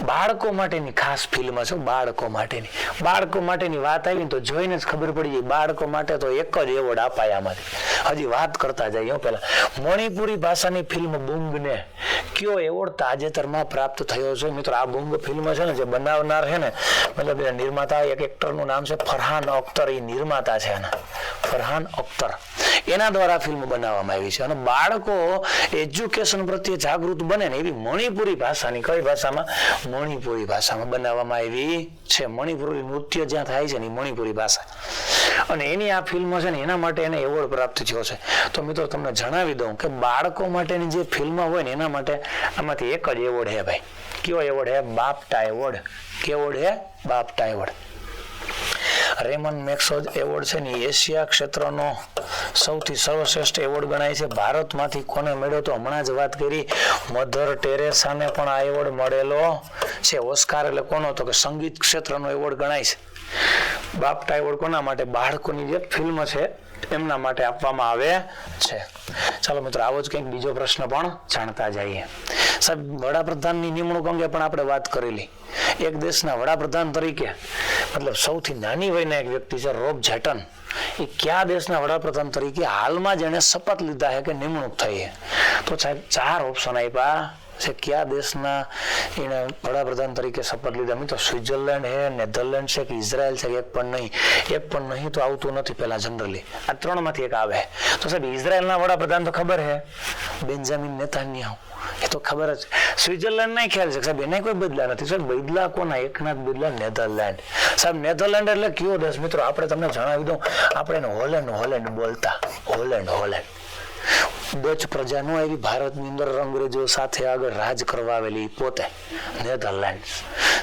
બાળકો માટેની, ખાસ ફિલ્મ છે બાળકો માટેની. બાળકો માટેની વાત આવી ને તો જોઈને જ ખબર પડી જાય, બાળકો માટે તો એક જ એવોર્ડ અપાય આમાંથી. હજી વાત કરતા જઈએ. પહેલા મણિપુરી ભાષાની ફિલ્મ બુંગને કયો એવોર્ડ તાજેતરમાં પ્રાપ્ત થયો છે? મિત્રો આ બુંગ ફિલ્મ છે ને, જે બનાવનાર છે ને, મતલબ નિર્માતા, એક એક્ટરનું નામ છે ફરહાન અખ્તર, એ નિર્માતા છે એના, ફરહાન અખ્તર. એના દ્વારા ફિલ્મ બનાવવામાં આવી છે, અને બાળકો એજ્યુકેશન પ્રત્યે જાગૃત બને ને એવી મણિપુરી ભાષાની, કઈ ભાષામાં? મણિપુરી ભાષામાં બનાવવામાં આવી છે. મણિપુરી નૃત્ય જ્યાં થાય છે ને, મણિપુરી ભાષા, અને એની આ ફિલ્મ છે ને, એના માટે એને એવોર્ડ પ્રાપ્ત થયો છે. તો મિત્રો તમને જણાવી દઉં કે બાળકો માટેની જે ફિલ્મ હોય ને, એના માટે આમાંથી એક જ એવોર્ડ હે ભાઈ. કયો એવોર્ડ હે? બાફટા એવોર્ડ. કેવો એવોર્ડ હે? બાફટા એવોર્ડ. રેમન મેક્સોજ એવોર્ડ છે ને, એશિયા ક્ષેત્રનો સૌથી સર્વશ્રેષ્ઠ એવોર્ડ ગણાય છે. ભારતમાંથી કોને મળ્યો? તો હમણાં જ વાત કરી, મધર ટેરેસાને પણ આ એવોર્ડ મળેલો છે. ઓસ્કાર એટલે કોનો? તો કે સંગીત ક્ષેત્રનો એવોર્ડ ગણાય છે. બાફટા એવોર્ડ કોના માટે? બાળકોની જે ફિલ્મ છે એમના માટે આપવામાં આવે છે. ચાલો મિત્રો, આવો જ કંઈક બીજો પ્રશ્ન પણ જાણતા જઈએ. સાહેબ, વડાપ્રધાનની નિમણૂક અંગે પણ આપણે વાત કરેલી. એક દેશના વડાપ્રધાન તરીકે, મતલબ સૌથી નાની વયના એક વ્યક્તિ છે રોબ જેટન. એ કયા દેશના વડાપ્રધાન તરીકે હાલમાં જ એને શપથ લીધા છે કે નિમણૂક થઈ છે? તો સાહેબ 4 ઓપ્શન આપ્યા છે. કયા દેશના એને વડાપ્રધાન તરીકે શપથ લીધા? મિત્રો સ્વિટ્ઝરલેન્ડ છે, નેધરલેન્ડ છે, કે ઇઝરાયલ છે, એક પણ નહીં તો આવતું નથી પહેલા જનરલી. આ 3 માંથી એક આવે. તો સાહેબ ઇઝરાયલના વડાપ્રધાન તો ખબર છે, બેન્જામિન નેતાન્યાહુ, એ તો ખબર જ. સ્વિટ્ઝરલેન્ડ નહીં ખ્યાલ છે સાહેબ, એને કોઈ બદલા નથી. સાહેબ બદલા કોના? એકના જ બદલા નેધરલેન્ડ. સાહેબ નેધરલેન્ડ એટલે કયો દેશ? મિત્રો આપણે તમને જણાવી દઉં, આપણે એને હોલેન્ડ બોલતા. હોલેન્ડ. ડચ પ્રજા નો આવી ભારતની અંદર અંગ્રેજો સાથે આગળ રાજ કરવા આવેલી પોતે નેધરલેન્ડ.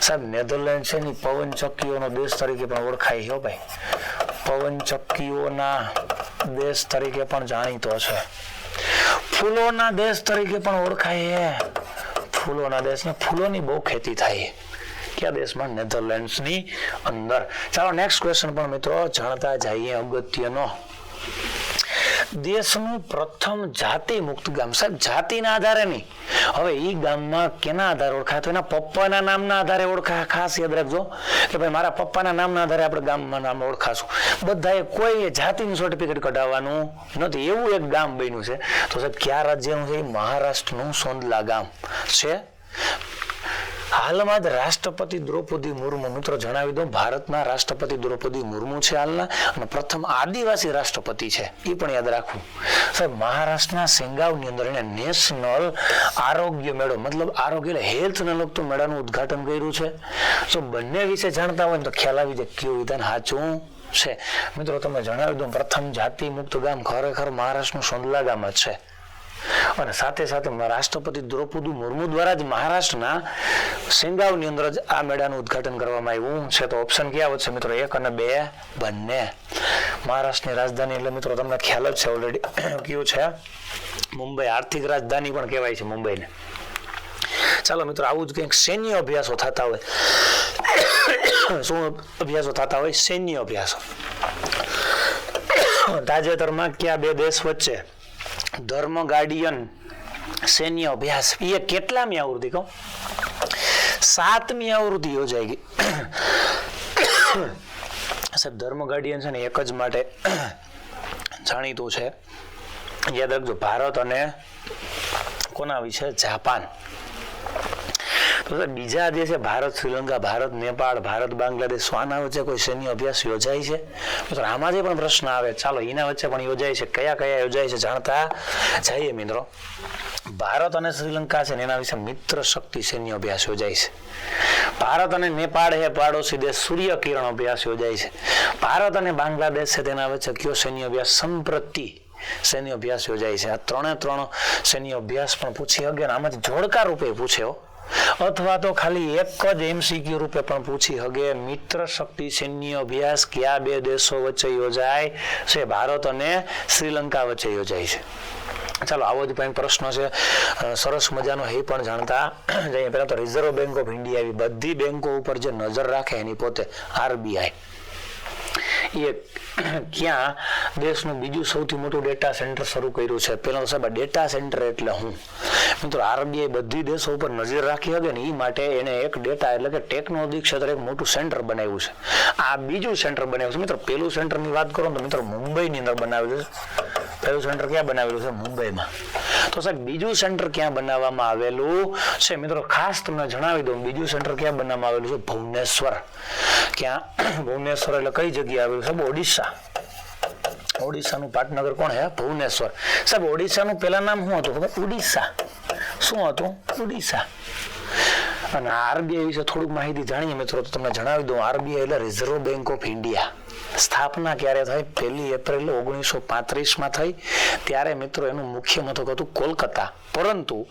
સાહેબ નેધરલેન્ડ છે ને પવન ચક્કીઓનો દેશ તરીકે પણ ઓળખાય છે ભાઈ. પવન ચક્કીઓના દેશ તરીકે પણ જાણીતો છે. ફૂલોના દેશ તરીકે પણ ઓળખાય. ફૂલોના દેશને ફૂલોની બહુ ખેતી થાય. કયા દેશમાં? નેધરલેન્ડ્સની અંદર. ચાલો નેક્સ્ટ ક્વેશ્ચન પણ મિત્રો જાણતા જઈએ અગત્યનો. દેશનું પ્રથમ જાતિ મુક્ત ગામ. સાહેબ જાતિના આધારે નહીં, હવે ઈ ગામમાં કેના આધારે ઓળખાય? તો એના પપ્પાના નામના આધારે ઓળખાય. ખાસ યાદ રાખજો કે ભાઈ મારા પપ્પાના નામના આધારે આપણે ગામમાં નામ ઓળખાશું. બધાએ કોઈ જાતિનું સર્ટિફિકેટ કઢાવવાનું નથી. એવું એક ગામ બન્યું છે. તો સાહેબ કયા રાજ્યનું છે? મહારાષ્ટ્રનું સોંદલા ગામ છે. હાલમાં જ રાષ્ટ્રપતિ દ્રૌપદી મુર્મુ, મિત્રો જણાવી દઉં, ભારતના રાષ્ટ્રપતિ દ્રૌપદી મુર્મુ છે હાલના, અને પ્રથમ આદિવાસી રાષ્ટ્રપતિ છે. એ પણ યાદ રાખવું. સાહેબ મહારાષ્ટ્રના સેંગાવની અંદર એને નેશનલ આરોગ્ય મેળો, મતલબ આરોગ્ય એટલે હેલ્થને લગતું મેળાનું ઉદ્ઘાટન કર્યું છે. જો બંને વિશે જાણતા હોય તો ખ્યાલ આવી જાય કયું વિધાન સાચું છે. મિત્રો તમે જણાવી દઉં, પ્રથમ જાતિ મુક્ત ગામ ખરેખર મહારાષ્ટ્રનું સોંદલા ગામ જ છે. અને સાથે સાથે રાષ્ટ્રપતિ દ્રૌપદી મુર્મુ દ્વારા જ મહારાષ્ટ્રના સેંગાવની અંદર જ આ મેળાનું ઉદ્ઘાટન કરવામાં આવ્યું છે. તો ઓપ્શન ક્યાં આવશે મિત્રો? 1 અને 2 બંને. મહારાષ્ટ્રની રાજધાની એટલે મિત્રો તમને ખ્યાલ જ છે ઓલરેડી કયું છે? મુંબઈ. આર્થિક રાજધાની પણ કહેવાય છે મુંબઈને. ચાલો મિત્રો આવું જ કંઈક સૈન્ય અભ્યાસો થતા હોય. શું અભ્યાસો થતા હોય? સૈન્ય અભ્યાસો. તાજેતરમાં કયા બે દેશ વચ્ચે ધર્મ ગાર્ડિયન સૈન્ય અભ્યાસ, એ કેટલામી આવૃત્તિ કહો? 7મી આવૃત્તિ યોજાઈ ગઈ. સાહેબ ધર્મ ગાર્ડિયન છે ને એક જ માટે જાણીતું છે. યાદ રાખજો, ભારત અને કોના વિશે? જાપાન. તો બીજા જે છે ભારત શ્રીલંકા, ભારત નેપાળ, ભારત બાંગ્લાદેશ, આના વચ્ચે કોઈ સૈન્ય અભ્યાસ યોજાય છે? મિત્રો આમાં જે પણ પ્રશ્ન આવે, ચાલો એના વચ્ચે પણ યોજાય છે. કયા કયા યોજાય છે જાણતા જઈએ મિત્રો. ભારત અને શ્રીલંકા છે ને એના વિશે મિત્ર શક્તિ સૈન્ય અભ્યાસ યોજાય છે. ભારત અને નેપાળ હે પાડોશી દેશ, સૂર્ય કિરણ અભ્યાસ યોજાય છે. ભારત અને બાંગ્લાદેશ છે તેના વચ્ચે કયો સૈન્ય અભ્યાસ? સંપ્રતિ સૈન્ય અભ્યાસ યોજાય છે. આ 3 સૈન્ય અભ્યાસ પણ પૂછી શકે, આમાંથી જોડકા રૂપે પૂછે અથવા તો ખાલી એક જ MCQ રૂપે પણ પૂછી શકે. મિત્ર શક્તિ સૈન્ય અભ્યાસ કયા બે દેશો વચ્ચે યોજાય છે? ભારત અને શ્રીલંકા વચ્ચે યોજાય છે. ચાલો આવો જ પણ પ્રશ્ન છે સરસ મજાનો, એ પણ જાણતા જઈએ. પહેલા તો રિઝર્વ બેંક ઓફ ઇન્ડિયા, આવી બધી બેંકો ઉપર જે નજર રાખે એની પોતે RBI, એ ક્યાં દેશનું બીજું સૌથી મોટું ડેટા સેન્ટર શરૂ કર્યું છે? પેલા તો સાહેબ ડેટા સેન્ટર એટલે હું મિત્રો, RBI બધી દેશો ઉપર નજર રાખી શકે ને એ માટે એને એક ડેટા એટલે કે ટેકનોલોજી ક્ષેત્રે એક મોટું સેન્ટર બનાવ્યું છે. આ બીજું સેન્ટર બનાવ્યું છે મિત્રો. પેલું સેન્ટરની વાત કરો તો મિત્રો મુંબઈની અંદર બનાવેલું છે. પહેલું સેન્ટર ક્યાં બનાવેલું છે? મુંબઈમાં. તો સાહેબ બીજું સેન્ટર ક્યાં બનાવવામાં આવેલું છે મિત્રો? ખાસ તમને જણાવી દઉં, બીજું સેન્ટર ક્યાં બનાવવામાં આવેલું છે? ભુવનેશ્વર. ક્યાં? ભુવનેશ્વર એટલે કઈ જગ્યાએ આવેલું છે? ઓડિશા. ઓડિશાનું પાટનગર કોણ હે? ભુવનેશ્વર. સાહેબ ઓડિશાનું પેલા નામ શું હતું ખબર? ઉડીસા. શું હતું? ઉડીસા. અને RBI વિશે થોડુંક માહિતી જાણીએ મિત્રો તો તમને જણાવી દઉં, RBI એટલે રિઝર્વ બેંક ઓફ ઇન્ડિયા. સ્થાપના ક્યારે થઈ? 1 એપ્રિલ 1935માં થઈ. ત્યારે મિત્રો એનું મુખ્ય મથક હતું કોલકાતા, પરંતુ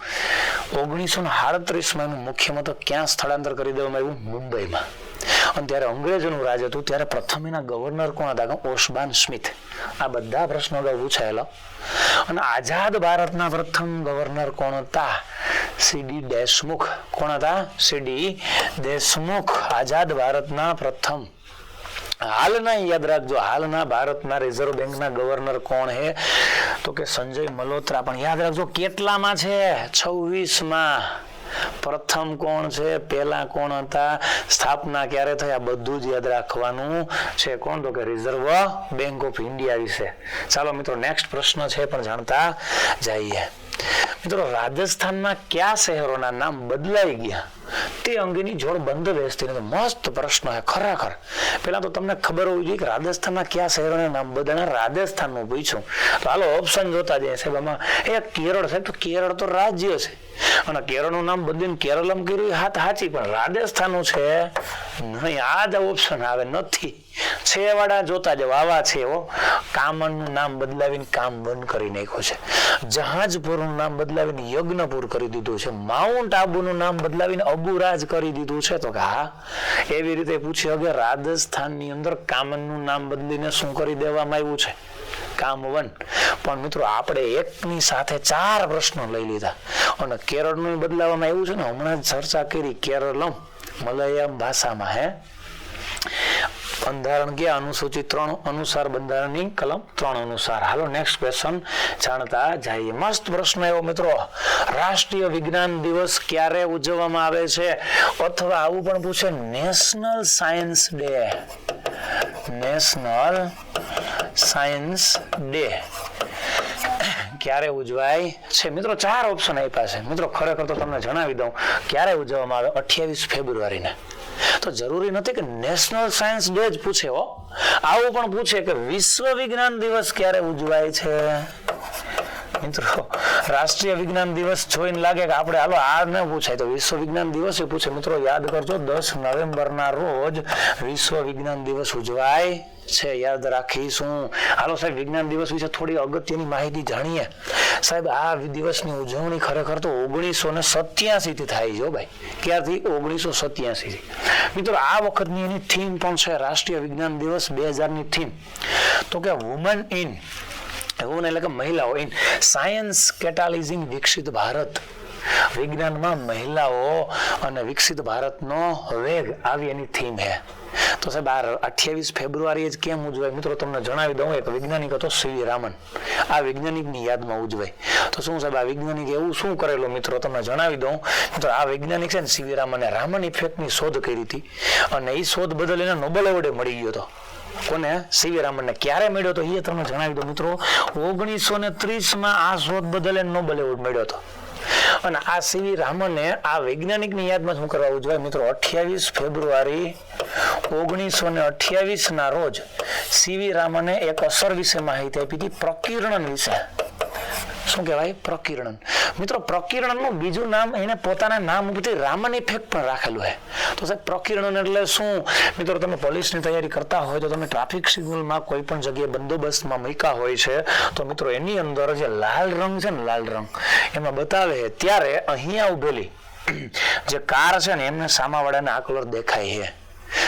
1938માં એનું મુખ્ય મથક ક્યાં સ્થળાંતર કરી દેવામાં આવ્યું? મુંબઈમાં. અને ત્યારે અંગ્રેજોનું રાજ હતું. ત્યારે પ્રથમ એના ગવર્નર કોણ હતા? ઓસ્બાન સ્મિથ. આ બધા પ્રશ્નો અગાઉ પૂછાયેલા. અને આઝાદ ભારતના પ્રથમ ગવર્નર કોણ હતા? CD દેશમુખ. કોણ હતા? CD દેશમુખ. આઝાદ ભારતના પ્રથમ. હાલના યાદ રાખજો, હાલના ભારતના રિઝર્વ બેંકના ગવર્નર કોણ હે? તો કે સંજય મલ્હોત્રા. પણ યાદ રાખજો કેટલામાં છે? 26માં. પ્રથમ કોણ છે? પેલા કોણ હતા? સ્થાપના ક્યારે થઈ? આ બધું જ યાદ રાખવાનું છે. કોણ? તો કે રિઝર્વ બેંક ઓફ ઇન્ડિયા વિશે. ચાલો મિત્રો નેક્સ્ટ પ્રશ્ન છે પણ જાણતા જઈએ. મિત્રો રાજસ્થાનના કયા શહેરોના નામ બદલાઈ ગયા તે અંગેની જોડ બંધ બેસતી નથી. મસ્ત પ્રશ્ન છે ખરેખર. પેલા તો તમને ખબર હોવી જોઈએ કે રાજસ્થાનના કયા શહેરોના નામ બદલાયા. રાજસ્થાનનું પૂછ્યું તો હાલો ઓપ્શન જોતા જઈએ સાહેબ. આમાં કેરળ છે, તો કેરળ તો રાજ્ય છે અને કેરળનું નામ બદલીને કેરળમ કર્યું હાથ સાચી, પણ રાજસ્થાનનું છે નહીં. આ જ ઓપ્શન આવે નથી. છે વાળા જોતા જાવ. આવા છે કામનનું નામ બદલાવીને કામ બંધ કરી નાખ્યું છે. જહાજપુરનું નામ બદલાવીને યજ્ઞપુર કરી દીધું છે. માઉન્ટ આબુનું નામ બદલાવીને અબુરાજ કરી દીધું છે. તો કે હા, એવી રીતે પૂછી હવે રાજસ્થાનની અંદર કામનનું નામ બદલીને શું કરી દેવામાં આવ્યું છે? કામ 1. પણ મિત્રો આપણે એકની સાથે 4 પ્રશ્નો લઈ લીધા અને કેરળનું બદલાવામાં આવ્યું છે ને, હમણાં જ ચર્ચા કરી કેરળમ મલયાલમ ભાષામાં હે બંધારણ કે અનુસૂચિત 3 અનુસાર બંધારણની કલમ 3 અનુસાર. હાલો નેક્સ્ટ ક્વેશ્ચન જાણતા જઈએ. મસ્ત પ્રશ્ન એવો મિત્રો, રાષ્ટ્રીય વિજ્ઞાન દિવસ ક્યારે ઉજવવામાં આવે છે? અથવા આવું પણ પૂછે national science day. National science day ક્યારે ઉજવાય છે? મિત્રો 4 ઓપ્શન આપ્યા છે. મિત્રો ખરેખર તો તમને જણાવી દઉં ક્યારે ઉજવવામાં આવે, 28 ફેબ્રુઆરીને. તો જરૂરી નથી કે નેશનલ સાયન્સ ડે જ પૂછે હો, આવું પણ પૂછે કે વિશ્વ વિજ્ઞાન દિવસ ક્યારે ઉજવાય છે? મિત્રો રાષ્ટ્રીય વિજ્ઞાન દિવસ જોઈને લાગે કે આપણે હાલો આ ન પૂછાય તો વિશ્વ વિજ્ઞાન દિવસ પૂછે. મિત્રો યાદ કરજો 10 નવેમ્બરના રોજ વિશ્વ વિજ્ઞાન દિવસ ઉજવાય છે, યાદ રાખીશું. હાલો સાહેબ વિજ્ઞાન દિવસ વિશે થોડી અગત્યની માહિતી જાણીએ. સાહેબ આ દિવસની ઉજવણી ખરેખર તો 1987 થી થાય છે ભાઈ. ક્યારથી? 1987 થી. મિત્રો આ વખતની એની થીમ પણ છે રાષ્ટ્રીય વિજ્ઞાન દિવસ 2000 ની થીમ તો કે વુમન ઇન, વુમન એટલે કે મહિલાઓ, ઇન સાયન્સ કેટાલિઝિંગ વિકસિત ભારત. વિજ્ઞાનમાં મહિલાઓ અને વિકસિત ભારતનો વેગ, આવી એની થીમ છે. તો સાહેબ આ 28 ફેબ્રુઆરી જ કેમ ઉજવાય? મિત્રો તમને જણાવી દઉં, એક વૈજ્ઞાનિક હતો સીવી રામન, આ વૈજ્ઞાનિકની યાદમાં ઉજવાય. તો શું સાહેબ આ વૈજ્ઞાનિક એવું શું કરેલું? મિત્રો તમને જણાવી દઉં. મિત્રો આ વૈજ્ઞાનિક છે ને સીવી રામને રામન ઇફેક્ટની શોધ કરી હતી અને એ શોધ બદલ એને નોબેલ એવોર્ડ મળી ગયો હતો. કોને? સીવી રામનને. ક્યારે મળ્યો હતો એ તમને જણાવી દઉં મિત્રો, 1930માં આ શોધ બદલ એને નોબેલ એવોર્ડ મળ્યો હતો. અને આ સીવી રામને આ વૈજ્ઞાનિકની યાદમાં શું કરવા ઉજવાય? મિત્રો 28 ફેબ્રુઆરી 1928 ના રોજ સીવી રામને એક અસર વિશે માહિતી આપી હતી, પ્રકિરણન વિશે. શું કહેવાય? પ્રકિરણન. મિત્રો પ્રકિરણનું બીજું નામ એને પોતાના નામ ઉપરથી રામન ઇફેક્ટ પણ રાખેલું છે. તો સાહેબ પ્રકિરણન એટલે શું? મિત્રો તમે પોલીસની તૈયારી કરતા હોય તો તમે ટ્રાફિક સિગ્નલમાં કોઈ પણ જગ્યાએ બંદોબસ્તમાં મૂક્યા હોય છે તો મિત્રો એની અંદર જે લાલ રંગ છે ને, લાલ રંગ એમાં બતાવે ત્યારે અહીંયા ઉભેલી જે કાર છે ને એમને સામાવાળાને આ કલર દેખાય છે.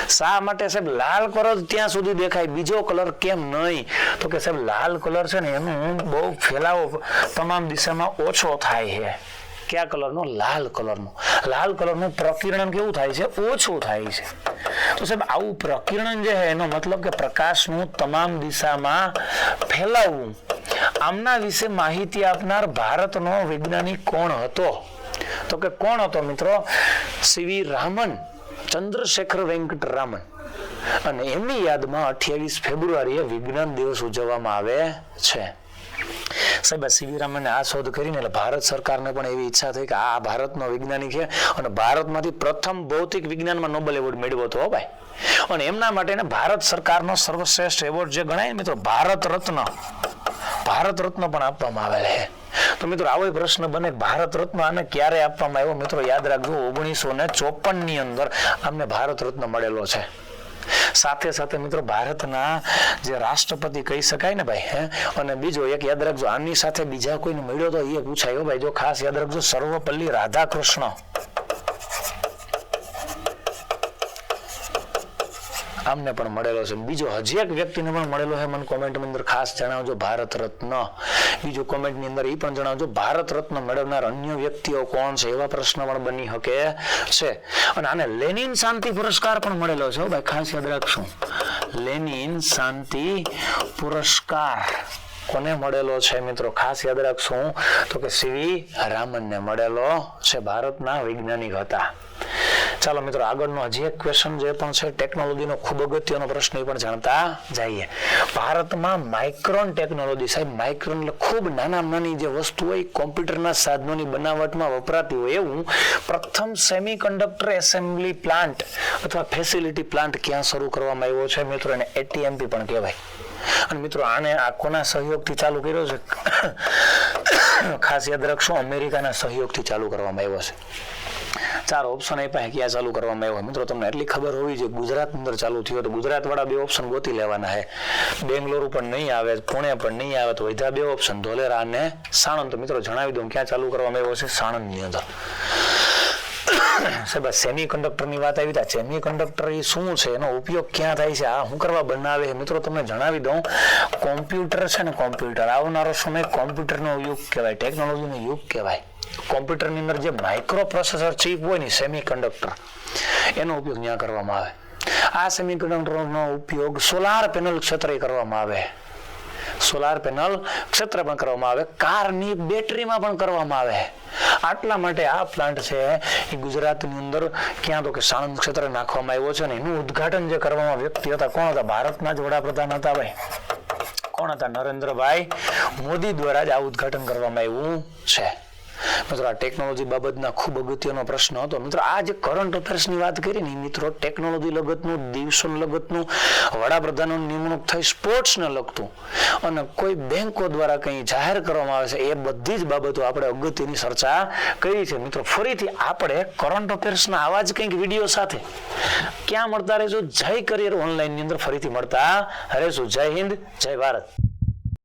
શા માટે સાહેબ લાલ કલર ત્યાં સુધી દેખાય, બીજો કલર કેમ નહીં? તો કે સાહેબ લાલ કલર છે ને એનું બહુ ફેલાવો તમામ દિશામાં ઓછો થાય છે. કયા કલરનો? લાલ કલરનો. લાલ કલરનું પ્રકિરણન કેવું થાય છે? ઓછું થાય છે. તો સાહેબ આવું પ્રકિરણન જે છે એનો મતલબ કે પ્રકાશનું તમામ દિશામાં ફેલાવવું. આમના વિશે માહિતી આપનાર ભારતનો વૈજ્ઞાનિક કોણ હતો? તો કે કોણ હતો મિત્રો? સીવી રામન, ચંદ્રશેખર વેંકટ રામન. અને એમની યાદમાં 28 ફેબ્રુઆરીએ વિજ્ઞાન દિવસ ઉજવવામાં આવે છે. સાહેબ સીવી રામને આ શોધ કરીને એટલે ભારત સરકારને પણ એવી ઈચ્છા થઈ કે આ ભારતનો વૈજ્ઞાનિક છે અને ભારતમાંથી પ્રથમ ભૌતિક વિજ્ઞાનમાં નોબેલ એવોર્ડ મેળવ્યો હતો ભાઈ. અને એમના માટે ભારત સરકારનો સર્વશ્રેષ્ઠ એવોર્ડ જે ગણાય મિત્રો ભારત રત્ન પણ આપવામાં આવેલ છે. તો મિત્રો આવો પ્રશ્ન બને ભારત રત્ન આને ક્યારે આપવામાં આવ્યો? મિત્રો યાદ રાખજો 1954 ની અંદર અમને ભારત રત્ન મળેલો છે. સાથે સાથે મિત્રો ભારતના જે રાષ્ટ્રપતિ કહી શકાય ને ભાઈ, અને બીજો એક યાદ રાખજો, આની સાથે બીજા કોઈને મળ્યો તો એ પૂછાયો ભાઈ. જો ખાસ યાદ રાખજો, સર્વપલ્લી રાધાકૃષ્ણ. આમને પણ મળેલો છે. બીજો હજી એક વ્યક્તિને પણ મળેલો છે, મને કોમેન્ટની અંદર ખાસ જણાવજો ભારત રત્ન. બીજું કોમેન્ટની અંદર એ પણ જણાવજો ભારત રત્ન મેળવનાર અન્ય વ્યક્તિઓ કોણ છે, એવા પ્રશ્ન પણ બની શકે છે. અને આને લેનિન શાંતિ પુરસ્કાર પણ મળેલો છે ભાઈ, ખાસ યાદ રાખશું. લેનિન શાંતિ પુરસ્કાર કોને મળેલો છે મિત્રો? ખાસ યાદ રાખશું તો કે સીવી રામનને મળેલો છે. ભારતના વૈજ્ઞાનિક હતા. ચાલો મિત્રો આગળનો હજી એક ક્વેશ્ચન જે પણ છે ટેકનોલોજીનો ખૂબ અગત્યનો પ્રશ્ન એ પણ જાણતા જઈએ. ભારતમાં માઇક્રોન ટેકનોલોજી, સાહેબ માઇક્રોન એટલે ખૂબ નાની જે વસ્તુ હોય કોમ્પ્યુટરના સાધનોની બનાવટમાં વપરાતી હોય એવું પ્રથમ સેમિકન્ડક્ટર એસેમ્બલી પ્લાન્ટ અથવા ફેસિલિટી પ્લાન્ટ ક્યાં શરૂ કરવામાં આવ્યો છે મિત્રો? એને એટીએમપી પણ કહેવાય. અને મિત્રો આને આ કોના સહયોગથી ચાલુ કર્યો છે? ખાસ યાદ રાખશો અમેરિકાના સહયોગથી ચાલુ કરવામાં આવ્યો છે. 4 ઓપ્શન આપ્યા ક્યાં ચાલુ કરવામાં આવ્યો મિત્રો તમને એટલી ખબર હોવી જોઈએ. ગુજરાત અંદર ચાલુ થયો તો ગુજરાત વાળા 2 ઓપ્શન ગોતી લેવાના છે. બેંગ્લોર પણ નહીં આવે, પુણે પણ નહીં આવે, તો વધ્યા 2 ઓપ્શન ધોલેરા અને સાણંદ. તો મિત્રો જણાવી દઉં ક્યાં ચાલુ કરવામાં આવ્યો છે? સાણંદની અંદર. સાહેબ સેમિકન્ડક્ટરની વાત આવી હતા. સેમિકન્ડક્ટર એ શું છે, એનો ઉપયોગ ક્યાં થાય છે, આ શું કરવા બનાવે છે મિત્રો તમને જણાવી દઉં. કોમ્પ્યુટર છે ને, કોમ્પ્યુટર આવનારો સમય કોમ્પ્યુટરનો યુગ કહેવાય, ટેકનોલોજીનો યુગ કહેવાય. કોમ્પ્યુટરની અંદર જે માઇક્રો પ્રોસેસર ચીપ હોય ને, સેમિકન્ડક્ટર, એનો ઉપયોગ ત્યાં કરવામાં આવે. આ સેમિકન્ડક્ટરનો ઉપયોગ સોલાર પેનલ ક્ષેત્રે કરવામાં આવે, સોલાર પેનલ ક્ષેત્રે પણ કરવામાં આવે, કારની બેટરીમાં પણ કરવામાં આવે. આટલા માટે આ પ્લાન્ટ છે એ ગુજરાતની અંદર ક્યાં તો કે સાણંદ ક્ષેત્રે નાખવામાં આવ્યો છે. ને એનું ઉદ્ઘાટન જે કરવામાં વ્યક્તિ હતા, કોણ હતા? ભારતના જ વડાપ્રધાન હતા ભાઈ. કોણ હતા? નરેન્દ્રભાઈ મોદી દ્વારા જ આ ઉદ્ઘાટન કરવામાં આવ્યું છે. મિત્રો આ ટેકનોલોજી બાબતના ખૂબ અગત્યનો પ્રશ્ન હતો. મિત્રો આ જે કરંટ અફેર્સની વાત કરી ને મિત્રો, ટેકનોલોજી લગતનું, દિવસો લગતનું, વડાપ્રધાનની નિમણૂક થઈ, સ્પોર્ટ્સને લગતું અને કોઈ બેંકો દ્વારા કંઈ જાહેર કરવામાં આવે છે, એ બધી જ બાબતો આપણે અગત્યની ચર્ચા કરી છે. મિત્રો ફરીથી આપણે કરંટ અફેર્સના આવા જ કંઈક વિડીયો સાથે ક્યાં મળતા રહેશું? જય કરિયર ઓનલાઈનની અંદર ફરીથી મળતા રહેશું. જય હિન્દ, જય ભારત.